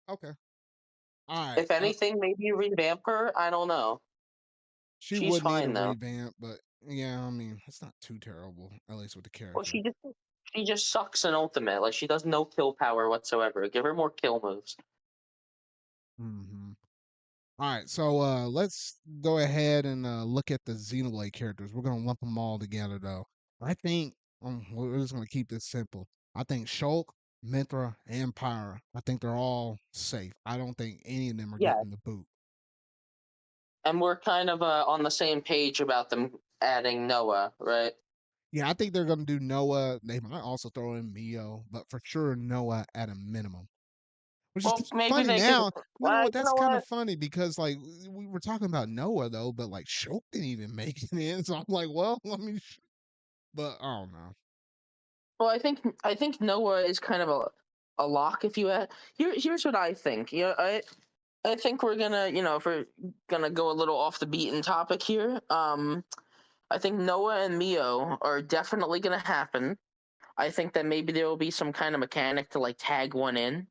A: Okay. All right.
B: If anything, maybe revamp her. I don't know.
A: She
B: She's
A: would need a
B: fine though.
A: revamp, but yeah, I mean, it's not too terrible, at least with the
B: Well,
A: character.
B: she just sucks in Ultimate. Like she does no kill power whatsoever. Give her more kill moves.
A: Hmm. All right, so let's go ahead and look at the Xenoblade characters. We're gonna lump them all together, though. I think we're just gonna keep this simple. I think Shulk, Mithra, and Pyra. I think they're all safe. I don't think any of them are
B: Yeah,
A: getting the boot.
B: and we're kind of on the same page about them adding Noah, right?
A: Yeah, I think they're gonna do Noah. They might also throw in Mio, but for sure Noah at a minimum. Which is
B: Well, maybe
A: funny
B: they could.
A: now. You know what?
B: You
A: That's
B: know
A: kind of
B: what?
A: funny because like we were talking about Noah though, but like Shulk didn't even make it in. So I'm like, well, I mean, but I don't know.
B: Well, I think Noah is kind of a lock. If you here's what I think. I think we're gonna if we're gonna go a little off the beaten topic here. I think Noah and Mio are definitely gonna happen. I think that maybe there will be some kind of mechanic to like tag one in,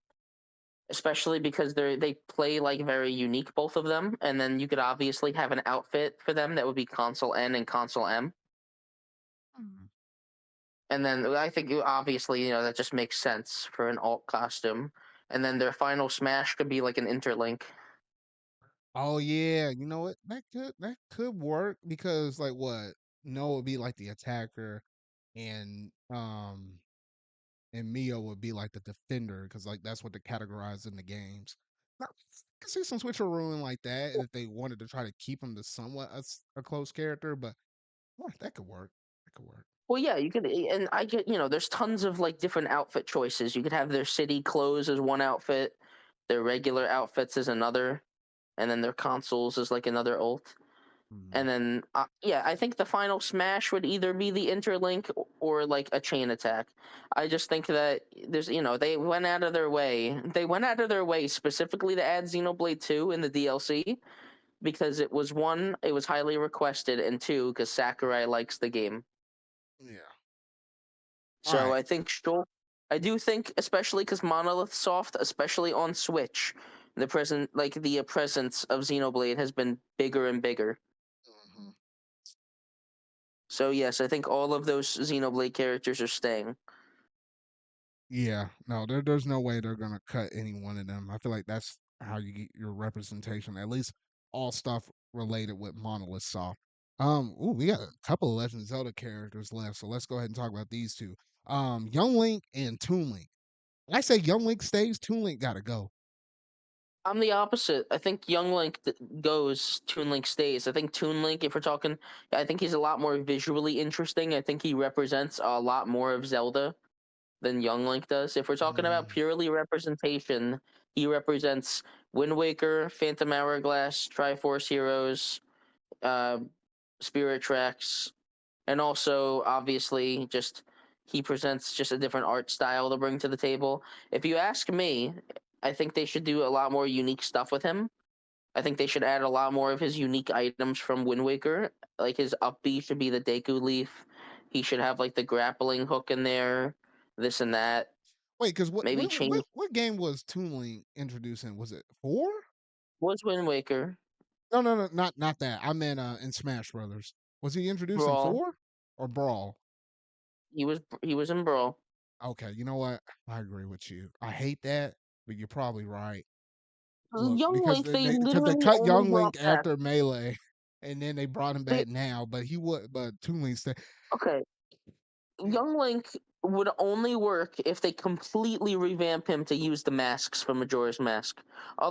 B: especially because they play like very unique, both of them. And then you could obviously have an outfit for them that would be console N and console M.
A: Mm.
B: And then I think obviously that just makes sense for an alt costume. And then their final smash could be like an interlink.
A: Oh yeah, you know what? That could work because like what Noah would be like the attacker, and and Mio would be like the defender because like that's what they categorize in the games. can see some switcherooing like that if they wanted to try to keep him to somewhat a close character, but that could work. That could work.
B: Well, yeah, you could, and I get, there's tons of like different outfit choices. You could have their city clothes as one outfit, their regular outfits as another, and then their consoles as like another ult. And
A: Mm.
B: then, yeah, I think the final smash would either be the interlink or like a chain attack. I just think that there's, they went out of their way. They went out of their way specifically to add Xenoblade 2 in the DLC because it was one, it was highly requested, and two, because Sakurai likes the game.
A: Yeah. All
B: So
A: right.
B: I think, sure, I do think, especially because Monolith Soft, especially on Switch, the presence of Xenoblade has been bigger and bigger.
A: Mhm.
B: So yes, I think all of those Xenoblade characters are staying.
A: Yeah, no, there's no way they're gonna cut any one of them. I feel like that's how you get your representation, at least all stuff related with Monolith Soft. Ooh, we got a couple of Legend of Zelda characters left, so let's go ahead and talk about these two. Young Link and Toon Link. I say Young Link stays, Toon Link gotta go.
B: I'm the opposite. I think Young Link goes, Toon Link stays. I think Toon Link, if we're talking, I think he's a lot more visually interesting. I think he represents a lot more of Zelda than Young Link does. If we're talking about
A: Mm,
B: purely representation, he represents Wind Waker, Phantom Hourglass, Triforce Heroes, uh, Spirit Tracks, and also obviously just he presents just a different art style to bring to the table. If you ask me, I think they should do a lot more unique stuff with him. I think they should add a lot more of his unique items from Wind Waker. Like his up B should be the Deku Leaf. He should have like the grappling hook in there, this and that.
A: Wait, because what,
B: Maybe
A: what
B: change
A: what what game was Toon Link introducing? Was it 4?
B: was Wind Waker
A: No, no, no, not that. I meant in Smash Brothers. Was he introduced in
B: Brawl.
A: 4 or Brawl?
B: He was in Brawl.
A: Okay, you know what? I agree with you. I hate that, but you're probably right. Look,
B: Young
A: because
B: Link,
A: they
B: they
A: because they
B: literally
A: cut
B: only
A: Young
B: brought
A: Link
B: back.
A: after Melee, and then they brought him
B: They,
A: back now. But he would, but Toon Link stay.
B: okay,
A: Mm.
B: Young Link would only work if they completely revamp him to use the masks from Majora's Mask.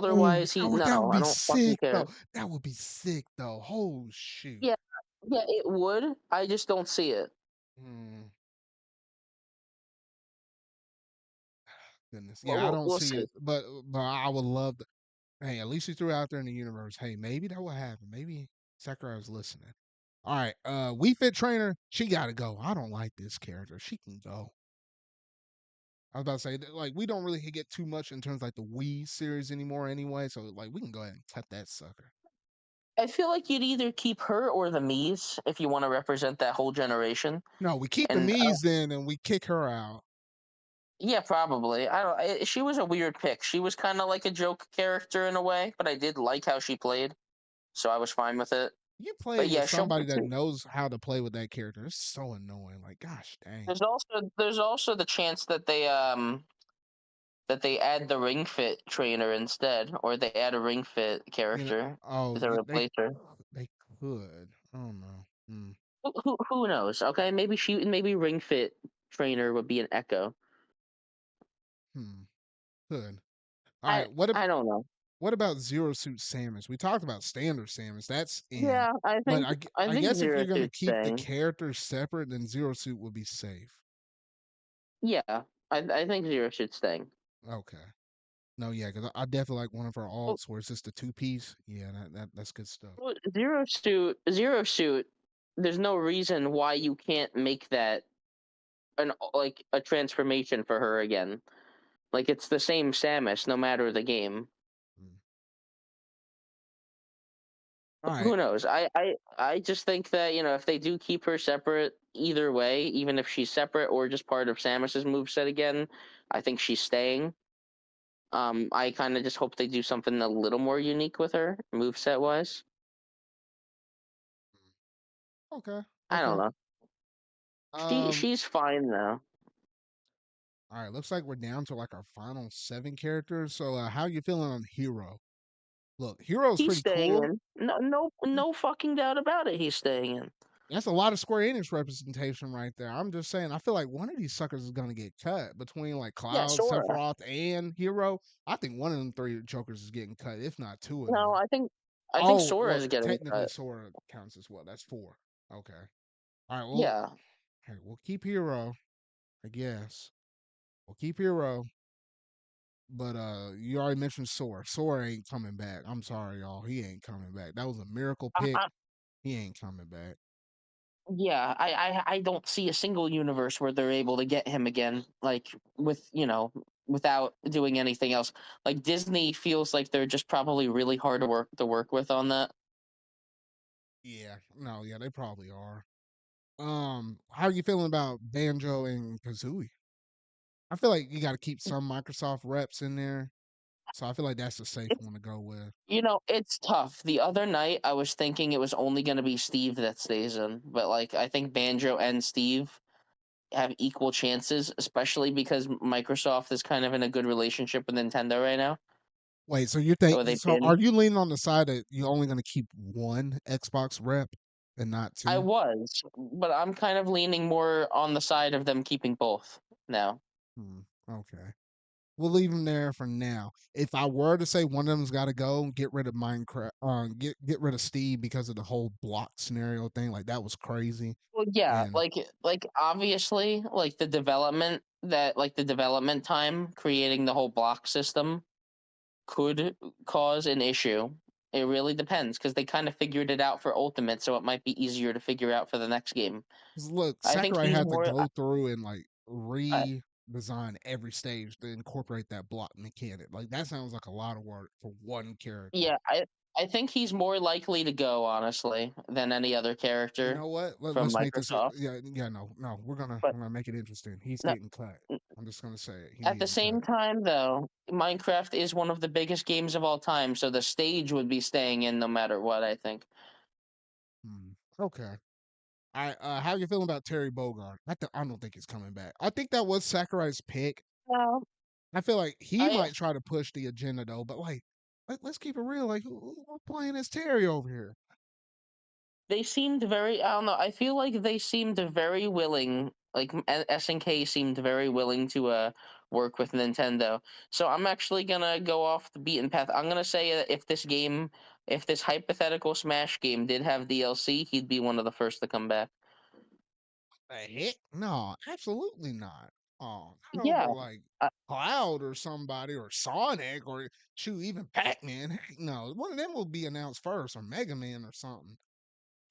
A: Oh,
B: Otherwise,
A: that
B: no,
A: would
B: I
A: be
B: don't fucking
A: sick though.
B: care.
A: That would be sick though. Oh shoot.
B: Yeah, yeah, it would. I just don't see it.
A: Hmm. Goodness,
B: But
A: yeah, I
B: we'll
A: don't
B: we'll
A: see
B: see.
A: it, but I would love to. Hey, at least you threw out there in the universe. Hey, maybe that will happen. Maybe Sakurai was listening. All right, We Fit Trainer, she gotta go. I don't like this character. She can go. I was about to say, like, we don't really get too much in terms of, like the Wii series anymore, anyway. So, like, we can go ahead and cut that sucker.
B: I feel like you'd either keep her or the Mii's if you want to represent that whole generation.
A: No, we keep the
B: And
A: Mii's then, and we kick her out.
B: yeah, probably. I don't. She was a weird pick. She was kind of like a joke character in a way, but I did like how she played, so I was fine with it.
A: You play
B: But
A: with
B: yeah, she'll.
A: somebody that knows how to play with that character. It's so annoying. Like, gosh dang.
B: There's also the chance that they add the Ring Fit trainer instead, or they add a Ring Fit
A: You know,
B: character
A: oh,
B: to replace her.
A: they could. I don't know. Hmm.
B: Who knows? Okay, maybe Ring Fit trainer would be an Echo.
A: Hmm. Could. All
B: I
A: right.
B: I don't know.
A: What about Zero Suit Samus? We talked about Standard Samus. That's in.
B: Yeah, I
A: But
B: think I
A: I
B: think
A: guess if
B: Zero
A: you're gonna
B: Suit's
A: keep the
B: staying.
A: characters separate, then Zero Suit would be safe.
B: Yeah, I think Zero Suit's staying.
A: Okay. No, yeah, because I definitely like one of our
B: Well,
A: alts where it's just a 2 piece. Yeah, that's good stuff.
B: Zero Suit. There's no reason why you can't make that like a transformation for her again. Like it's the same Samus no matter the game.
A: Mm. All right.
B: Who knows? I just think that if they do keep her separate, either way, even if she's separate or just part of Samus's moveset again, I think she's staying. I kind of just hope they do something a little more unique with her moveset wise.
A: Okay.
B: I don't
A: Okay.
B: know. She
A: Um.
B: she's fine though.
A: All right. Looks like we're down to like our final 7 characters. So, how you feeling on Hero? Look, Hero's
B: He's
A: pretty
B: staying
A: cool.
B: in. No fucking doubt about it. He's staying in.
A: That's a lot of Square Enix representation right there. I'm just saying, I feel like one of these suckers is gonna get cut between like
B: Yeah,
A: Cloud,
B: Sora.
A: Sephiroth, and Hero. I think one of them three jokers is getting cut, if not two of
B: No,
A: them.
B: I think
A: Oh,
B: Sora
A: well,
B: is getting
A: technically
B: cut.
A: Sora counts as well. That's four. Okay. All right. Well,
B: Yeah.
A: hey, we'll keep Hero, I guess. We'll keep Hero, but you already mentioned Sora. Sora ain't coming back. I'm sorry, y'all. He ain't coming back. That was a miracle pick.
B: I,
A: He ain't coming back.
B: yeah, I don't see a single universe where they're able to get him again, like with without doing anything else. Like Disney feels like they're just probably really hard to work with on that.
A: Yeah. No. Yeah. They probably are. How are you feeling about Banjo and Kazooie? I feel like you got to keep some Microsoft reps in there, so I feel like that's a safe
B: It's
A: one to go with.
B: it's tough. The other night I was thinking it was only going to be Steve that stays in, but like I think Banjo and Steve have equal chances, especially because Microsoft is kind of in a good relationship with Nintendo right now.
A: Wait, so you
B: Or
A: think
B: they've
A: so?
B: been.
A: Are you leaning on the side that you're only going to keep one Xbox rep and not
B: I
A: two?
B: was, but I'm kind of leaning more on the side of them keeping both now.
A: Hmm, okay, we'll leave them there for now. If I were to say one of them's got to go, get rid of Minecraft, get rid of Steve because of the whole block scenario thing. Like that was crazy.
B: Well, yeah,
A: And
B: like obviously, like the development time creating the whole block system could cause an issue. It really depends because they kind of figured it out for Ultimate, so it might be easier to figure out for the next game.
A: 'cause look,
B: I think
A: Sakurai
B: he's
A: had to
B: more.
A: go through and like
B: I,
A: redesign every stage to incorporate that block mechanic. Like that sounds like a lot of work for one character.
B: yeah, I think he's more likely to go honestly than any other
A: You
B: character
A: know what?
B: from
A: Let's make this.
B: Microsoft.
A: Yeah, yeah. No, no.
B: But
A: we're gonna make it interesting. He's
B: no,
A: getting cut. I'm just gonna say it. He's
B: at the
A: getting
B: same
A: cut.
B: time, though, Minecraft is one of the biggest games of all time, so the stage would be staying in no matter what. I think.
A: Hmm. Okay. I how you feeling about Terry Bogard? I don't think he's coming back. I think that was Sakurai's pick.
B: Well,
A: I feel like he
B: I
A: might try to push the agenda though, but like let's keep it real. Like who's playing as Terry over here?
B: they seemed very. I don't know. I feel like they seemed very willing. Like SNK seemed very willing to work with Nintendo. So I'm actually gonna go off the beaten path. I'm gonna say that if this hypothetical Smash game did have DLC, he'd be one of the first to come back.
A: The heck? No, absolutely not. Oh, not
B: Yeah.
A: over like Cloud or somebody or Sonic or shoot, even Pac-Man. Heck no, one of them will be announced first or Mega Man or something.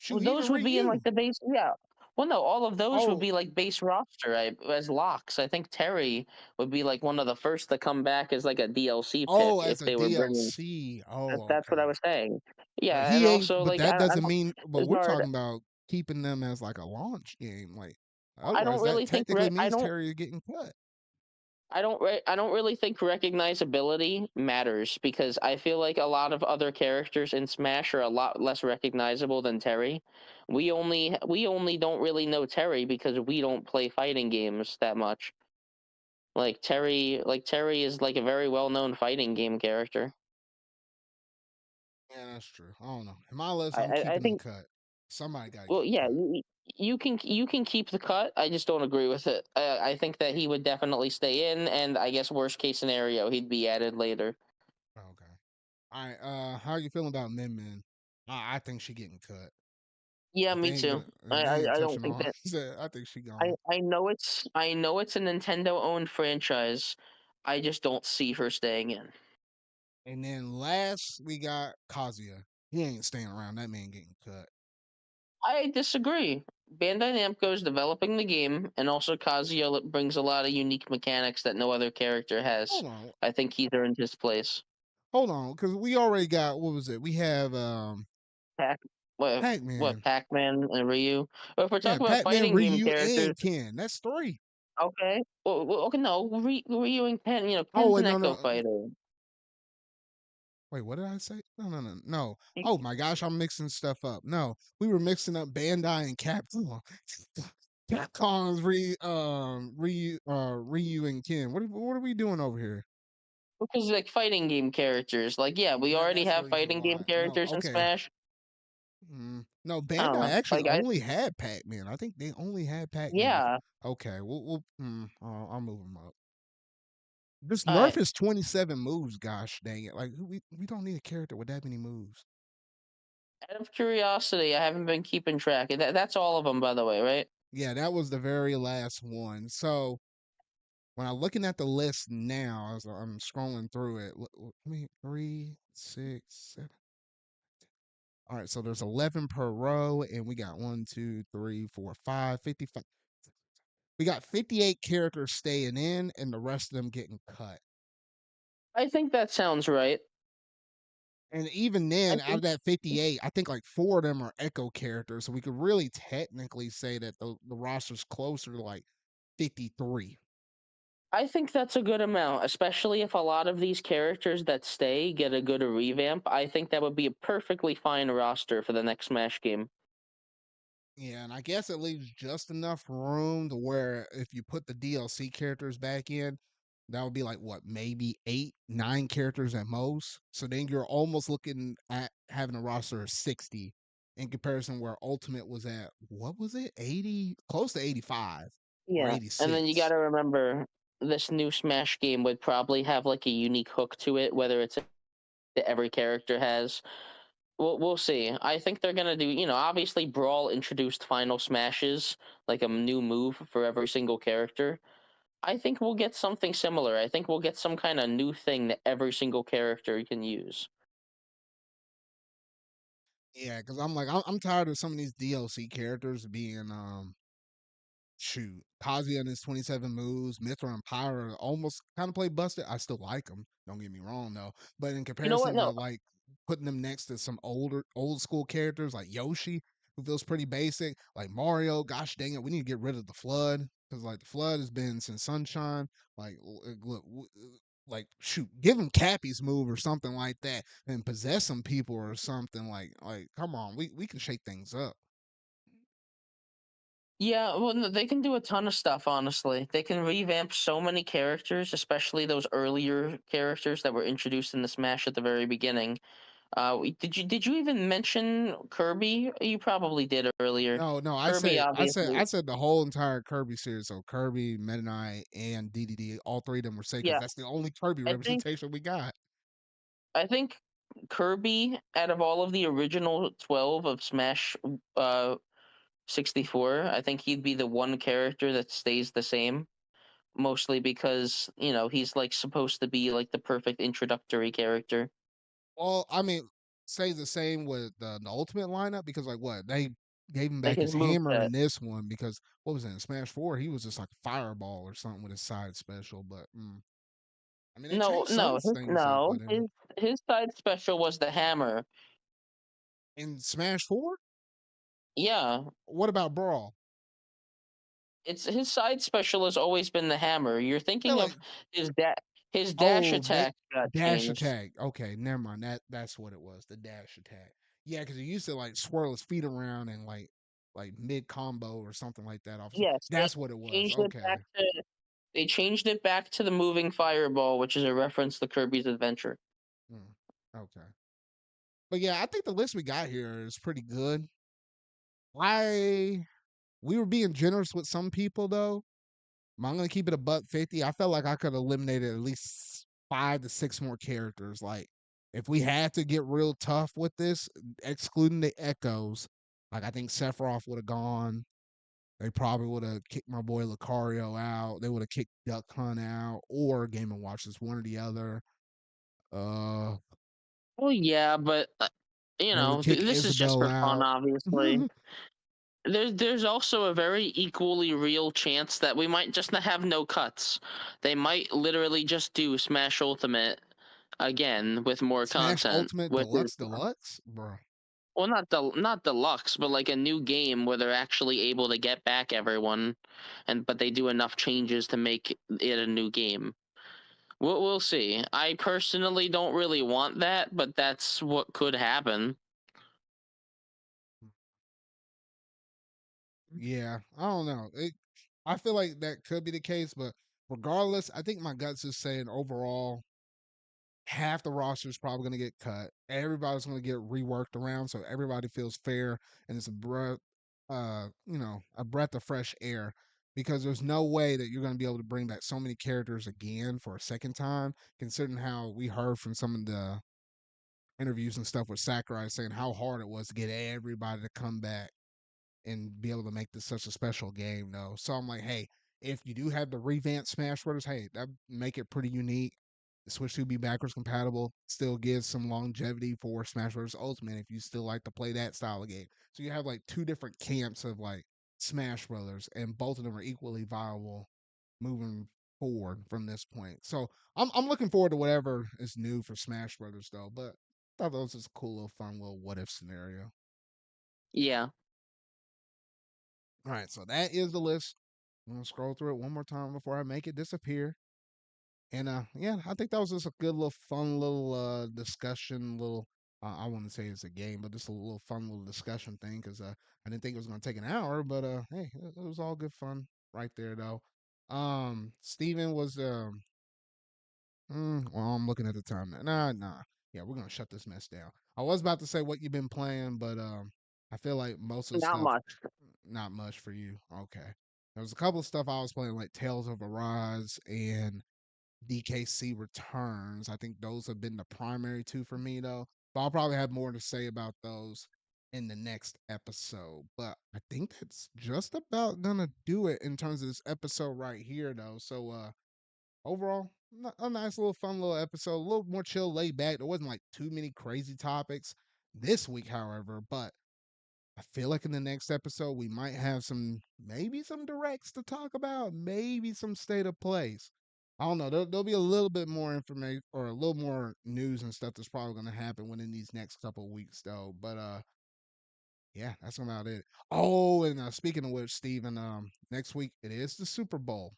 B: Well,
A: Shoot, even
B: those would be in like
A: Ryu.
B: the base. Yeah. Well, no, all of those would
A: Oh,
B: be like base roster as locks. I think Terry would be like one of the first to come back as like a DLC pick
A: oh,
B: if
A: as a
B: they were bringing.
A: DLC. Oh,
B: That's what I
A: okay.
B: was saying.
A: But
B: Yeah, and
A: he ain't.
B: also
A: But
B: like
A: that
B: I
A: doesn't
B: don't.
A: mean. But we're
B: Zard,
A: talking about keeping them as like a launch game. Like
B: I don't
A: otherwise, that
B: really think
A: technically means Terry is getting cut.
B: I don't really think recognizability matters because I feel like a lot of other characters in Smash are a lot less recognizable than Terry. We only don't really know Terry because we don't play fighting games that much. Terry is like a very well-known fighting game character.
A: Yeah, that's true. I don't know. In my list, I'm
B: I
A: keeping them
B: think
A: cut. Somebody got to
B: well
A: get
B: yeah,
A: cut.
B: you can keep the cut. I just don't agree with it. I think that he would definitely stay in, and I guess worst case scenario he'd be added later.
A: Okay. All right. How you feeling about Min Min? I think she getting cut.
B: Yeah,
A: If they
B: me
A: ain't
B: too.
A: good, if they ain't
B: I don't
A: touching
B: think
A: on,
B: that
A: I think she gone.
B: I know it's a Nintendo owned franchise. I just don't see her staying in.
A: And then last we got Kazuya. He ain't staying around. That man getting cut.
B: I disagree. Bandai Namco is developing the game, and also Kazuya brings a lot of unique mechanics that no other character has.
A: Hold on,
B: I think he's earned his place.
A: hold on, because we already got what was it? We have
B: Pac,
A: Pac
B: what
A: Man.
B: Pac-Man and Ryu. But if we're
A: Yeah,
B: talking about
A: Pac Man,
B: fighting game
A: Ryu,
B: characters,
A: and Ken. That's three.
B: okay. Okay, no, Ryu and Ken.
A: Oh
B: Ken's
A: wait,
B: an
A: no,
B: Echo
A: no.
B: Fighter.
A: Wait, what did I say? No, no, no, no. Oh my gosh, I'm mixing stuff up. No, we were mixing up Bandai and Capcom. Capcom's Ryu and Ken. What are we doing over here?
B: Because like fighting game characters, like yeah, we already
A: That's the
B: have
A: reason
B: fighting game
A: why. No,
B: characters in
A: okay.
B: Smash.
A: No,
B: I don't
A: Bandai
B: know.
A: actually
B: Like I
A: only had Pac-Man. I think they only had Pac-Man.
B: yeah.
A: Okay, I'll move them up. This
B: All
A: Nerf
B: right.
A: is 27 moves. Gosh dang it! Like we don't need a character with that many moves.
B: Out of curiosity, I haven't been keeping track. That's all of them, by the way, right?
A: Yeah, that was the very last one. So when I'm looking at the list now, as I'm scrolling through it, three, 6, 7. All right, so there's 11 per row, and we got 1, 2, 3, 4, 5, 55. We got 58 characters staying in, and the rest of them getting cut.
B: I think that sounds right.
A: And even
B: I
A: then, out
B: think
A: of that 58, I think like 4 of them are Echo characters. So we could really technically say that the roster's closer to like 53.
B: I think that's a good amount, especially if a lot of these characters that stay get a good revamp. I think that would be a perfectly fine roster for the next Smash game.
A: Yeah, and I guess it leaves just enough room to where if you put the DLC characters back in, that would be like what, maybe 8, 9 characters at most. So then you're almost looking at having a roster of 60 in comparison where Ultimate was at, what was it, 80, close to 85 or
B: Yeah, and then you got
A: 86.
B: to remember this new Smash game would probably have like a unique hook to it, whether it's that every character has. We'll see. I think they're gonna do. Obviously, Brawl introduced Final Smashes, like a new move for every single character. I think we'll get something similar. I think we'll get some kind of new thing that every single character can use.
A: Yeah, because I'm like, I'm tired of some of these DLC characters being shoot, Kazuya and his 27 moves, Mithra and Pyra almost kind of play busted. I still like them. Don't get me wrong though. But in
B: You know what?
A: comparison to
B: No,
A: like putting them next to some old school characters like Yoshi, who feels pretty basic, like Mario, gosh dang it, we need to get rid of the Flood because like the Flood has been since Sunshine. Like look, like shoot, give him Cappy's move or something like that, and possess some people or something like. Come on, we can shake things up.
B: yeah, well, no, they can do a ton of stuff, honestly. They can revamp so many characters, especially those earlier characters that were introduced in the Smash at the very beginning. Did you even mention Kirby? You probably did earlier.
A: No, no, I
B: Kirby,
A: said I said
B: obviously.
A: I said the whole entire Kirby series. So Kirby, Meta Knight, and DDD, all three of them were safe because
B: Yeah,
A: that's the only Kirby
B: I think
A: representation we got.
B: I think Kirby, out of all of the original 12 of Smash 64, I think he'd be the one character that stays the same. Mostly because, he's like supposed to be like the perfect introductory character.
A: Well, I mean, say the same with the Ultimate lineup because like what they gave him
B: Like
A: back
B: his
A: his
B: move
A: hammer
B: set.
A: in this one because what was it in Smash Four? He was just like a fireball or something with his side special. But I mean, they
B: No,
A: changed some
B: no,
A: things up with him
B: his side special was the hammer.
A: in Smash Four.
B: Yeah,
A: What about Brawl?
B: it's his side special has always been the hammer. You're
A: I feel
B: thinking
A: like
B: of his his dash
A: oh, that
B: attack got
A: dash
B: changed.
A: attack. Okay, never mind. That's what it was. The dash attack. Yeah, because he used to like swirl his feet around and like mid combo or something like that. Obviously,
B: Yes,
A: that's what it was.
B: changed it
A: Okay.
B: back to they changed it back to the moving fireball, which is a reference to Kirby's Adventure.
A: Mm, okay. But yeah, I think the list we got here is pretty good. I We were being generous with some people though. I'm gonna keep it a buck 50. I felt like I could have eliminated at least 5 to 6 more characters. Like if we had to get real tough with this, excluding the echoes, like I think Sephiroth would have gone. They probably would have kicked my boy Lucario out. They would have kicked Duck Hunt out or Game and Watch. This one or the other. Uh,
B: Well, yeah, but
A: they would kick
B: this is just
A: Isabel
B: for fun,
A: out.
B: obviously. There's also a very equally real chance that we might just have no cuts. They might literally just do Smash Ultimate again with more
A: Smash
B: content,
A: Ultimate
B: which is
A: Deluxe Deluxe, bro.
B: well, not deluxe, but like a new game where they're actually able to get back everyone, but they do enough changes to make it a new game. We'll see. I personally don't really want that, but that's what could happen.
A: Yeah, I don't know. I feel like that could be the case, but regardless, I think my guts is saying overall half the roster is probably going to get cut. Everybody's going to get reworked around, so everybody feels fair, and it's a breath, a breath of fresh air. Because there's no way that you're going to be able to bring back so many characters again for a second time, considering how we heard from some of the interviews and stuff with Sakurai saying how hard it was to get everybody to come back and be able to make this such a special game though. So I'm like, hey, if you do have the revamped Smash Brothers, hey, that make it pretty unique. The Switch 2 be backwards compatible, still gives some longevity for Smash Bros. Ultimate if you still like to play that style of game. So you have like two different camps of like Smash Brothers, and both of them are equally viable moving forward from this point. So I'm looking forward to whatever is new for Smash Brothers though. But I thought that was just a cool little fun little what if scenario.
B: Yeah.
A: All right, so that is the list. I'm gonna scroll through it one more time before I make it disappear. And yeah, I think that was just a good little fun little discussion, little I wouldn't say it's a game, but just a little fun little discussion thing because I didn't think it was gonna take an hour, but hey, it was all good fun right there though. Steven was well, I'm looking at the time now. Nah. Yeah, we're gonna shut this mess down. I was about to say what you've been playing, but I feel like most of the
B: Not
A: stuff
B: much.
A: not much for you. Okay. There was a couple of stuff I was playing like Tales of Arise and DKC Returns. I think those have been the primary two for me though. But I'll probably have more to say about those in the next episode. But I think that's just about gonna do it in terms of this episode right here though. So overall, a nice little fun little episode, a little more chill, laid back. There wasn't like too many crazy topics this week, however, but I feel like in the next episode we might have maybe some directs to talk about, maybe some state of plays. I don't know. There'll be a little bit more information or a little more news and stuff that's probably going to happen within these next couple of weeks, though. But yeah, that's about it. Oh, and speaking of which, Steven, next week it is the Super Bowl,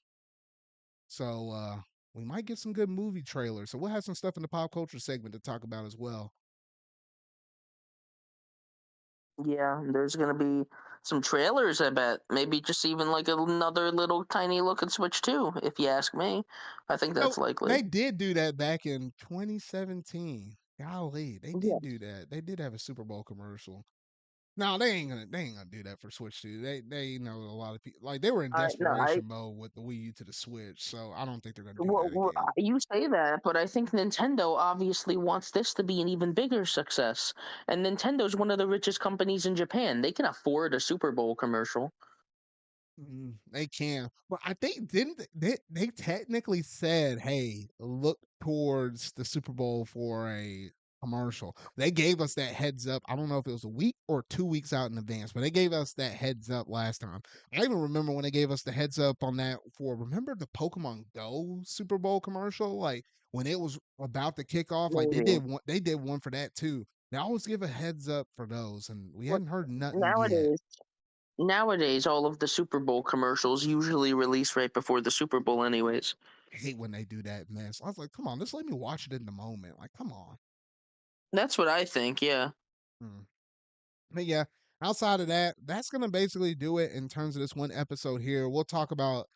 A: so we might get some good movie trailers. So we'll have some stuff in the pop culture segment to talk about as well.
B: Yeah, there's gonna be some trailers, I bet. Maybe just even like another little tiny look at Switch 2, if you ask me. I think
A: You know,
B: that's likely.
A: they did do that back in 2017. Golly, they
B: Yeah.
A: did do that. They did have a Super Bowl commercial. No, they ain't gonna do that for Switch 2. They know a lot of people like they were in
B: I no, I
A: desperation mode with the Wii U to the Switch, so I don't think they're gonna do
B: well,
A: that again.
B: you say that, but I think Nintendo obviously wants this to be an even bigger success. And Nintendo's one of the richest companies in Japan. They can afford a Super Bowl commercial.
A: They can, but I think didn't they technically said, "Hey, look towards the Super Bowl for a commercial." They gave us that heads up. I don't know if it was a week or 2 weeks out in advance, but they gave us that heads up last time. I even remember when they gave us the heads up on that for remember the Pokemon Go Super Bowl commercial, like when it was about to kick off. Like they
B: Maybe.
A: did one, they did one for that too. They always give a heads up for those, and we
B: But
A: hadn't heard nothing yet.
B: nowadays, nowadays, all of the Super Bowl commercials usually release right before the Super Bowl, anyways.
A: Hate when they do that mess. I was like, come on, just let me watch it in the moment. Like, come on.
B: That's what I think. Yeah.
A: Mm. But yeah, outside of that, that's gonna basically do it in terms of this one episode here. We'll talk about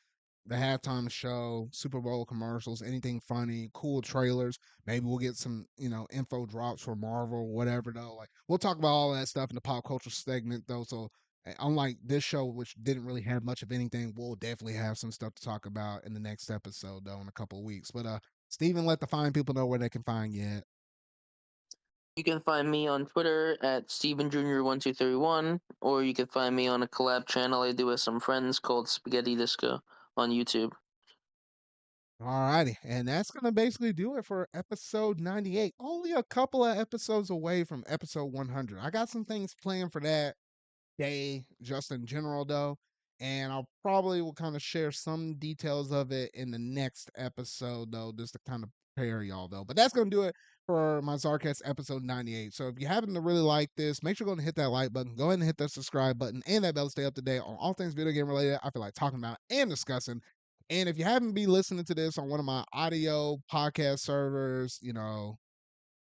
A: the halftime show, Super Bowl commercials, anything funny, cool trailers. Maybe we'll get some, info drops for Marvel, whatever though. Like we'll talk about all that stuff in the pop culture segment though. So unlike this show, which didn't really have much of anything, we'll definitely have some stuff to talk about in the next episode though in a couple of weeks. But Steven, let the fine people know where they can find you at.
B: You can find me on Twitter at Steven Jr. 1231, or you can find me on a collab channel I do with some friends called Spaghetti Disco on YouTube.
A: Alrighty, and that's gonna basically do it for episode 98. Only a couple of episodes away from episode 100. I got some things planned for that day, just in general though, and I'll probably will kind of share some details of it in the next episode though, just to kind of prepare y'all though. But that's gonna do it for my Zarcast episode 98. So if you happen to really like this, make sure to go and hit that like button, go ahead and hit that subscribe button and that bell to stay up to date on all things video game related. I feel like talking about and discussing. And if you haven't been listening to this on one of my audio podcast servers,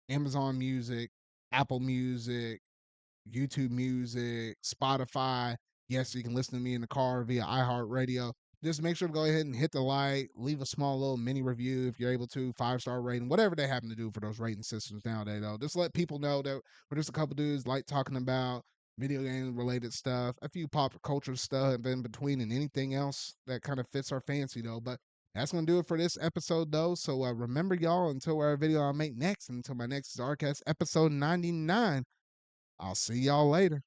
A: Amazon Music, Apple Music, YouTube Music, Spotify. Yes, you can listen to me in the car via iHeartRadio. just make sure to go ahead and hit the like, leave a small little mini review if you're able to, 5-star rating, whatever they happen to do for those rating systems nowadays, though. Just let people know that we're just a couple dudes like talking about video game related stuff, a few pop culture stuff in between, and anything else that kind of fits our fancy, though. But that's going to do it for this episode, though. So remember, y'all, until our video I'll make next, until my next ZardCast episode 99, I'll see y'all later.